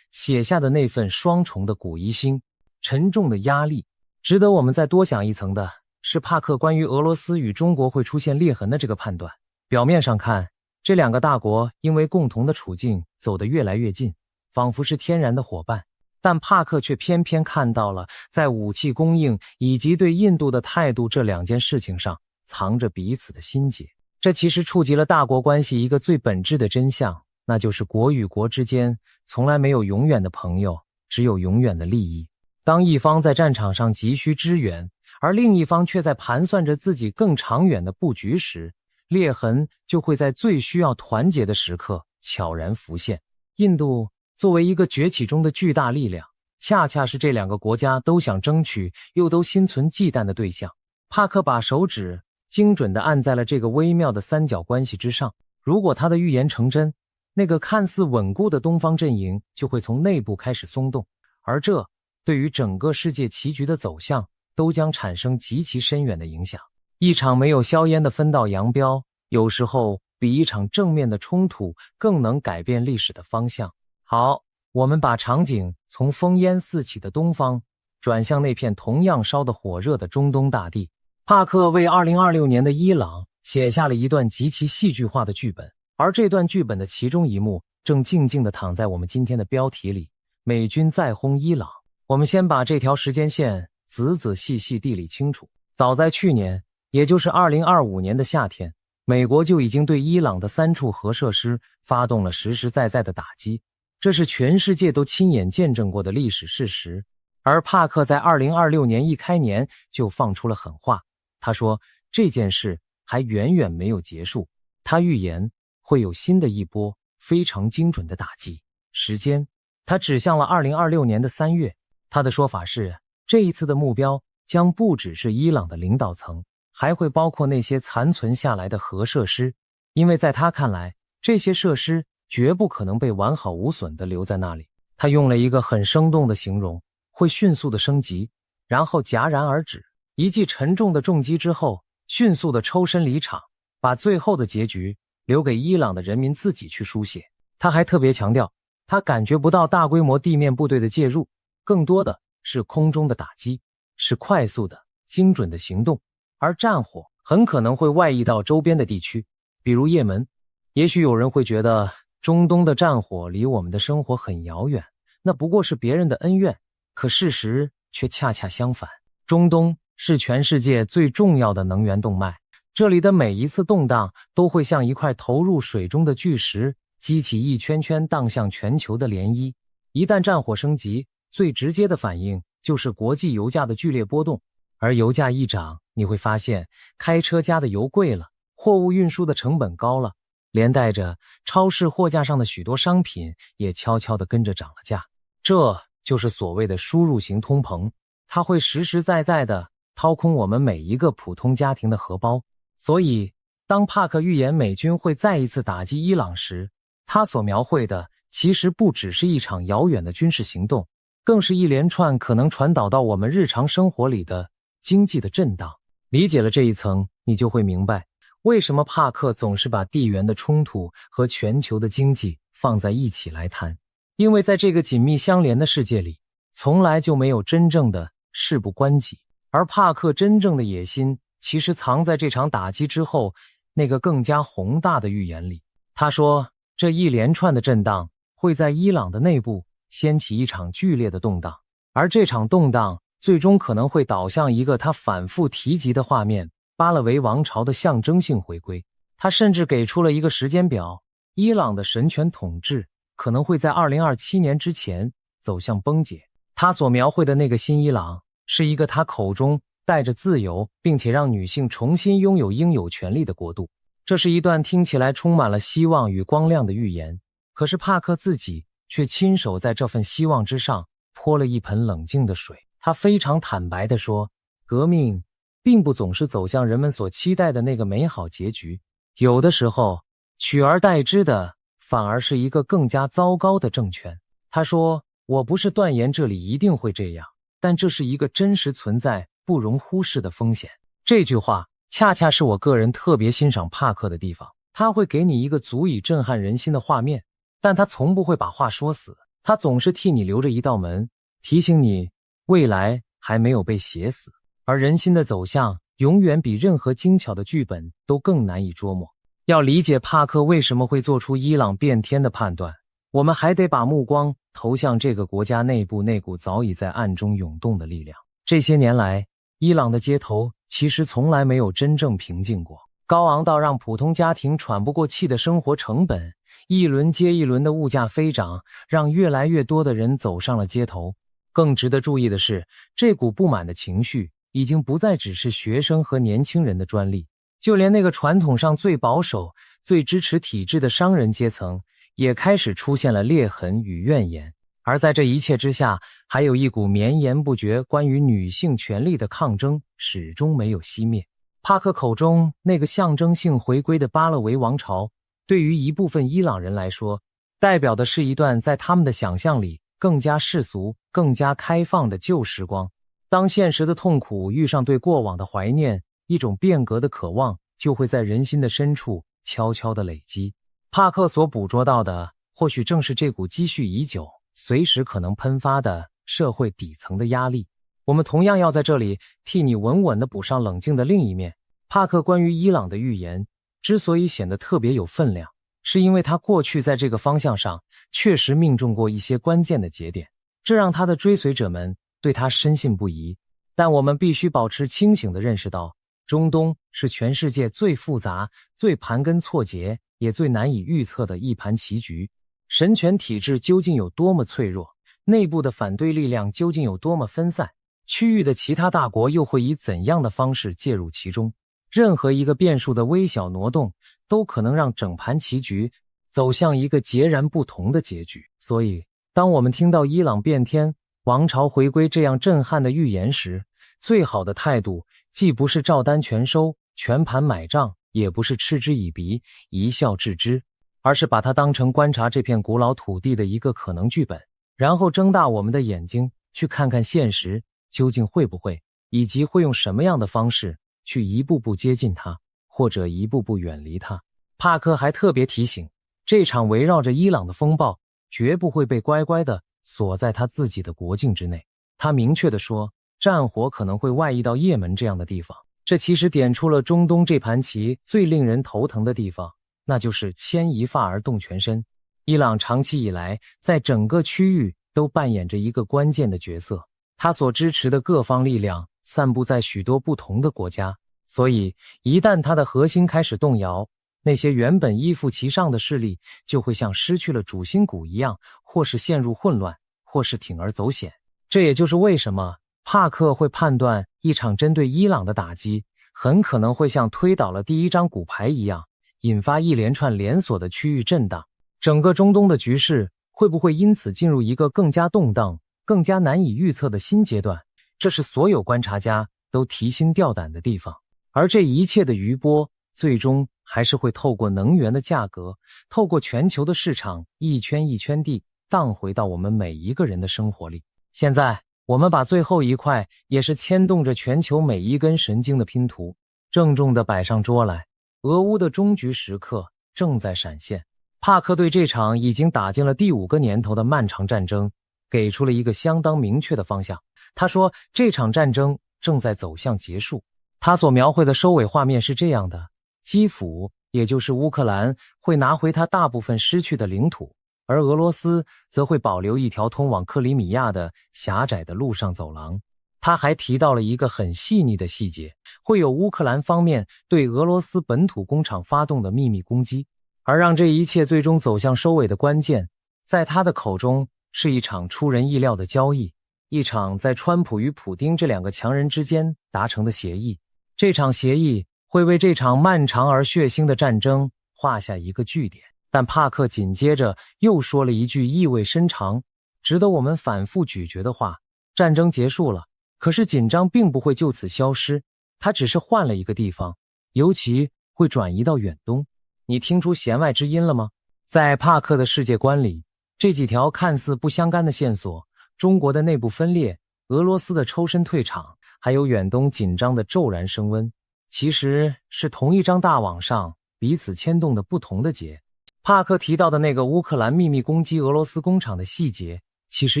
写下的那份双重的古疑心，沉重的压力。值得我们再多想一层的是帕克关于俄罗斯与中国会出现裂痕的这个判断。表面上看，这两个大国因为共同的处境走得越来越近，仿佛是天然的伙伴。但帕克却偏偏看到了在武器供应以及对印度的态度这两件事情上藏着彼此的心结。这其实触及了大国关系一个最本质的真相，那就是国与国之间从来没有永远的朋友，只有永远的利益。当一方在战场上急需支援，而另一方却在盘算着自己更长远的布局时，裂痕就会在最需要团结的时刻悄然浮现。印度作为一个崛起中的巨大力量，恰恰是这两个国家都想争取又都心存忌惮的对象。帕克把手指精准地按在了这个微妙的三角关系之上。如果他的预言成真，那个看似稳固的东方阵营就会从内部开始松动，而这对于整个世界棋局的走向都将产生极其深远的影响。一场没有硝烟的分道扬镳，有时候比一场正面的冲突更能改变历史的方向。好，我们把场景从烽烟四起的东方转向那片同样烧得火热的中东大地。帕克为2026年的伊朗写下了一段极其戏剧化的剧本，而这段剧本的其中一幕正静静地躺在我们今天的标题里：美军再轰伊朗。我们先把这条时间线仔仔细细地理清楚。早在去年，也就是2025年的夏天，美国就已经对伊朗的3处核设施发动了实实在在的打击，这是全世界都亲眼见证过的历史事实。而帕克在2026年一开年就放出了狠话，他说这件事还远远没有结束，他预言会有新的一波非常精准的打击。时间，他指向了2026年的3月。他的说法是，这一次的目标将不只是伊朗的领导层，还会包括那些残存下来的核设施，因为在他看来，这些设施绝不可能被完好无损地留在那里。他用了一个很生动的形容，会迅速的升级，然后戛然而止，一记沉重的重击之后，迅速的抽身离场，把最后的结局留给伊朗的人民自己去书写。他还特别强调，他感觉不到大规模地面部队的介入，更多的是空中的打击，是快速的、精准的行动，而战火很可能会外溢到周边的地区，比如也门。也许有人会觉得中东的战火离我们的生活很遥远，那不过是别人的恩怨，可事实却恰恰相反。中东是全世界最重要的能源动脉，这里的每一次动荡都会像一块投入水中的巨石，激起一圈圈荡向全球的涟漪。一旦战火升级，最直接的反应就是国际油价的剧烈波动，而油价一涨，你会发现开车加的油贵了，货物运输的成本高了，连带着超市货架上的许多商品也悄悄地跟着涨了价。这就是所谓的输入型通膨，它会实实在在地掏空我们每一个普通家庭的荷包。所以当帕克预言美军会再一次打击伊朗时，他所描绘的其实不只是一场遥远的军事行动，更是一连串可能传导到我们日常生活里的经济的震荡。理解了这一层，你就会明白为什么帕克总是把地缘的冲突和全球的经济放在一起来谈。因为在这个紧密相连的世界里，从来就没有真正的事不关己，而帕克真正的野心其实藏在这场打击之后那个更加宏大的预言里。他说，这一连串的震荡会在伊朗的内部掀起一场剧烈的动荡，而这场动荡最终可能会导向一个他反复提及的画面——巴勒维王朝的象征性回归。他甚至给出了一个时间表，伊朗的神权统治可能会在2027年之前走向崩解。他所描绘的那个新伊朗，是一个他口中带着自由，并且让女性重新拥有应有权利的国度。这是一段听起来充满了希望与光亮的预言，可是帕克自己却亲手在这份希望之上泼了一盆冷静的水。他非常坦白地说，革命并不总是走向人们所期待的那个美好结局，有的时候取而代之的反而是一个更加糟糕的政权。他说，我不是断言这里一定会这样，但这是一个真实存在、不容忽视的风险。这句话恰恰是我个人特别欣赏帕克的地方，他会给你一个足以震撼人心的画面，但他从不会把话说死，他总是替你留着一道门，提醒你未来还没有被写死。而人心的走向永远比任何精巧的剧本都更难以捉摸。要理解帕克为什么会做出伊朗变天的判断，我们还得把目光投向这个国家内部那股早已在暗中涌动的力量。这些年来，伊朗的街头其实从来没有真正平静过，高昂到让普通家庭喘不过气的生活成本，一轮接一轮的物价飞涨，让越来越多的人走上了街头。更值得注意的是，这股不满的情绪已经不再只是学生和年轻人的专利，就连那个传统上最保守、最支持体制的商人阶层也开始出现了裂痕与怨言。而在这一切之下，还有一股绵延不绝关于女性权利的抗争始终没有熄灭。帕克口中那个象征性回归的巴勒维王朝，对于一部分伊朗人来说，代表的是一段在他们的想象里更加世俗、更加开放的旧时光。当现实的痛苦遇上对过往的怀念，一种变革的渴望就会在人心的深处悄悄地累积。帕克所捕捉到的，或许正是这股积蓄已久、随时可能喷发的社会底层的压力。我们同样要在这里替你稳稳地补上冷静的另一面。帕克关于伊朗的预言之所以显得特别有分量，是因为他过去在这个方向上确实命中过一些关键的节点，这让他的追随者们对他深信不疑。但我们必须保持清醒地认识到，中东是全世界最复杂、最盘根错节也最难以预测的一盘棋局。神权体制究竟有多么脆弱，内部的反对力量究竟有多么分散，区域的其他大国又会以怎样的方式介入其中，任何一个变数的微小挪动都可能让整盘棋局走向一个截然不同的结局。所以当我们听到伊朗变天、王朝回归这样震撼的预言时，最好的态度既不是照单全收、全盘买账，也不是嗤之以鼻、一笑置之，而是把它当成观察这片古老土地的一个可能剧本，然后睁大我们的眼睛去看看现实究竟会不会，以及会用什么样的方式去一步步接近它，或者一步步远离它。帕克还特别提醒，这场围绕着伊朗的风暴绝不会被乖乖地锁在他自己的国境之内。他明确地说，战火可能会外溢到也门这样的地方。这其实点出了中东这盘棋最令人头疼的地方，那就是牵一发而动全身。伊朗长期以来在整个区域都扮演着一个关键的角色，他所支持的各方力量散布在许多不同的国家，所以一旦他的核心开始动摇，那些原本依附其上的势力就会像失去了主心骨一样，或是陷入混乱，或是铤而走险。这也就是为什么帕克会判断一场针对伊朗的打击很可能会像推倒了第一张骨牌一样，引发一连串连锁的区域震荡。整个中东的局势会不会因此进入一个更加动荡、更加难以预测的新阶段？这是所有观察家都提心吊胆的地方。而这一切的余波，最终还是会透过能源的价格，透过全球的市场，一圈一圈地荡回到我们每一个人的生活里。现在，我们把最后一块，也是牵动着全球每一根神经的拼图，郑重地摆上桌来。俄乌的终局时刻正在闪现。帕克对这场已经打进了第5个年头的漫长战争，给出了一个相当明确的方向。他说，这场战争正在走向结束。他所描绘的收尾画面是这样的：基辅，也就是乌克兰，会拿回他大部分失去的领土，而俄罗斯则会保留一条通往克里米亚的狭窄的陆上走廊。他还提到了一个很细腻的细节，会有乌克兰方面对俄罗斯本土工厂发动的秘密攻击。而让这一切最终走向收尾的关键，在他的口中是一场出人意料的交易，一场在川普与普丁这两个强人之间达成的协议。这场协议会为这场漫长而血腥的战争画下一个句点。但帕克紧接着又说了一句意味深长、值得我们反复咀嚼的话：战争结束了，可是紧张并不会就此消失，它只是换了一个地方，尤其会转移到远东。你听出弦外之音了吗？在帕克的世界观里，这几条看似不相干的线索，中国的内部分裂、俄罗斯的抽身退场，还有远东紧张的骤然升温，其实是同一张大网上彼此牵动的不同的结。帕克提到的那个乌克兰秘密攻击俄罗斯工厂的细节，其实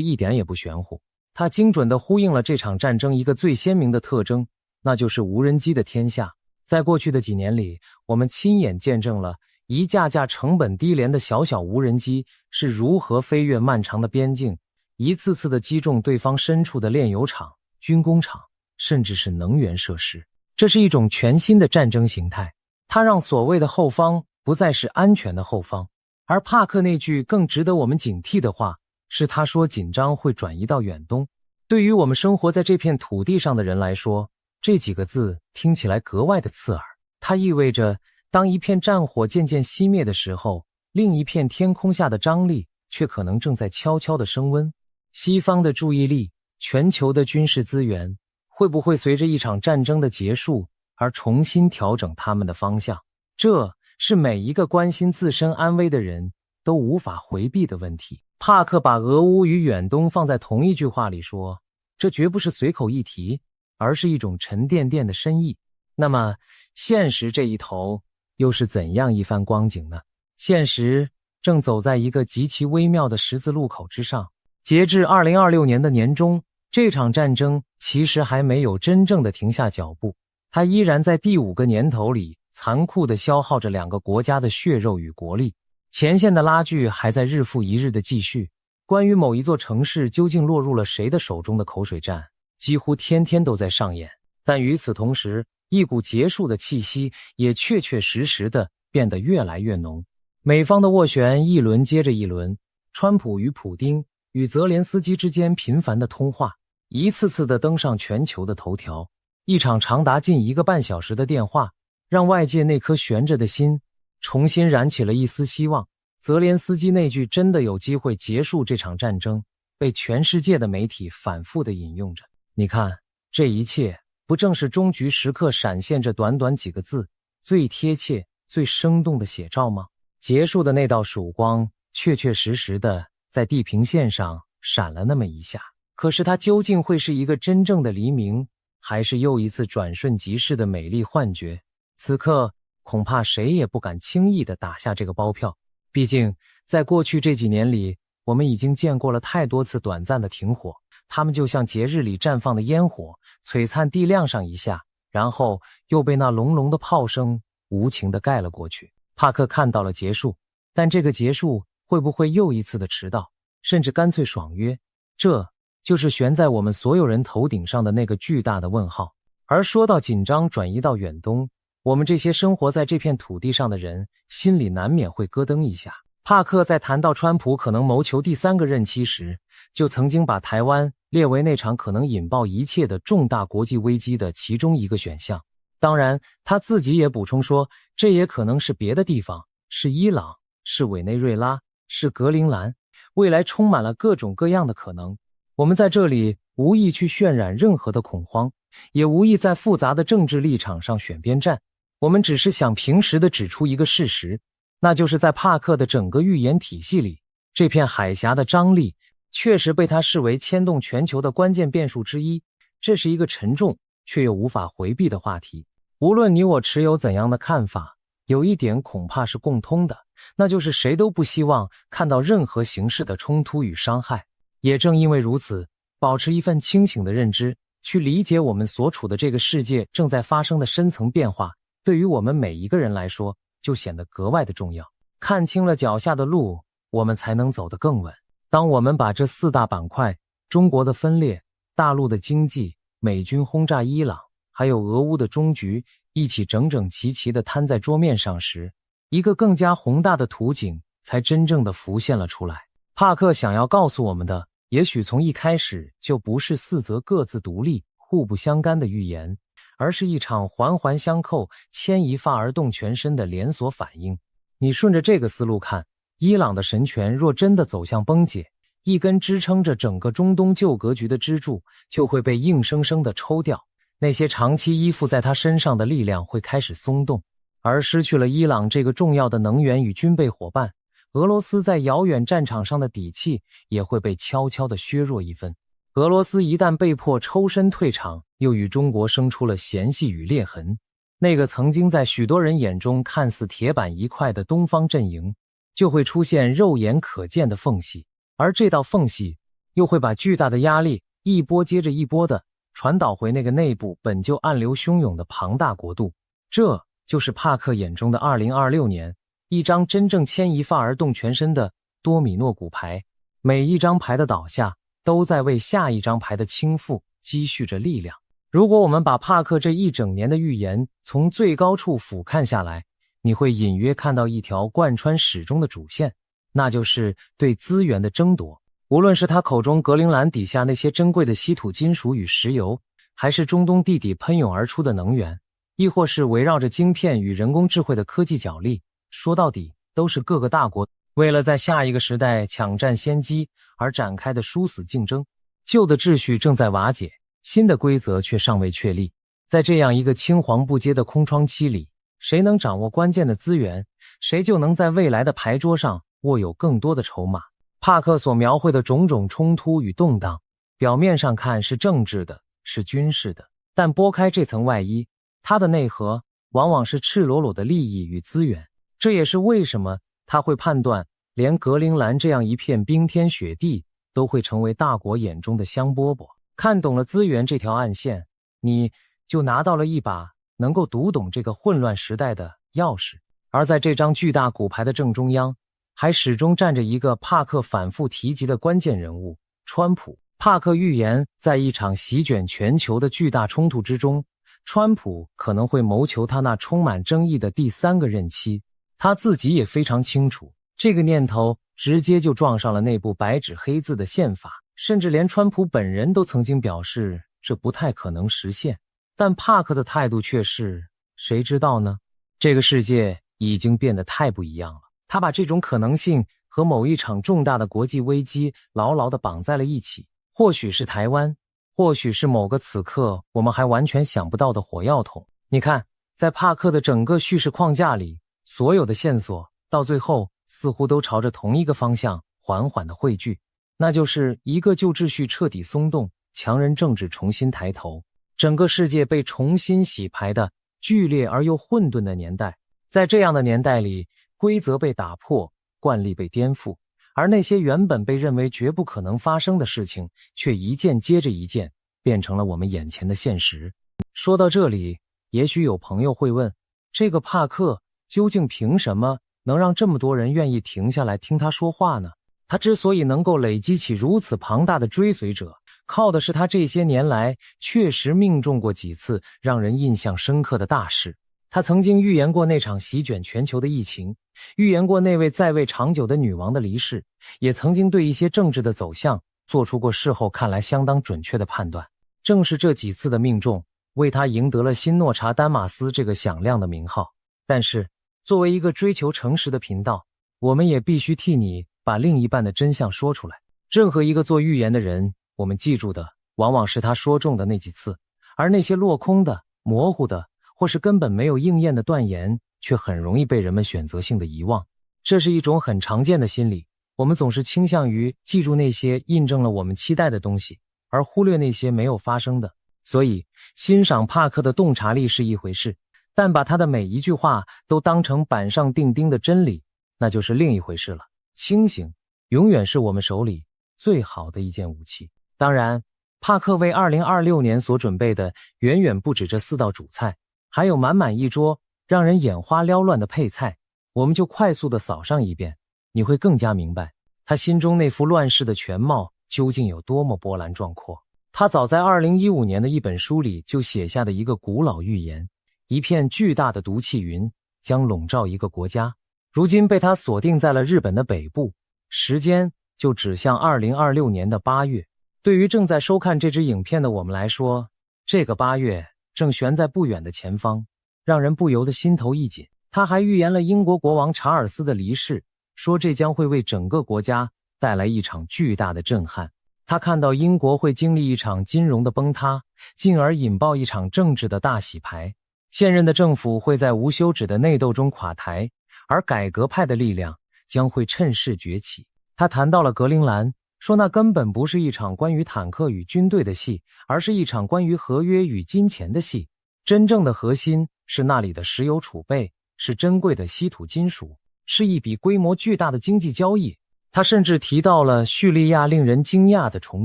一点也不玄乎，它精准地呼应了这场战争一个最鲜明的特征，那就是无人机的天下。在过去的几年里，我们亲眼见证了一架架成本低廉的小小无人机是如何飞越漫长的边境，一次次地击中对方深处的炼油厂、军工厂，甚至是能源设施。这是一种全新的战争形态，它让所谓的后方不再是安全的后方。而帕克那句更值得我们警惕的话，是他说紧张会转移到远东。对于我们生活在这片土地上的人来说，这几个字听起来格外的刺耳。它意味着，当一片战火渐渐熄灭的时候，另一片天空下的张力却可能正在悄悄地升温。西方的注意力、全球的军事资源，会不会随着一场战争的结束而重新调整他们的方向？这是每一个关心自身安危的人都无法回避的问题。帕克把俄乌与远东放在同一句话里说，这绝不是随口一提，而是一种沉甸甸的深意。那么现实这一头又是怎样一番光景呢？现实正走在一个极其微妙的十字路口之上。截至2026年的年中，这场战争其实还没有真正的停下脚步，它依然在第5个年头里残酷地消耗着2个国家的血肉与国力。前线的拉锯还在日复一日的继续，关于某一座城市究竟落入了谁的手中的口水战，几乎天天都在上演。但与此同时，一股结束的气息也确确实实地变得越来越浓。美方的斡旋一轮接着一轮，川普与普丁与泽连斯基之间频繁的通话，一次次地登上全球的头条。一场长达近1个半小时的电话，让外界那颗悬着的心重新燃起了一丝希望。泽连斯基那句真的有机会结束这场战争，被全世界的媒体反复地引用着。你看，这一切不正是终局时刻闪现着短短几个字，最贴切、最生动的写照吗？结束的那道曙光，确确实实的在地平线上闪了那么一下。可是它究竟会是一个真正的黎明，还是又一次转瞬即逝的美丽幻觉？此刻，恐怕谁也不敢轻易地打下这个包票。毕竟，在过去这几年里，我们已经见过了太多次短暂的停火，它们就像节日里绽放的烟火，璀璨地亮上一下，然后又被那隆隆的炮声无情地盖了过去。帕克看到了结束，但这个结束会不会又一次的迟到，甚至干脆爽约？这就是悬在我们所有人头顶上的那个巨大的问号。而说到紧张转移到远东，我们这些生活在这片土地上的人心里难免会咯噔一下。帕克在谈到川普可能谋求第3个任期时，就曾经把台湾列为那场可能引爆一切的重大国际危机的其中一个选项。当然，他自己也补充说，这也可能是别的地方，是伊朗，是委内瑞拉，是格陵兰，未来充满了各种各样的可能。我们在这里无意去渲染任何的恐慌，也无意在复杂的政治立场上选边站，我们只是想平实地指出一个事实，那就是在帕克的整个预言体系里，这片海峡的张力确实被他视为牵动全球的关键变数之一。这是一个沉重却又无法回避的话题。无论你我持有怎样的看法，有一点恐怕是共通的，那就是谁都不希望看到任何形式的冲突与伤害。也正因为如此，保持一份清醒的认知，去理解我们所处的这个世界正在发生的深层变化，对于我们每一个人来说就显得格外的重要。看清了脚下的路，我们才能走得更稳。当我们把这4大板块，中国的分裂、大陆的经济、美军轰炸伊朗，还有俄乌的终局，一起整整齐齐地摊在桌面上时，一个更加宏大的图景才真正地浮现了出来。帕克想要告诉我们的，也许从一开始就不是4则各自独立、互不相干的预言，而是一场环环相扣、牵一发而动全身的连锁反应。你顺着这个思路看，伊朗的神权若真的走向崩解，一根支撑着整个中东旧格局的支柱就会被硬生生地抽掉，那些长期依附在他身上的力量会开始松动，而失去了伊朗这个重要的能源与军备伙伴，俄罗斯在遥远战场上的底气也会被悄悄地削弱一分。俄罗斯一旦被迫抽身退场，又与中国生出了嫌隙与裂痕。那个曾经在许多人眼中看似铁板一块的东方阵营，就会出现肉眼可见的缝隙，而这道缝隙又会把巨大的压力一波接着一波的传导回那个内部本就暗流汹涌的庞大国度。这就是帕克眼中的2026年，一张真正牵一发而动全身的多米诺骨牌，每一张牌的倒下都在为下一张牌的倾覆积蓄着力量。如果我们把帕克这一整年的预言从最高处俯瞰下来，你会隐约看到一条贯穿始终的主线，那就是对资源的争夺。无论是他口中格陵兰底下那些珍贵的稀土金属与石油，还是中东地底喷涌而出的能源，亦或是围绕着晶片与人工智慧的科技角力，说到底都是各个大国为了在下一个时代抢占先机而展开的殊死竞争。旧的秩序正在瓦解，新的规则却尚未确立。在这样一个青黄不接的空窗期里，谁能掌握关键的资源，谁就能在未来的牌桌上握有更多的筹码。帕克所描绘的种种冲突与动荡，表面上看是政治的，是军事的，但拨开这层外衣，它的内核往往是赤裸裸的利益与资源。这也是为什么他会判断连格陵兰这样一片冰天雪地都会成为大国眼中的香饽饽。看懂了资源这条暗线，你就拿到了一把能够读懂这个混乱时代的钥匙。而在这张巨大骨牌的正中央，还始终站着一个帕克反复提及的关键人物——川普。帕克预言，在一场席卷全球的巨大冲突之中，川普可能会谋求他那充满争议的第3个任期。他自己也非常清楚，这个念头直接就撞上了那部白纸黑字的宪法，甚至连川普本人都曾经表示这不太可能实现。但帕克的态度却是，谁知道呢？这个世界已经变得太不一样了。他把这种可能性和某一场重大的国际危机牢牢地绑在了一起，或许是台湾，或许是某个此刻我们还完全想不到的火药桶。你看，在帕克的整个叙事框架里，所有的线索到最后似乎都朝着同一个方向缓缓地汇聚，那就是一个旧秩序彻底松动，强人政治重新抬头，整个世界被重新洗牌的剧烈而又混沌的年代在这样的年代里，规则被打破，惯例被颠覆，而那些原本被认为绝不可能发生的事情，却一件接着一件，变成了我们眼前的现实。说到这里，也许有朋友会问，这个帕克究竟凭什么能让这么多人愿意停下来听他说话呢？他之所以能够累积起如此庞大的追随者，靠的是他这些年来确实命中过几次让人印象深刻的大事。他曾经预言过那场席卷全球的疫情，预言过那位在位长久的女王的离世，也曾经对一些政治的走向做出过事后看来相当准确的判断。正是这几次的命中，为他赢得了新诺查丹马斯这个响亮的名号。但是，作为一个追求诚实的频道，我们也必须替你把另一半的真相说出来。任何一个做预言的人，我们记住的往往是他说中的那几次，而那些落空的、模糊的，或是根本没有应验的断言，却很容易被人们选择性的遗忘。这是一种很常见的心理，我们总是倾向于记住那些印证了我们期待的东西，而忽略那些没有发生的。所以，欣赏帕克的洞察力是一回事，但把他的每一句话都当成板上钉钉的真理，那就是另一回事了。清醒永远是我们手里最好的一件武器。当然，帕克为2026年所准备的远远不止这4道主菜，还有满满一桌让人眼花缭乱的配菜，我们就快速地扫上一遍，你会更加明白他心中那副乱世的全貌究竟有多么波澜壮阔。他早在2015年的一本书里就写下的一个古老预言，一片巨大的毒气云将笼罩一个国家，如今被他锁定在了日本的北部，时间就指向2026年的8月。对于正在收看这支影片的我们来说，这个8月正悬在不远的前方，让人不由得心头一紧。他还预言了英国国王查尔斯的离世，说这将会为整个国家带来一场巨大的震撼。他看到英国会经历一场金融的崩塌，进而引爆一场政治的大洗牌。现任的政府会在无休止的内斗中垮台，而改革派的力量将会趁势崛起。他谈到了格陵兰，说那根本不是一场关于坦克与军队的戏，而是一场关于合约与金钱的戏。真正的核心是那里的石油储备，是珍贵的稀土金属，是一笔规模巨大的经济交易。他甚至提到了叙利亚令人惊讶的重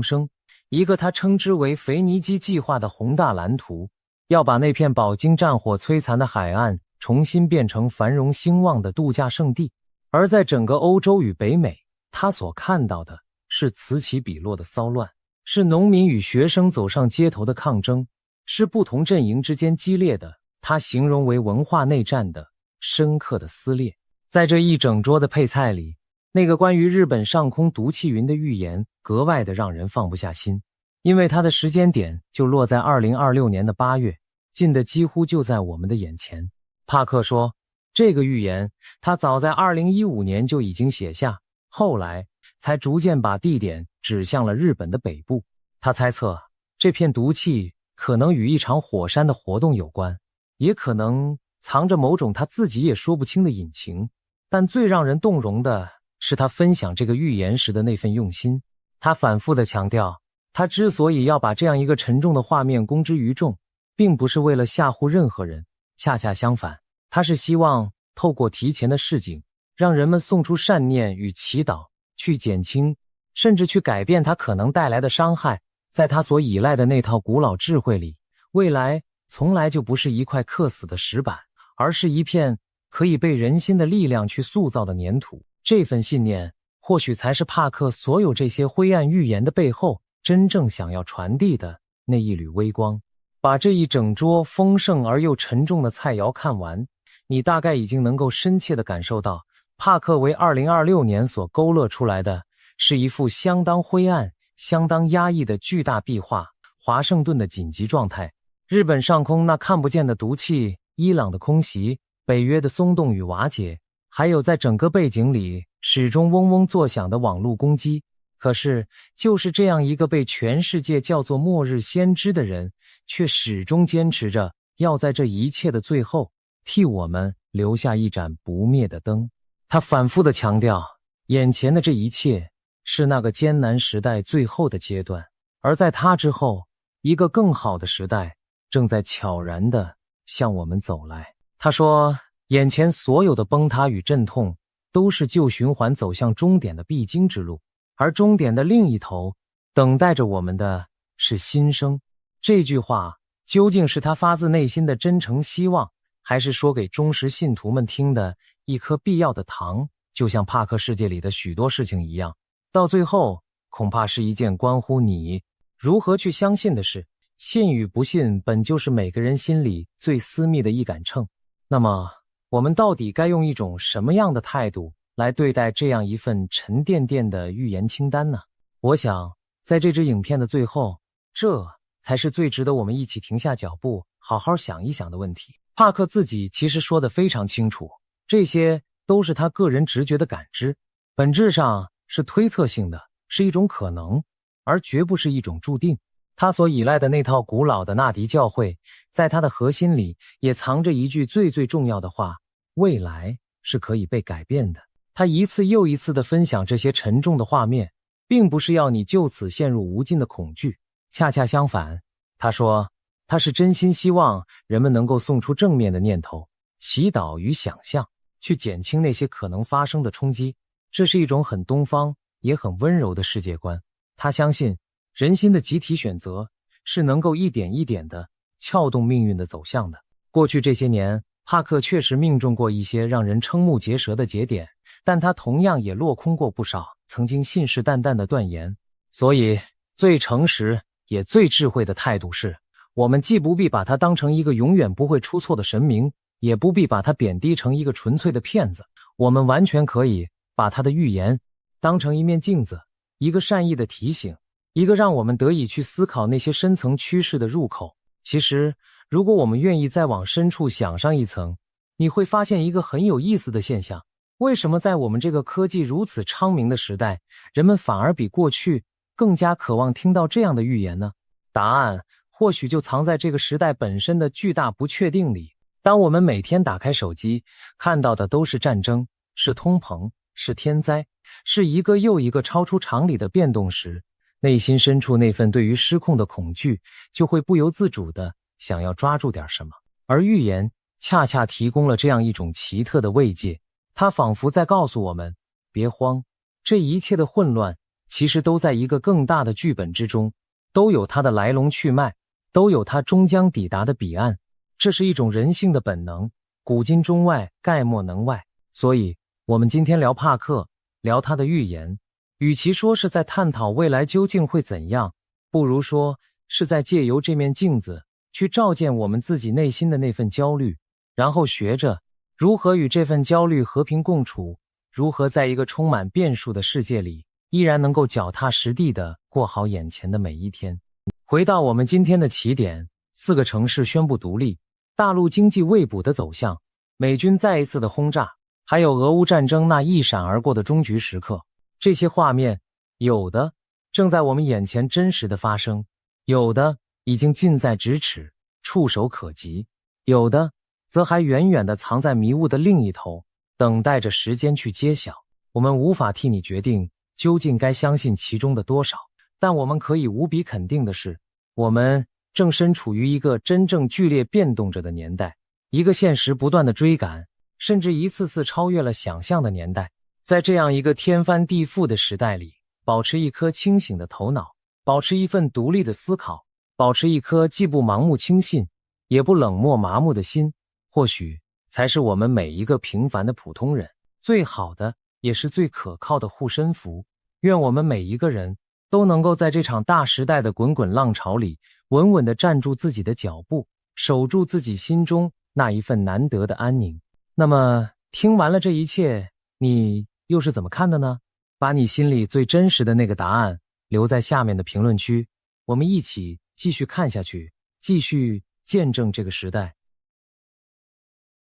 生，一个他称之为腓尼基计划的宏大蓝图，要把那片饱经战火摧残的海岸重新变成繁荣兴旺的度假胜地。而在整个欧洲与北美，他所看到的是此起彼落的骚乱，是农民与学生走上街头的抗争，是不同阵营之间激烈的，他形容为文化内战的深刻的撕裂。在这一整桌的配菜里，那个关于日本上空毒气云的预言格外的让人放不下心，因为它的时间点就落在2026年的8月，近的几乎就在我们的眼前。帕克说，这个预言他早在2015年就已经写下，后来才逐渐把地点指向了日本的北部。他猜测这片毒气可能与一场火山的活动有关，也可能藏着某种他自己也说不清的隐情。但最让人动容的是他分享这个预言时的那份用心。他反复地强调，他之所以要把这样一个沉重的画面公之于众，并不是为了吓唬任何人，恰恰相反，他是希望透过提前的示警，让人们送出善念与祈祷，去减轻甚至去改变它可能带来的伤害。在他所依赖的那套古老智慧里，未来从来就不是一块刻死的石板，而是一片可以被人心的力量去塑造的粘土。这份信念或许才是帕克所有这些灰暗预言的背后真正想要传递的那一缕微光。把这一整桌丰盛而又沉重的菜肴看完，你大概已经能够深切地感受到，帕克为2026年所勾勒出来的是一幅相当灰暗、相当压抑的巨大壁画。华盛顿的紧急状态，日本上空那看不见的毒气，伊朗的空袭，北约的松动与瓦解，还有在整个背景里始终嗡嗡作响的网络攻击。可是就是这样一个被全世界叫做末日先知的人，却始终坚持着要在这一切的最后替我们留下一盏不灭的灯。他反复地强调，眼前的这一切是那个艰难时代最后的阶段，而在他之后，一个更好的时代正在悄然地向我们走来。他说，眼前所有的崩塌与阵痛，都是旧循环走向终点的必经之路，而终点的另一头，等待着我们的是新生。这句话究竟是他发自内心的真诚希望，还是说给忠实信徒们听的一颗必要的糖？就像帕克世界里的许多事情一样，到最后恐怕是一件关乎你如何去相信的事。信与不信本就是每个人心里最私密的一杆秤。那么我们到底该用一种什么样的态度来对待这样一份沉甸甸的预言清单呢？我想在这支影片的最后，这才是最值得我们一起停下脚步好好想一想的问题。帕克自己其实说得非常清楚，这些都是他个人直觉的感知，本质上是推测性的，是一种可能，而绝不是一种注定。他所依赖的那套古老的纳迪教会，在他的核心里也藏着一句最重要的话：未来是可以被改变的。他一次又一次地分享这些沉重的画面，并不是要你就此陷入无尽的恐惧，恰恰相反，他说他是真心希望人们能够送出正面的念头、祈祷与想象，去减轻那些可能发生的冲击。这是一种很东方也很温柔的世界观。他相信人心的集体选择是能够一点一点地撬动命运的走向的。过去这些年，帕克确实命中过一些让人瞠目结舌的节点，但他同样也落空过不少曾经信誓旦旦的断言。所以最诚实也最智慧的态度是，我们既不必把他当成一个永远不会出错的神明，也不必把他贬低成一个纯粹的骗子。我们完全可以把他的预言当成一面镜子，一个善意的提醒，一个让我们得以去思考那些深层趋势的入口。其实如果我们愿意再往深处想上一层，你会发现一个很有意思的现象。为什么在我们这个科技如此昌明的时代，人们反而比过去更加渴望听到这样的预言呢？答案或许就藏在这个时代本身的巨大不确定里。当我们每天打开手机，看到的都是战争，是通膨，是天灾，是一个又一个超出常理的变动时，内心深处那份对于失控的恐惧就会不由自主地想要抓住点什么。而预言恰恰提供了这样一种奇特的慰藉，它仿佛在告诉我们，别慌，这一切的混乱其实都在一个更大的剧本之中，都有它的来龙去脉，都有它终将抵达的彼岸。这是一种人性的本能，古今中外概莫能外。所以我们今天聊帕克，聊他的预言，与其说是在探讨未来究竟会怎样，不如说是在借由这面镜子去照见我们自己内心的那份焦虑，然后学着如何与这份焦虑和平共处，如何在一个充满变数的世界里依然能够脚踏实地地过好眼前的每一天。回到我们今天的起点，4个城市宣布独立，大陆经济未卜的走向，美军再一次的轰炸，还有俄乌战争那一闪而过的终局时刻。这些画面，有的正在我们眼前真实的发生，有的已经近在咫尺，触手可及，有的则还远远地藏在迷雾的另一头，等待着时间去揭晓。我们无法替你决定究竟该相信其中的多少，但我们可以无比肯定的是，我们正身处于一个真正剧烈变动着的年代，一个现实不断的追赶，甚至一次次超越了想象的年代。在这样一个天翻地覆的时代里，保持一颗清醒的头脑，保持一份独立的思考，保持一颗既不盲目轻信，也不冷漠麻木的心，或许才是我们每一个平凡的普通人最好的也是最可靠的护身符。愿我们每一个人都能够在这场大时代的滚滚浪潮里，稳稳地站住自己的脚步，守住自己心中那一份难得的安宁。那么听完了这一切，你又是怎么看的呢？把你心里最真实的那个答案留在下面的评论区，我们一起继续看下去，继续见证这个时代